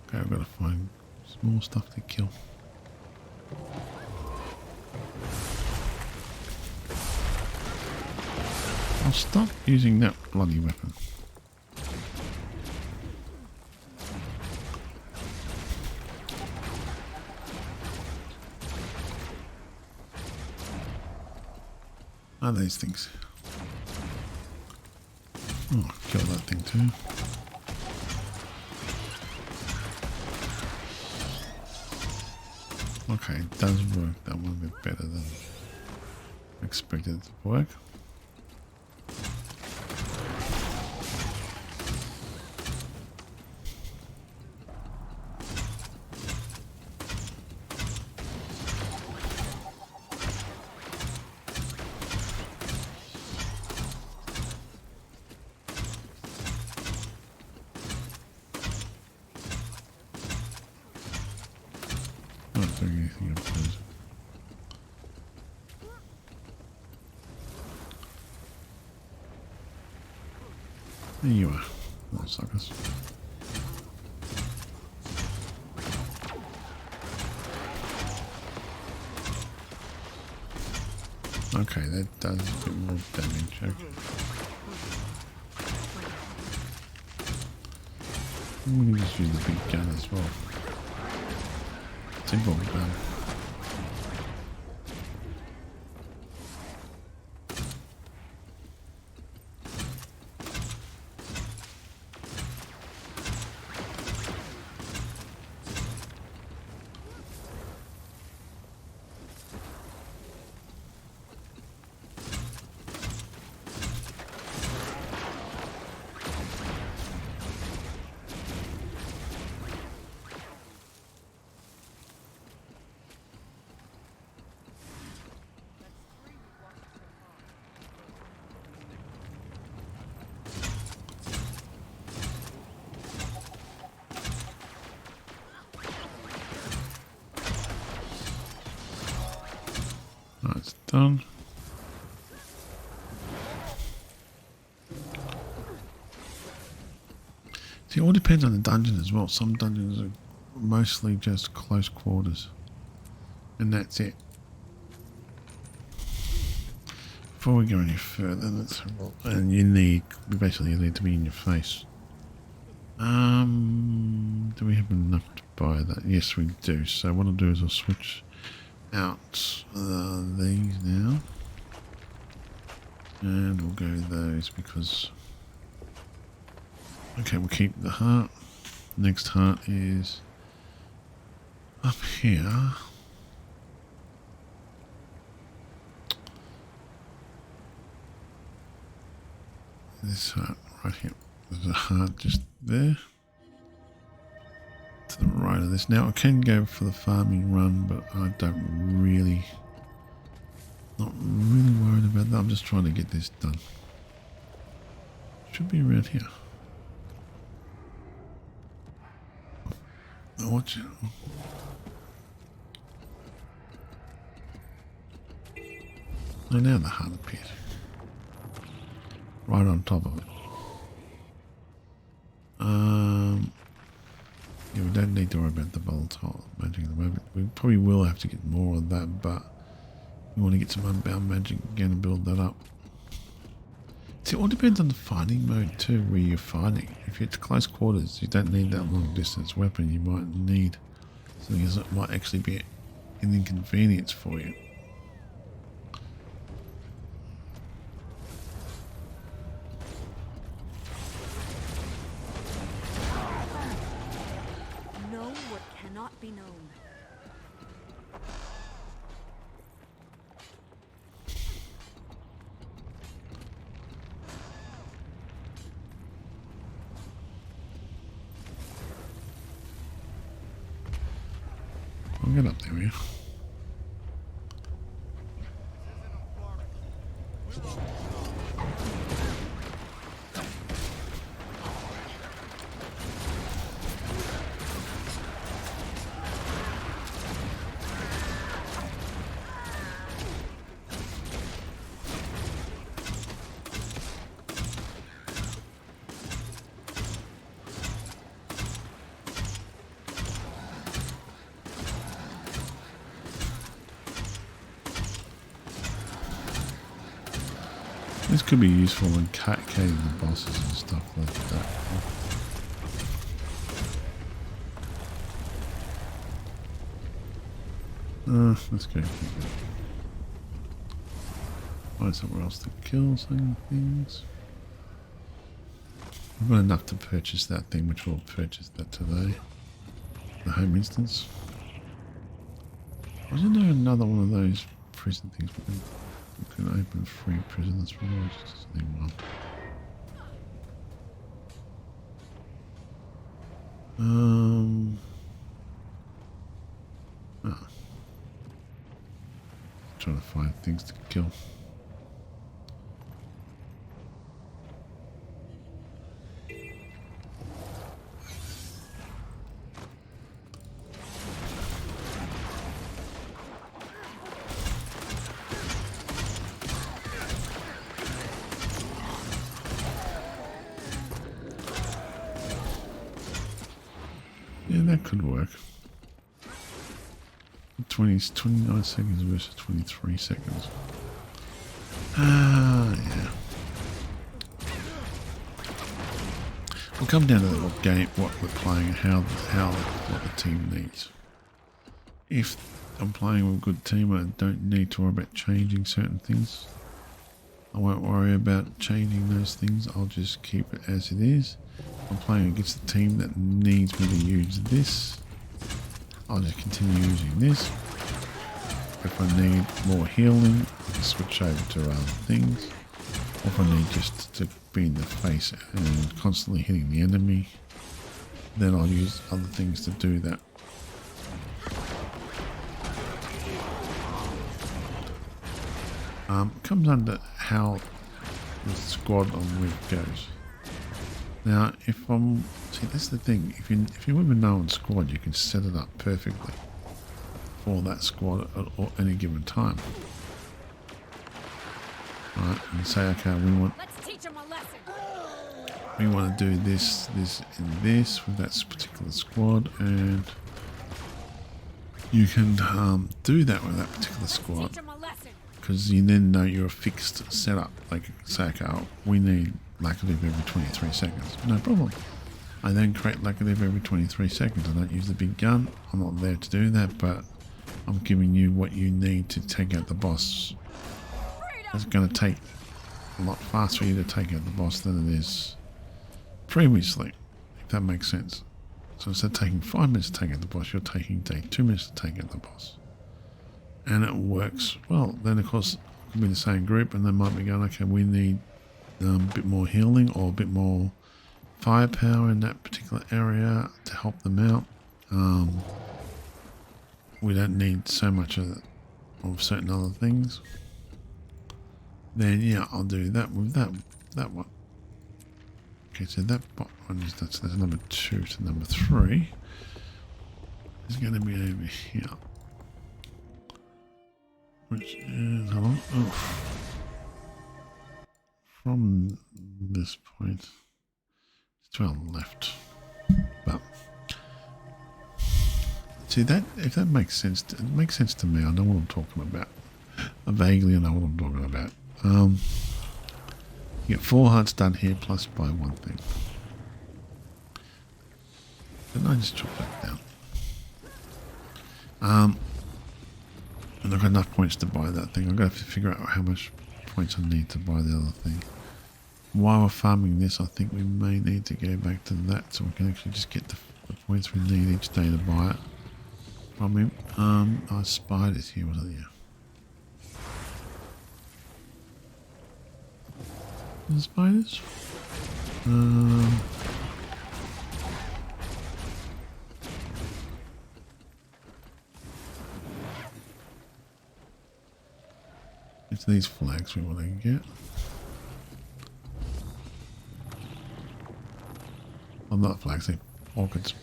Okay, I've got to find some more stuff to kill. I'll stop using that bloody weapon. Are these things? Oh, kill that thing too. Okay, it does work. That one a bit better than expected it to work. Not doing anything up there. There you are, little suckers. Okay, that does a bit more damage. Okay. We can just use the big gun as well. Simple gun. That's done. See, it all depends on the dungeon as well. Some dungeons are mostly just close quarters. And that's it. Before we go any further, let's have a look. And you basically need to be in your face. Do we have enough to buy that? Yes, we do. So what I'll do is I'll switch out these now. And we'll go those because... Okay, we'll keep the heart. Next heart is up here. This heart right here. There's a heart just there. To the right of this. Now I can go for the farming run, but I don't really... Not really worried about that. I'm just trying to get this done. Should be around here. Oh, watch it. Oh, now the heart appeared. Right on top of it. Yeah, we don't need to worry about the volatile magic at the moment. We probably will have to get more of that, but we want to get some unbound magic again and build that up. it all depends on the fighting mode too, where you're fighting. If it's close quarters, you don't need that long distance weapon. You might need something that might actually be an inconvenience for you. Know what cannot be known. I'll get up there with you. This could be useful when catting the bosses and stuff like that. Let's go. Find somewhere else to kill some things. I've got enough to purchase that thing, which we'll purchase that today. The home instance. Wasn't there another one of those prison things? We can open free prisoners for just one. Trying to find things to kill. Yeah, that could work. 29 seconds versus 23 seconds. Yeah. We'll come down to what we're playing, what the team needs. If I'm playing with a good team, I don't need to worry about changing certain things. I won't worry about changing those things. I'll just keep it as it is. I'm playing against a team that needs me to use this. I'll just continue using this. If I need more healing, I can switch over to other things. Or if I need just to be in the face and constantly hitting the enemy, then I'll use other things to do that. Comes under how the squad on with goes. Now, if I'm... See, that's the thing. If you're with a known squad, you can set it up perfectly for that squad at any given time. Right, and say, okay, Let's teach them a lesson. we want to do this, this, and this with that particular squad, and you can do that with that particular squad. Teach them a lesson. Because you then know you're a fixed setup. Like, say, okay, we need Lackadiv every 23 seconds. No problem. I then create Lackadiv every 23 seconds. I don't use the big gun. I'm not there to do that, but I'm giving you what you need to take out the boss. It's going to take a lot faster for you to take out the boss than it is previously, if that makes sense. So instead of taking 5 minutes to take out the boss, you're taking 2 minutes to take out the boss. And it works well. Then, of course, it could be the same group, and they might be going, okay, we need a bit more healing or a bit more firepower in that particular area to help them out. We don't need so much of certain other things. Then, yeah, I'll do that with that one. Okay, so that one is that's number 2 to number 3 is going to be over here. Which is, hold on, from this point, it's to our left. But, see that, if that makes sense, it makes sense to me. I know what I'm talking about. I vaguely know what I'm talking about. You get 4 hearts done here plus buy 1 thing. Didn't I just chop that down? And I've got enough points to buy that thing. I'm going to have to figure out how much points I need to buy the other thing. While we're farming this, I think we may need to go back to that so we can actually just get the points we need each day to buy it. Probably, I spied it here, wasn't it? Yeah. The spiders? It's these flags we want to get. Oh, not flags, they're orchids.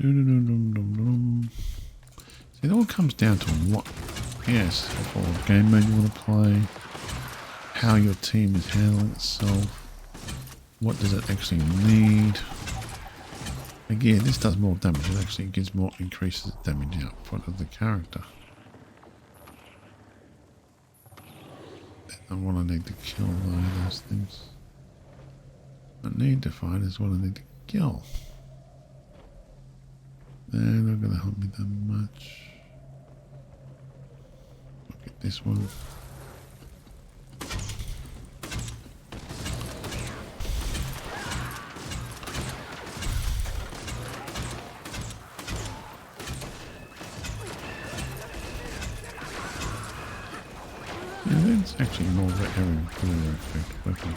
See, it all comes down to what game mode you want to play, how your team is handling itself, what does it actually need. Again, this does more damage. It actually gives more, increases the damage output of the character. And what I need to kill those things. I need to find is what I need to kill. They're not going to help me that much. Look at this one. Yeah, that's actually more of an area effect. Okay.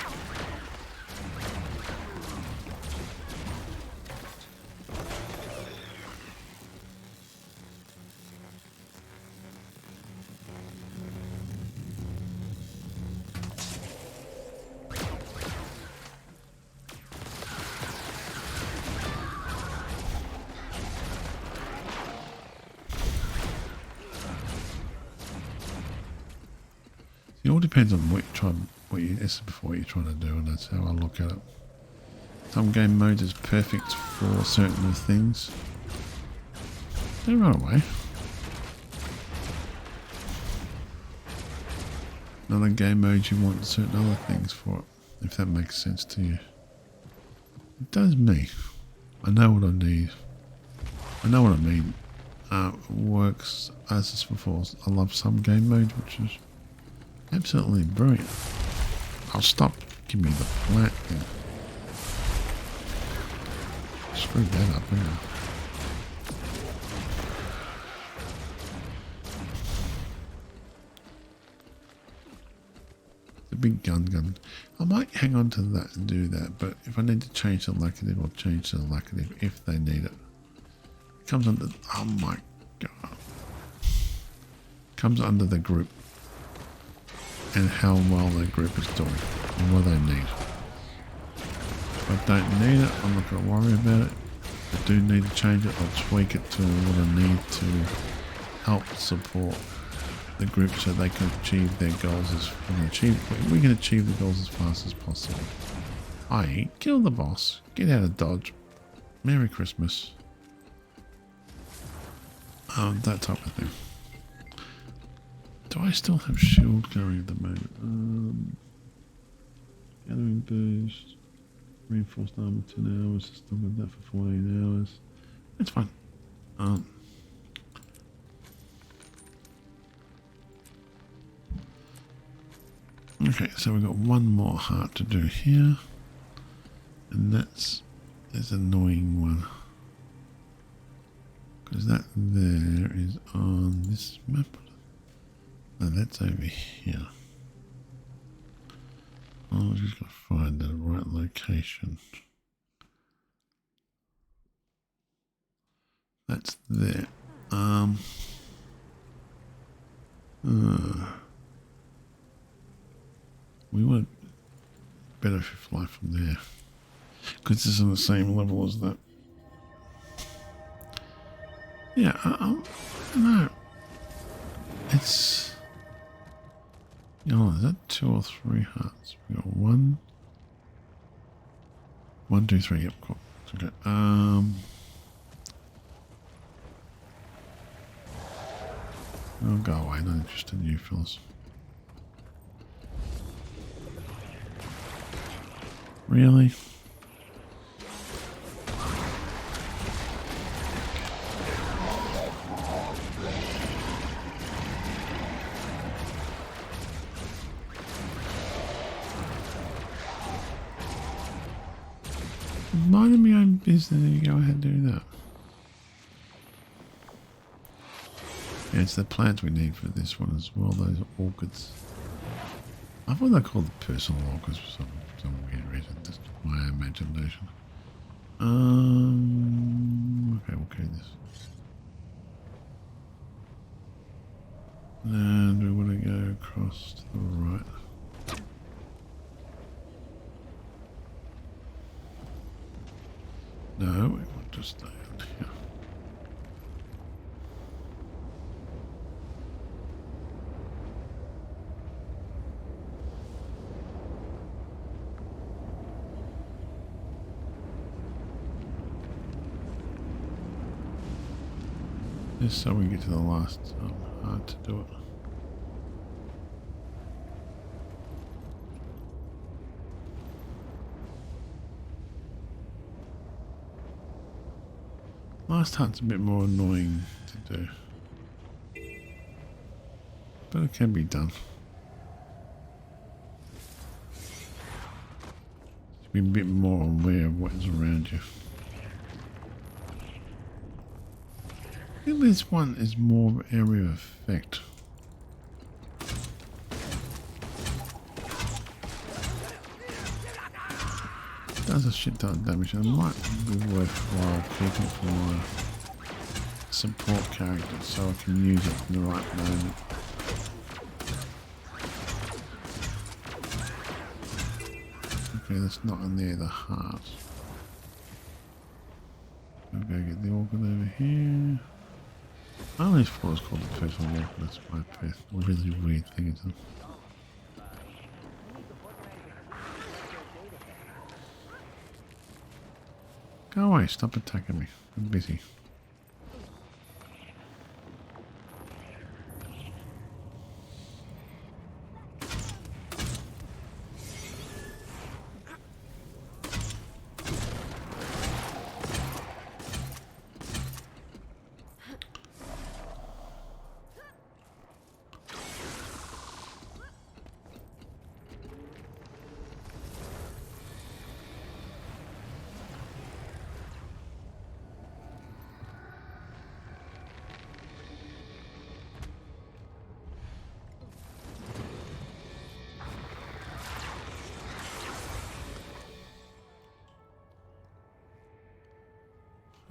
It all depends on what this is before what you're trying to do, and that's how I look at it. Some game modes is perfect for certain things. They run away. Another game mode you want certain other things for it, if that makes sense to you. It does me. I know what I need. I know what I mean. Works as this before. I love some game modes which is absolutely brilliant. I'll stop. Give me the plant thing. Screw that up, didn't I? The big gun. I might hang on to that and do that, but if I need to change the lacative, I'll change the lacative if they need it. It comes under. Oh my god. Comes under the group. And how well their group is doing and what they need. If I don't need it, I'm not going to worry about it. If I do need to change it, I'll tweak it to what I need to help support the group so they can achieve their goals we can achieve the goals as fast as possible. I.e., kill the boss, get out of Dodge, Merry Christmas, that type of thing. Do I still have shield going at the moment? Gathering boost, reinforced armor 10 hours, still got that for 14 hours. That's fine. Okay, so we've got one more heart to do here. And that's this annoying one. Because that there is on this map. No, that's over here. Oh, I just got to find the right location. That's there. We would better if we fly from there. Because it's on the same level as that. Yeah, I don't know. It's... You know, is that 2 or 3 hearts? We got 1, 1, 2, 3. Yep, cool. Okay. Oh, go away. Not interested in you fellas. Really? Minding my own business, you go ahead and do that. Yeah, it's the plants we need for this one as well, those orchids. I thought they're called personal orchids for some weird reason, just my imagination. Okay, we'll carry this. And we want to go across to the right. No, we want to stay out here. Just so we get to the last hard to do it. Last hunt's a bit more annoying to do, but it can be done. Just be a bit more aware of what is around you. I think this one is more of an area of effect. Does a shit ton of damage, and it might be worthwhile keeping for my support character so I can use it in the right moment. Okay, that's not in there, the heart. I'll go get the orchid over here. I always thought it was called the personal orchid, that's my pet. Really weird thing, isn't it? Go away, stop attacking me. I'm busy.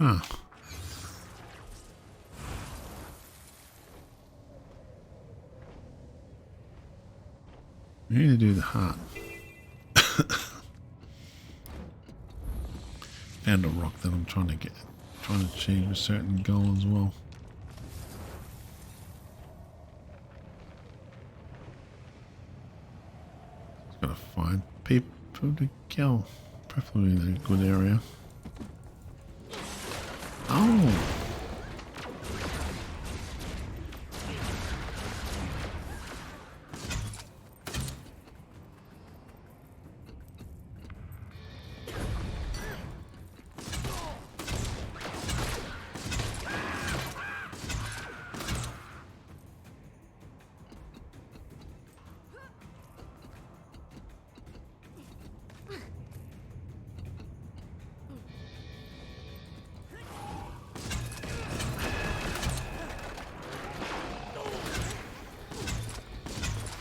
Ah. We need to do the heart. And a rock that I'm trying to achieve a certain goal as well. Just gotta find people to kill. Preferably in a good area. Oh!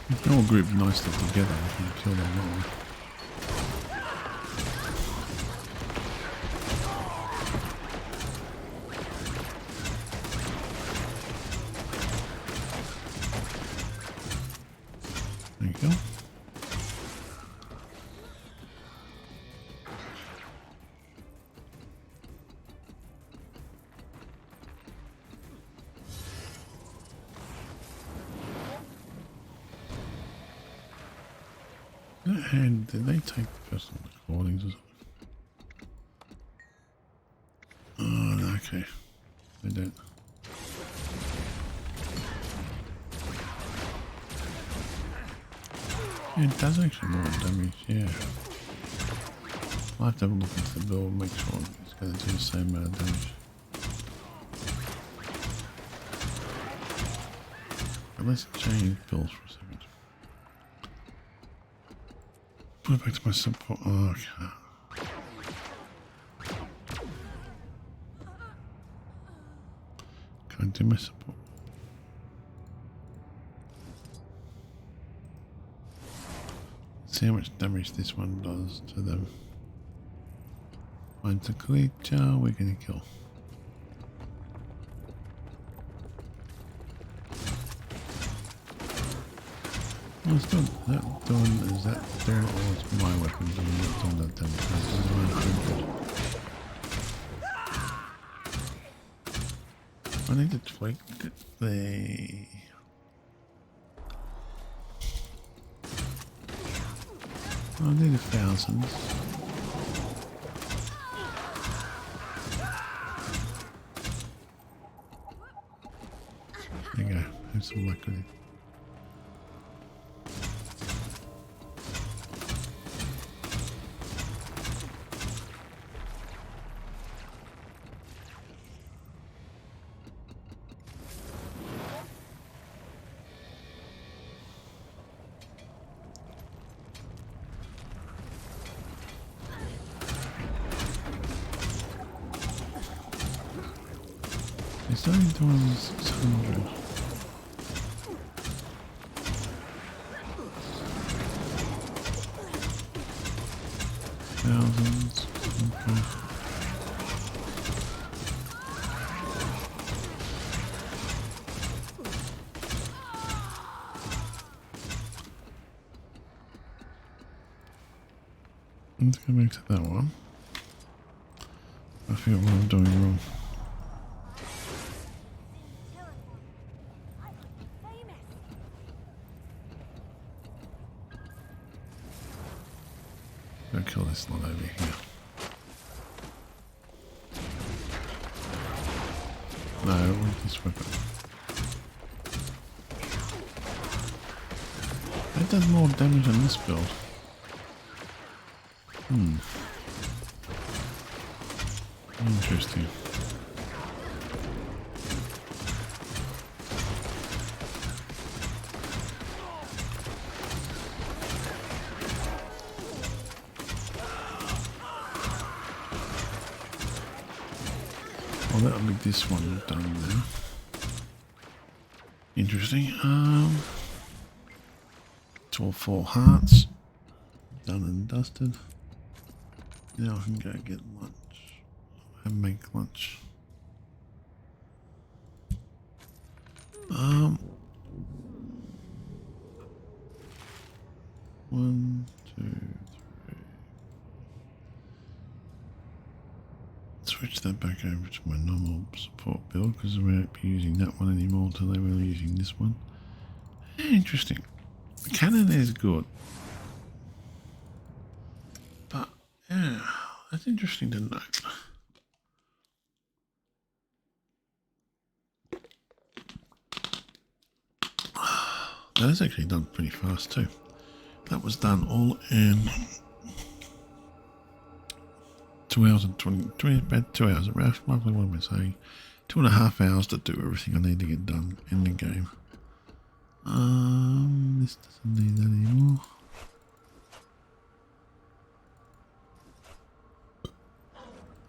If they all group nicely together, we can kill them all. There you go. that hand, did they take personal recordings or something? Oh, okay. They don't. Yeah, it does actually more damage, yeah. I'll have to have a look into the build and make sure it's going to do the same amount of damage. But let's change builds for a second. Put it back to my support. Oh, okay. Can I do my support? See how much damage this one does to them. Finds a creature we're gonna kill. Oh, it's doing that doing is that doing all it's my weapons and not doing that damage. I need to tweak the I need 1,000. There you go. Have some luck with it. It's only doing 600. Thousands. Okay. Let's go back to that one. I feel what I'm doing wrong. Go kill this lot over here. No, I want this weapon. That does more damage on this build. Interesting. Well, that'll be this one done now. Interesting. 4 hearts. Done and dusted. Now I can go get lunch and make lunch. 1, 2, 3. Switch that back over to my normal support build because we won't be using that one anymore until they were using this one. Interesting. The cannon is good. But, yeah, that's interesting to note. That is actually done pretty fast too. That was done all in 2 hours and 20 about 2 hours. Roughly what am I saying? 2.5 hours to do everything I need to get done in the game. This doesn't need that anymore.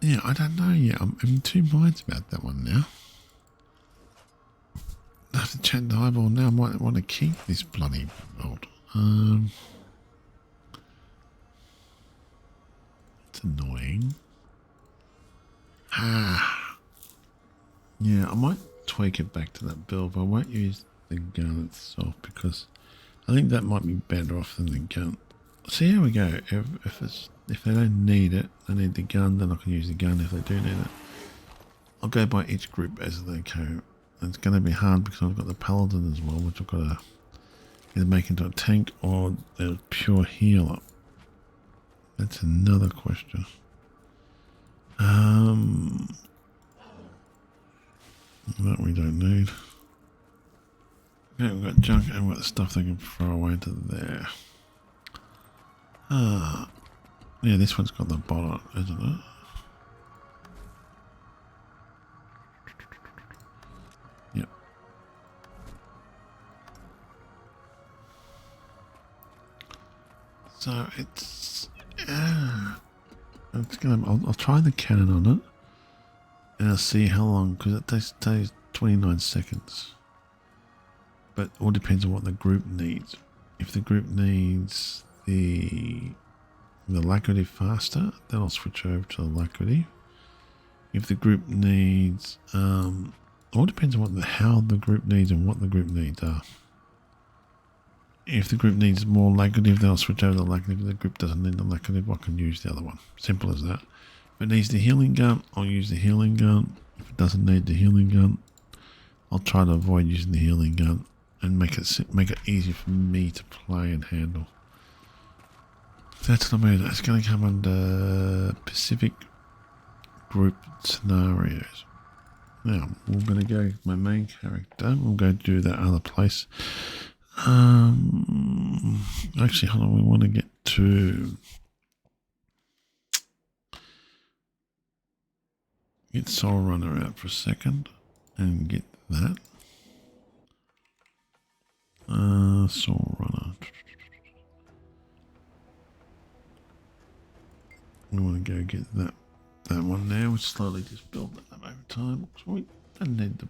Yeah, I don't know yet. I'm in 2 minds about that one now. I have to check the eyeball now. I might want to keep this bloody build. It's annoying. Yeah, I might tweak it back to that build, but I won't use the gun itself because I think that might be better off than the gun. See how we go. If they don't need it, they need the gun, then I can use the gun. If they do need it, I'll go by each group as they go. It's going to be hard because I've got the paladin as well, which I've got to either make into a tank or a pure healer. That's another question. That we don't need. Okay, we've got junk and we've got the stuff they can throw away into there. Yeah, this one's got the bot on it, isn't it? Yep. So it's gonna. I'll try the cannon on it, and I'll see how long, because it takes 29 seconds. But all depends on what the group needs. If the group needs the alacrity faster, then I'll switch over to alacrity. If the group needs, all depends on how the group needs and what the group needs are. If the group needs more laxative, then I'll switch over to laxative. If the group doesn't need the laxative, I can use the other one. Simple as that. If it needs the healing gun, I'll use the healing gun. If it doesn't need the healing gun, I'll try to avoid using the healing gun and make it easy for me to play and handle. That's what I mean. It's going to come under Pacific group scenarios. Now, we're going to go with my main character. We'll go do that other place. Actually, hold on. We want to get to get Soul Runner out for a second and get that. Soul Runner. We want to go get that one now. We'll slowly just build that up over time. So we don't need to.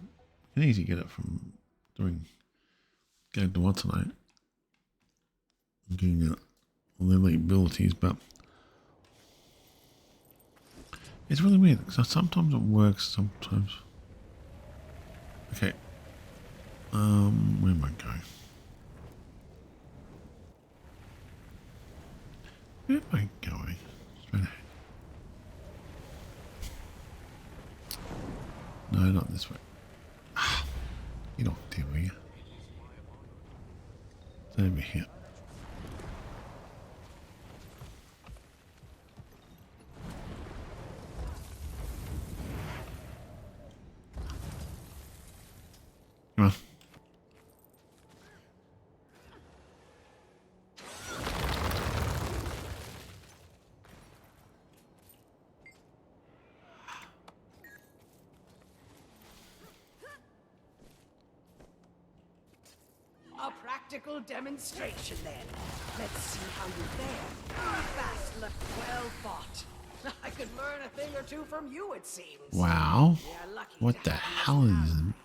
We can easily get it from doing. Go to alternate. Getting all the abilities, but it's really weird because sometimes it works, sometimes. Okay. Where am I going? Where am I going? Straight ahead. No, not this way. Get off there, will you? It's over here. Come on. A practical demonstration, then. Let's see how you fare. Fast luck, well fought. I could learn a thing or two from you, it seems. Wow. You're lucky What to the have hell you is around. it?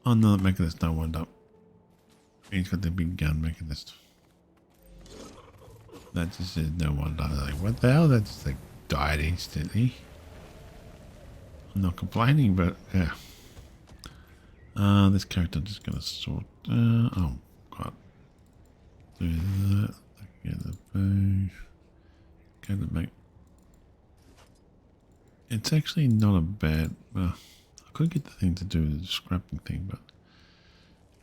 Oh no, that mechanist don't wind up. He's got the big gun mechanist. That just says no one died. Like, what the hell? That just like died instantly. I'm not complaining, but yeah. This character just gonna sort. Oh god. Do that. Get the bag. Go to make. It's actually not a bad. I could get the thing to do the scrapping thing, but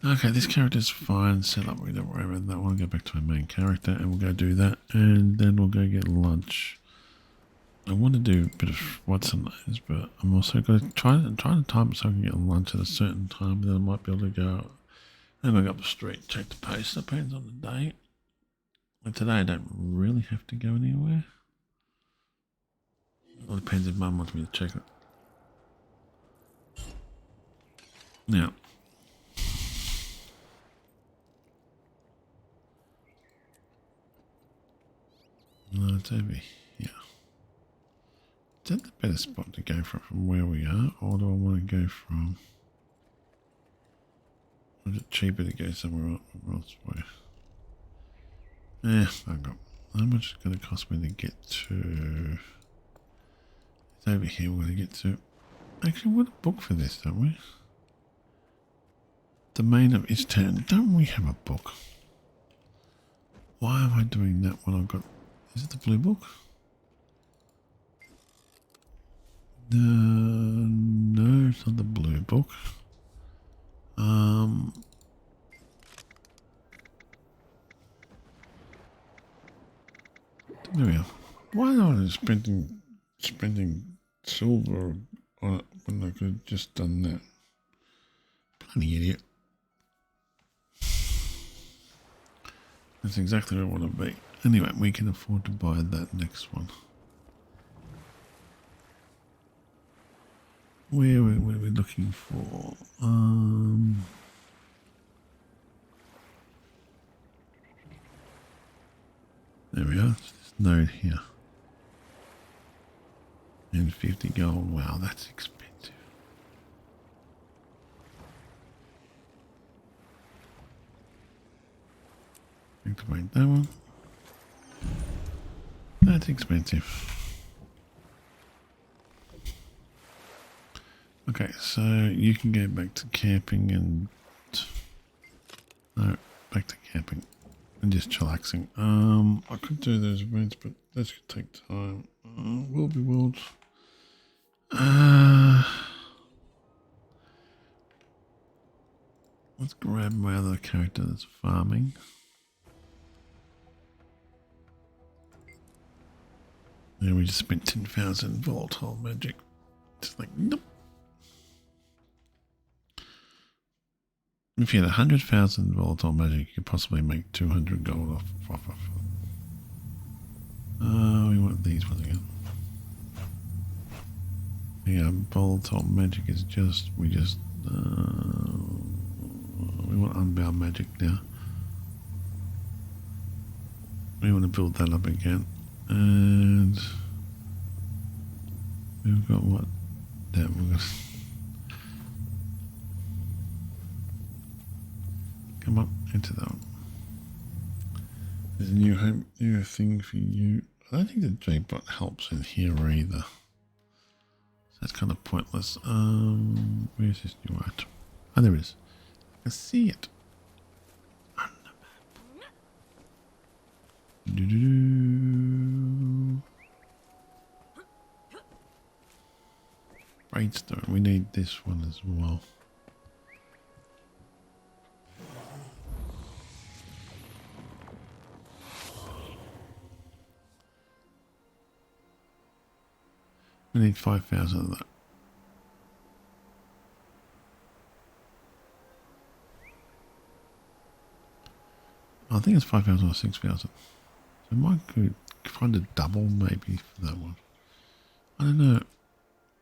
okay, this character's fine. Set up. We don't worry about that one. Go back to my main character, and we'll go do that, and then we'll go get lunch. I want to do a bit of what's in those, but I'm also going to try to time it so I can get lunch at a certain time. Then I might be able to go and go up the street, check the pace. Depends on the day. And today I don't really have to go anywhere. It all depends if Mum wants me to check it. Now, no, it's over here. Is that the better spot to go from where we are, or do I want to go from? Or is it cheaper to go somewhere else? Fuck up. How much is going to cost me to get to? It's over here. We're going to get to. Actually, we want a book for this, don't we? Domain of Istown. Don't we have a book? Why am I doing that when I've got? Is it the blue book? No, it's not the blue book. There we are. Why not spending silver on it when I could have just done that? Bloody idiot. That's exactly where I want to be. Anyway, we can afford to buy that next one. Where are we looking for? There we are. This node here. And 50 gold. Wow, that's expensive. Activate that one. That's expensive. Okay, so you can go back to camping and... No, back to camping. And just chillaxing. I could do those events, but that's going to take time. Will be worlds. Let's grab my other character that's farming. And we just spent 10,000 volatile magic. Just like, nope. If you had 100,000 volatile magic, you could possibly make 200 gold off it. We want these ones again. Yeah, volatile magic is just, we want unbound magic now. We want to build that up again. And we've got what? That we're going to come up into that one. There's a new thing for you. I don't think the J-bot helps in here either. So that's kind of pointless. Where's this new item? Oh, there it is. I can see it. On the map. Raidstone. We need this one as well. We need 5,000 of that. I think it's 5,000 or 6,000. So I might could find a double maybe for that one. I don't know.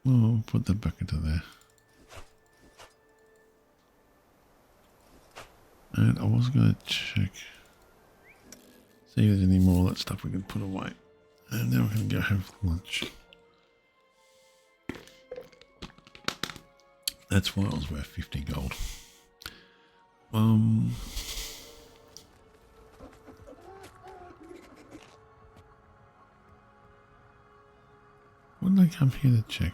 Well, we'll put that back into there. And I was going to check. See if there's any more of that stuff we can put away. And then we're going to go have lunch. That's why it was worth 50 gold. What did I come here to check?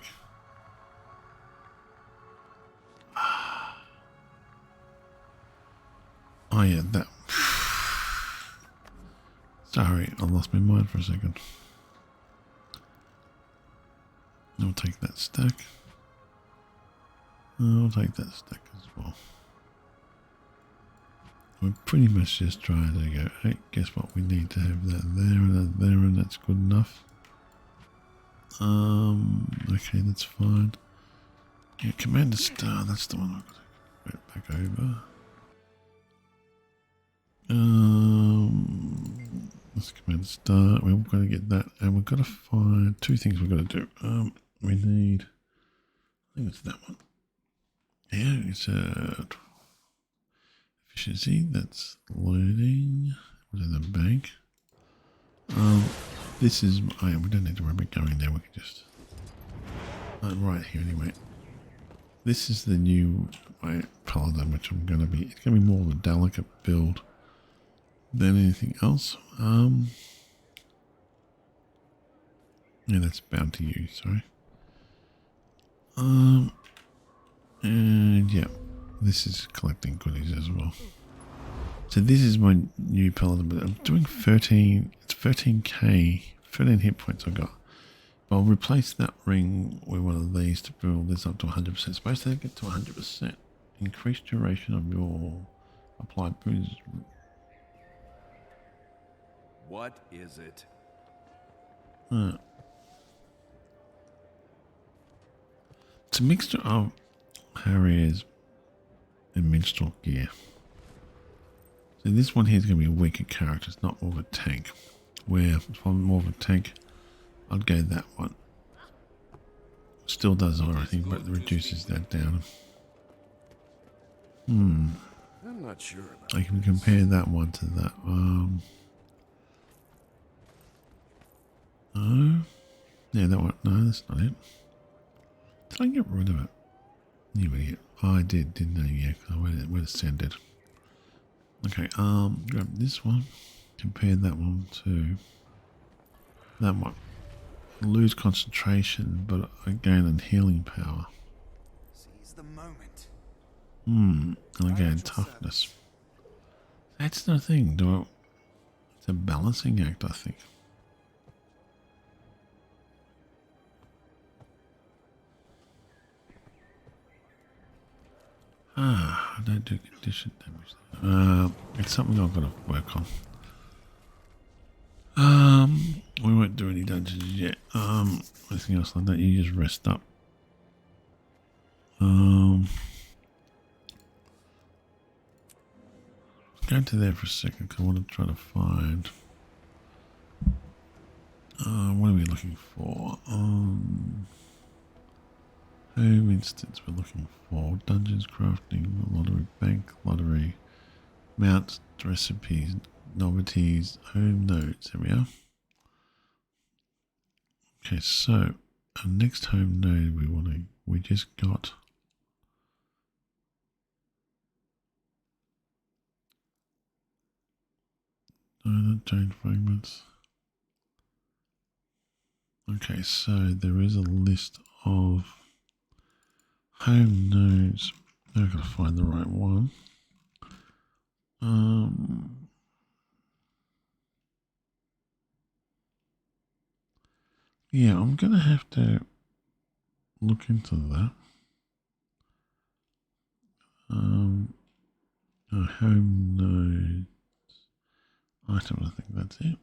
Oh yeah, that. Sorry, I lost my mind for a second. I'll take that stack. I'll take that stack as well. We're pretty much just trying to go, hey, guess what? We need to have that there and that there, and that's good enough. Okay, that's fine. Yeah, Commander Star, that's the one I've got to go back over. Let's Commander Star. We're going to get that, and we've got to find two things we've got to do. We need, I think it's that one. Yeah, it's efficiency. That's loading. What's in the bank? This is. Oh yeah, we don't need to worry about going there. We can just right here anyway. This is the new paladin, which I'm going to be. It's going to be more of a delicate build than anything else. Yeah, that's bound to you. Sorry. And yeah, this is collecting goodies as well. So this is my new paladin, but I'm doing 13, it's 13k, 13 hit points I got. But I'll replace that ring with one of these to build this up to 100%. Supposed to get to 100%. Increased duration of your applied boost. What is it? It's a mixture of Harriers and minstrel gear. So this one here is going to be a weaker character. It's not more of a tank. Where if I'm more of a tank, I'd go that one. Still does everything, but reduces that down. I'm not sure about I can compare that one to that. No. Yeah, that one. No, that's not it. Did I get rid of it? You idiot. Oh, I did, didn't I? Yeah, where to send it. Okay, grab this one. Compare that one to that one. Lose concentration, but I gain in healing power. Seize the moment. And I gain toughness. That's the thing. It's a balancing act, I think. I don't do condition damage. It's something I've got to work on. We won't do any dungeons yet. Anything else like that? You just rest up. Go into there for a second because I want to try to find. What are we looking for? Home instance we're looking for. Dungeons, crafting, lottery, bank, lottery, mounts, recipes, novelties, home nodes. There we are. Okay, so our next home node we just got giant fragments. Okay, so there is a list of home nodes. Now I've got to find the right one. Yeah, I'm gonna have to look into that. A home node item, I think that's it.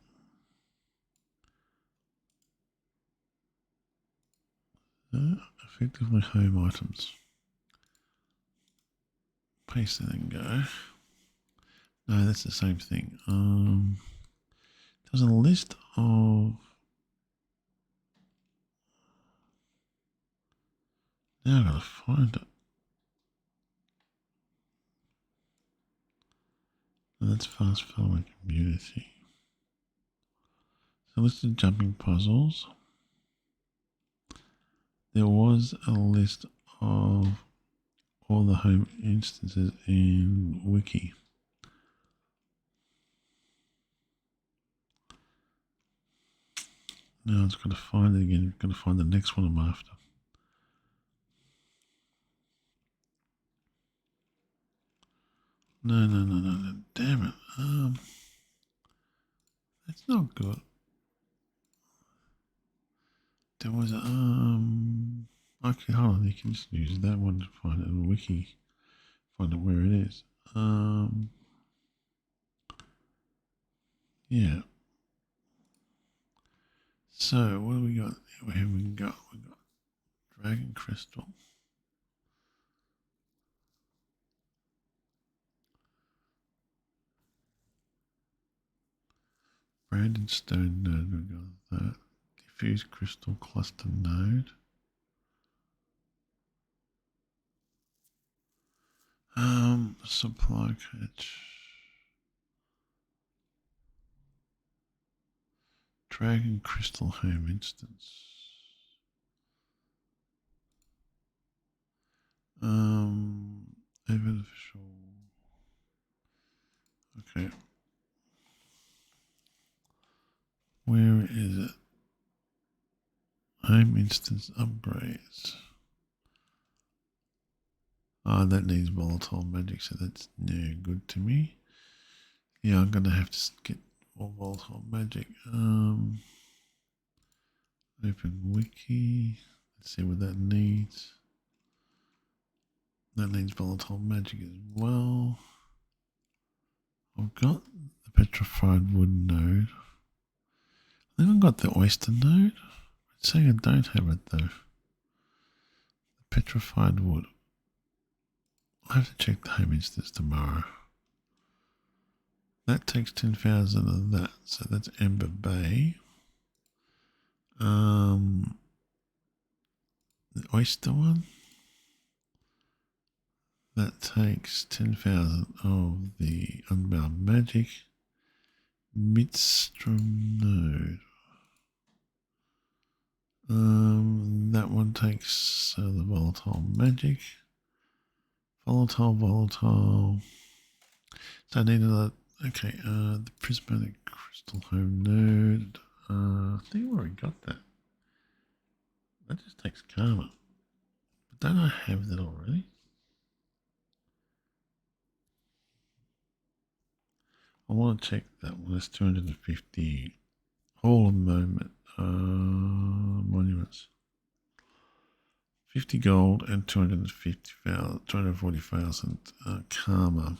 Effectively home items. Paste it and go. No, that's the same thing. There's a list of. Now I've got to find it. That's fast forward community. So list of jumping puzzles. There was a list of all the home instances in Wiki. Now it's got to find it again. Got to find the next one I'm after. No. Damn it. That's not good. There was a, okay, hold on. You can just use that one to find it in Wiki. Find out where it is. Yeah. So what do we got? Where have we got? We got Dragon Crystal. Branded Stone node. We got that. Diffuse Crystal Cluster node. Supply catch. Dragon Crystal Home Instance. Official. Okay. Where is it? Home Instance upgrades. That needs volatile magic, so that's no good to me. Yeah, I'm gonna have to get more volatile magic. Open wiki. Let's see what that needs. That needs volatile magic as well. I've got the petrified wood node. think I've got the oyster node. It's saying I don't have it though. The petrified wood. I have to check the home instance tomorrow. That takes 10,000 of that, so that's Ember Bay. The oyster one. That takes 10,000 of the Unbound Magic. Midstrom node. That one takes the volatile magic. Volatile. So I need another. Okay, the prismatic crystal home node. I think I already got that. That just takes karma. But don't I have that already? I want to check that one. That's 250. Hall of Moment. Monuments. 50 gold and 240,000 karma.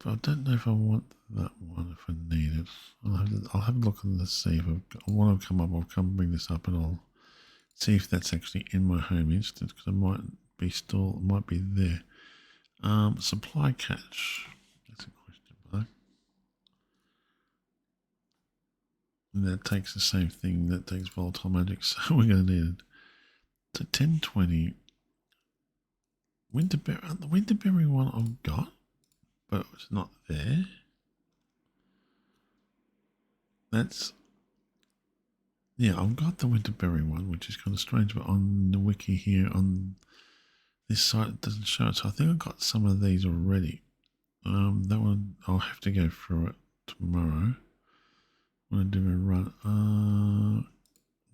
But I don't know if I want that one, if I need it. I'll have a look and see if I want to come up. I'll come bring this up and I'll see if that's actually in my home instance, because it might be still, it might be there. Supply catch. That's a question mark. And that takes the same thing. That takes volatile magic. So we're going to need it. So 1020. Winterberry. The Winterberry one I've got, but it's not there. That's, yeah, I've got the Winterberry one, which is kind of strange, but on the wiki here on this site it doesn't show it. So I think I've got some of these already. That one I'll have to go through it tomorrow when I do a run.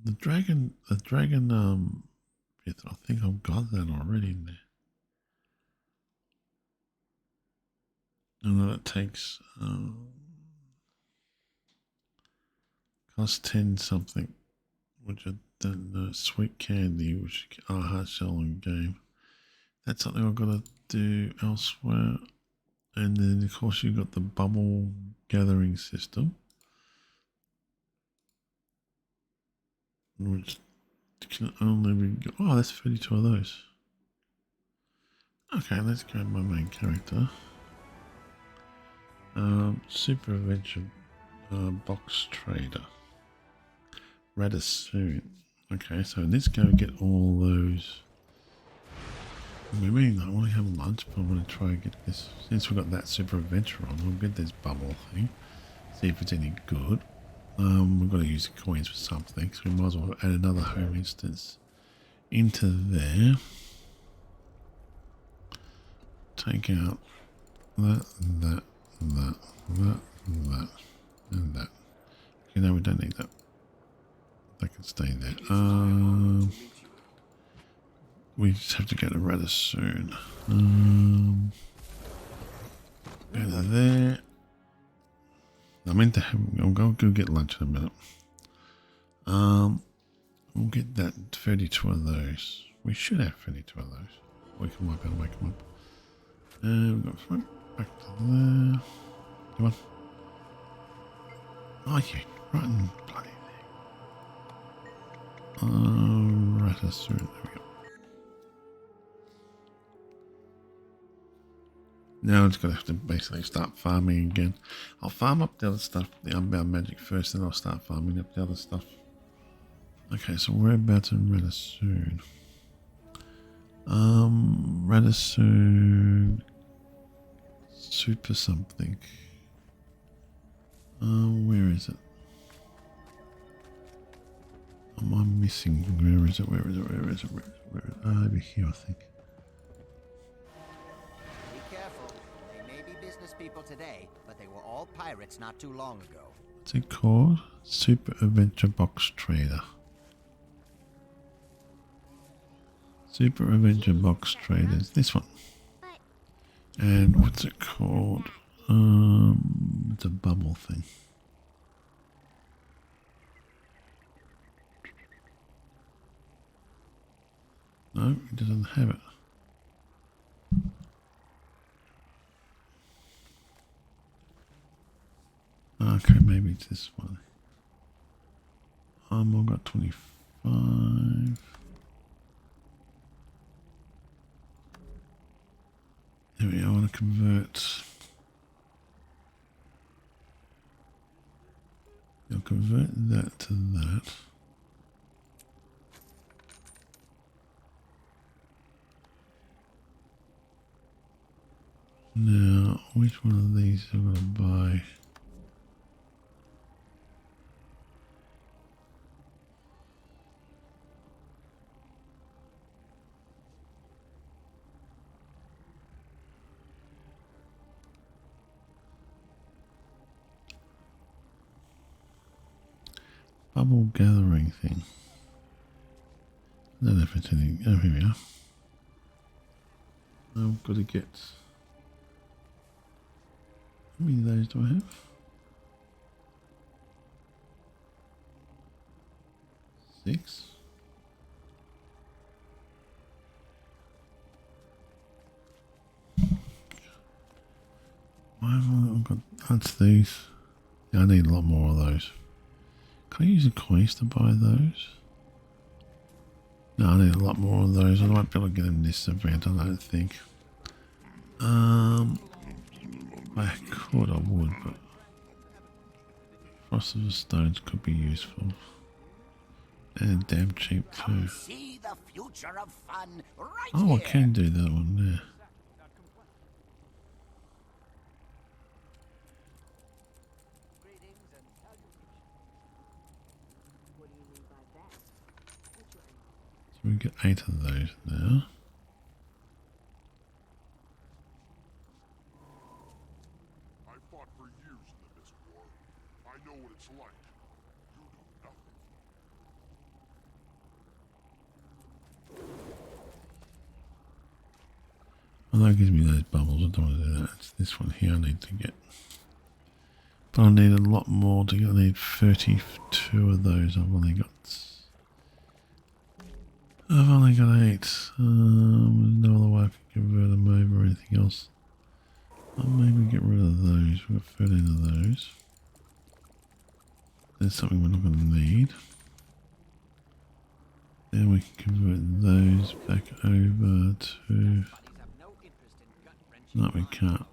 The dragon bit, I think I've got that already in there. And then it takes cost 10 something, which I don't know. Sweet candy, which hard shell in game. That's something I've got to do elsewhere. And then of course you've got the bubble gathering system, which can only be, oh, that's 32 of those. Okay, let's go to my main character. Super Adventure Box Trader. Rather soon. Okay, so let's go get all those. Maybe I want to have lunch, but I want to try and get this. Since we've got that Super Adventure on, we'll get this bubble thing. See if it's any good. We've got to use the coins for something, so we might as well add another home instance into there. Take out that, and that, and that, and that, and that, and that. Okay, no, we don't need that. That can stay there. We just have to go to rather soon. Go to there. I meant to have. I'll go get lunch in a minute. We'll get that 32 of those. We should have 32 of those. We can wipe out and wake them up. We've got front back to there. Come on. Oh, you rotten bloody thing. Rather soon. There we go. Now I'm just going to have to basically start farming again. I'll farm up the other stuff, the Unbound Magic first, then I'll start farming up the other stuff. Okay, so we're about to rather soon. Rather soon. Super something. Where is it? Am I missing? Where is it? Where is it? Where is it? Where is it? Where is it? Over here, I think. People today, but they were all pirates not too long ago. What's it called? Super Adventure Box Trader. Super Adventure Box Traders. This one. And what's it called? It's a bubble thing. No, it doesn't have it. Okay, maybe it's this one. I've got 25. Here we go. I want to convert. I'll convert that to that. Now, which one of these am I going to buy? Bubble gathering thing. I don't know if it's anything. Oh, here we are. I've got to get. How many of those do I have? 6. Why have I got? That's these. Yeah, I need a lot more of those. Can I use the coins to buy those? No, I need a lot more of those. I might be able to get them this event, I don't think. I could, I would, but Frost of the Stones could be useful. And damn cheap too. See the future of fun right Oh, I here. can do that one there. So we get 8 of those now. I fought for years in the Mist War. I know what it's like. You know nothing. Well, that gives me those bubbles. I don't want to do that. It's this one here I need to get. But I need a lot more to get. I need 32 of those. I've only got 8. There's no other way I can convert them over or anything else. I'll maybe get rid of those. We've got 13 of those. There's something we're not going to need. Then we can convert those back over to... No, we can't.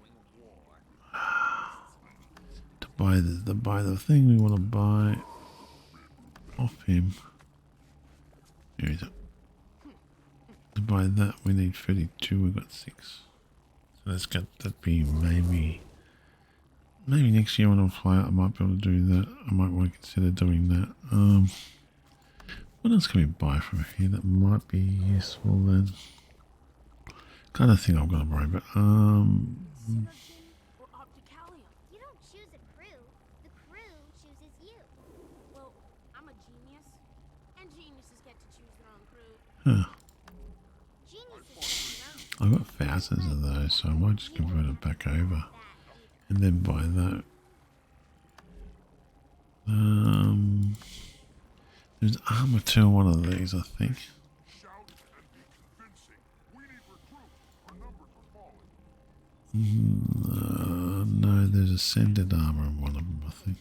To buy the thing we want to buy off him. Here is it. To buy that we need 32, we've got 6. So let's get that be maybe next year when I fly out I might be able to do that. I might want to consider doing that. What else can we buy from here that might be useful then? Kind of thing I've got to worry about. You don't choose a crew. The crew chooses you. Well, I'm a genius, and geniuses get to choose their own crew. Huh. Geniuses I've got thousands of those, so I might just convert it back over and then buy that. There's armor to one of these, I think. Shout and be convincing. We need recruits. Our numbers are falling. No, there's ascended armor in one of them, I think.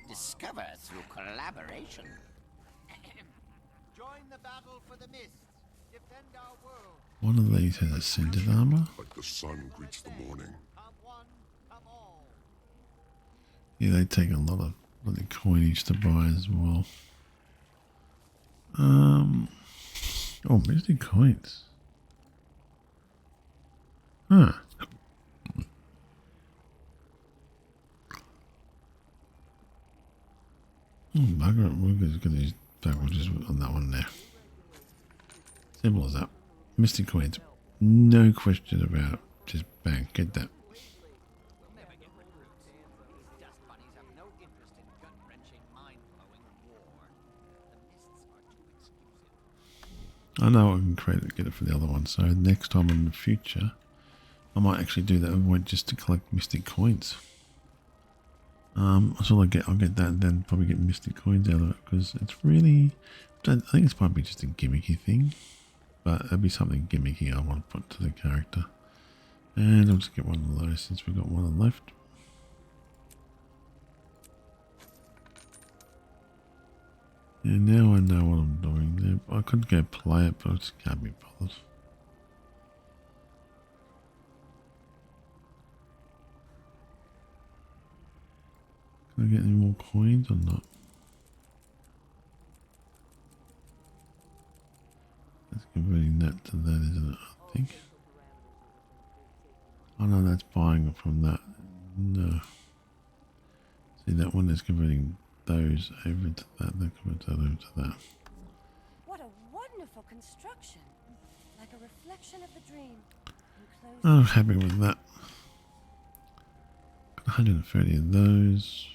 Discover through collaboration. Join the battle for the Mist. Defend our world. One of these has ascended armor. Like the sun greets the morning. Come one, come all. Yeah, they take a lot of bloody coinage to buy as well. Oh, Misty coins. Huh. Bugger it, we're just going to use packages on that one there. Simple as that. Misty coins. No question about it. Just bang, get that. Dust bunnies have no interest in gut-wrenching, mind-blowing war. The Mists are too exclusive. I know I can create it, get it for the other one. So next time in the future, I might actually do that. I won't just to collect mystic coins. That's all I get. I'll get that and then probably get mystic coins out of it because it's really. I think it's probably just a gimmicky thing, but it'll be something gimmicky I want to put to the character. And I'll just get one of those since we've got one left. Yeah, now I know what I'm doing there. I could go play it, but I just can't be bothered. Can I get any more coins or not? That's converting that to that, isn't it? I think. Oh no, that's buying it from that. No. See, that one is converting those over to that. That converts that over to that. What a wonderful construction. Like a reflection of the dream. Enclosed I'm happy with that. Got 130 of those.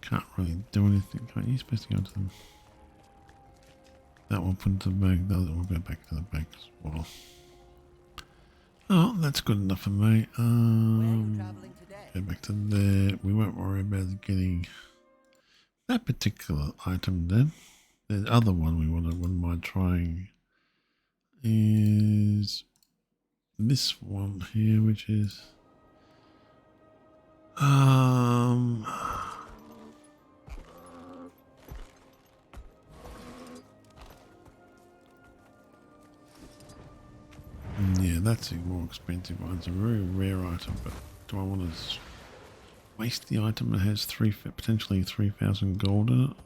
Can't really do anything. Can't you? Supposed to go to them. That one put into the bag. The other will go back to the bag as well. Oh, that's good enough for me. Go back to there. We won't worry about getting that particular item then. The other one we wouldn't mind trying is this one here, which is yeah, that's a more expensive one. It's a very rare item, but do I want to waste the item that has potentially 3,000 gold in it?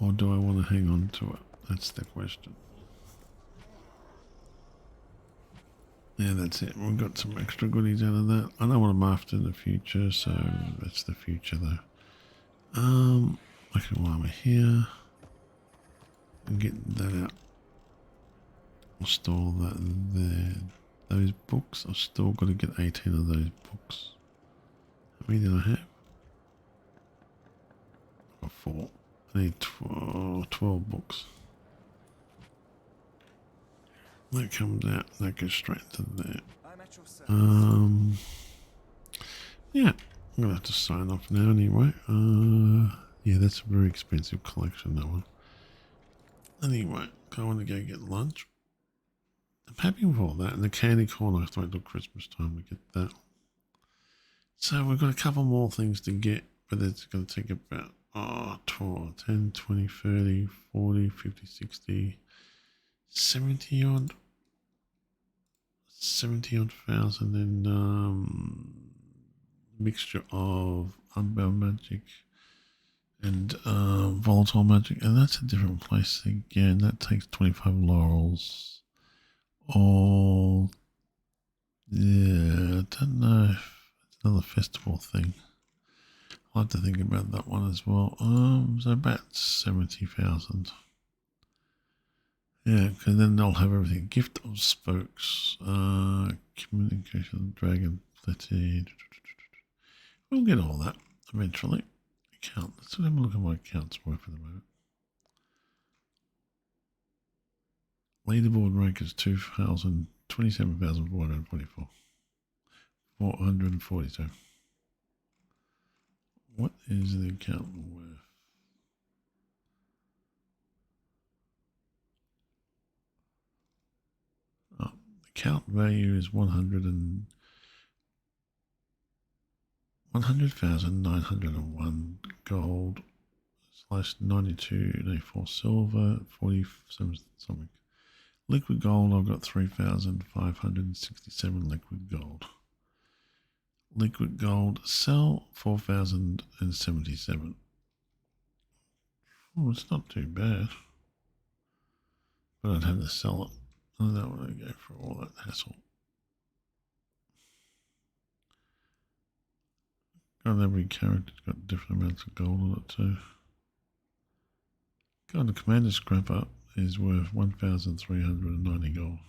Or do I want to hang on to it? That's the question. Yeah, that's it. We've got some extra goodies out of that. I know what I'm after in the future, so that's the future though. I can armor here and get that out. I'll store that there. Those books, I've still got to get 18 of those books. How many did I have? I've got 4. I need 12 books. That comes out, that goes straight to there. Yeah, I'm gonna have to sign off now anyway. Yeah, that's a very expensive collection, that one. Anyway, I want to go get lunch. I'm happy with all that. And the candy corn, I have to wait till Christmas time to get that. So we've got a couple more things to get, but it's going to take about 12, 10, 20, 30, 40, 50, 60, 70 odd. 70 odd thousand in mixture of unbound magic and volatile magic, and that's a different place again. That takes 25 laurels. Or yeah, I don't know if it's another festival thing. I'll have to think about that one as well. So about 70,000. Yeah, because then they'll have everything. Gift of spokes, communication, dragon, plenty. We'll get all that eventually. Account. Let's have a look at my accounts worth at the moment. Leaderboard rank is 27,424. 442. What is the account worth? Oh, account value is 100,901 gold / 92.84 silver, 47 something. Liquid gold, I've got 3,567 liquid gold. Liquid gold sell 4,077. Oh, it's not too bad. But I'd have to sell it. I don't want to go for all that hassle. God, every character's got different amounts of gold on it too. God, the commander scrapper is worth 1,390 gold.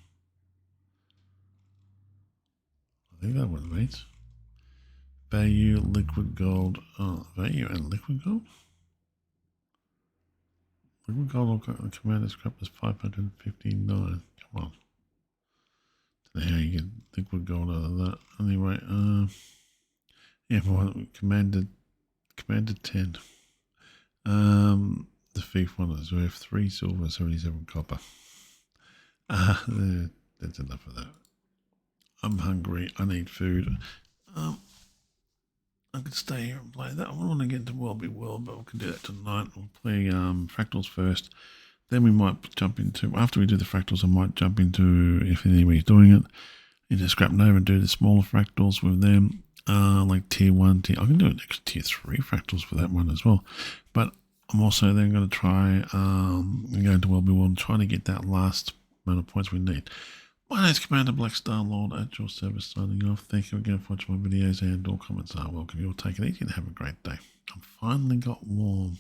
I think that one mates. Value, liquid gold. Oh, value and liquid gold? Liquid gold I've got the commander scrapper is 559. Come on. Don't know how you get liquid gold out of that. Anyway, yeah, well, commander 10. The thief one is worth 3 silver, 77 copper. That's enough of that. I'm hungry. I need food. I could stay here and play that. I want to get into World Be World, but we can do that tonight. We'll play Fractals first. Then we might jump into, after we do the Fractals, I might jump into, if anybody's doing it, into Scrap Nova and do the smaller Fractals with them. Like tier 1, I can do it next tier 3 Fractals for that one as well. But I'm also then going to try and go into World Be World and try to get that last amount of points we need. My name is Commander Black Star Lord at your service, signing off. Thank you again for watching my videos, and all comments are welcome. You'll take it easy and have a great day. I've finally got warm.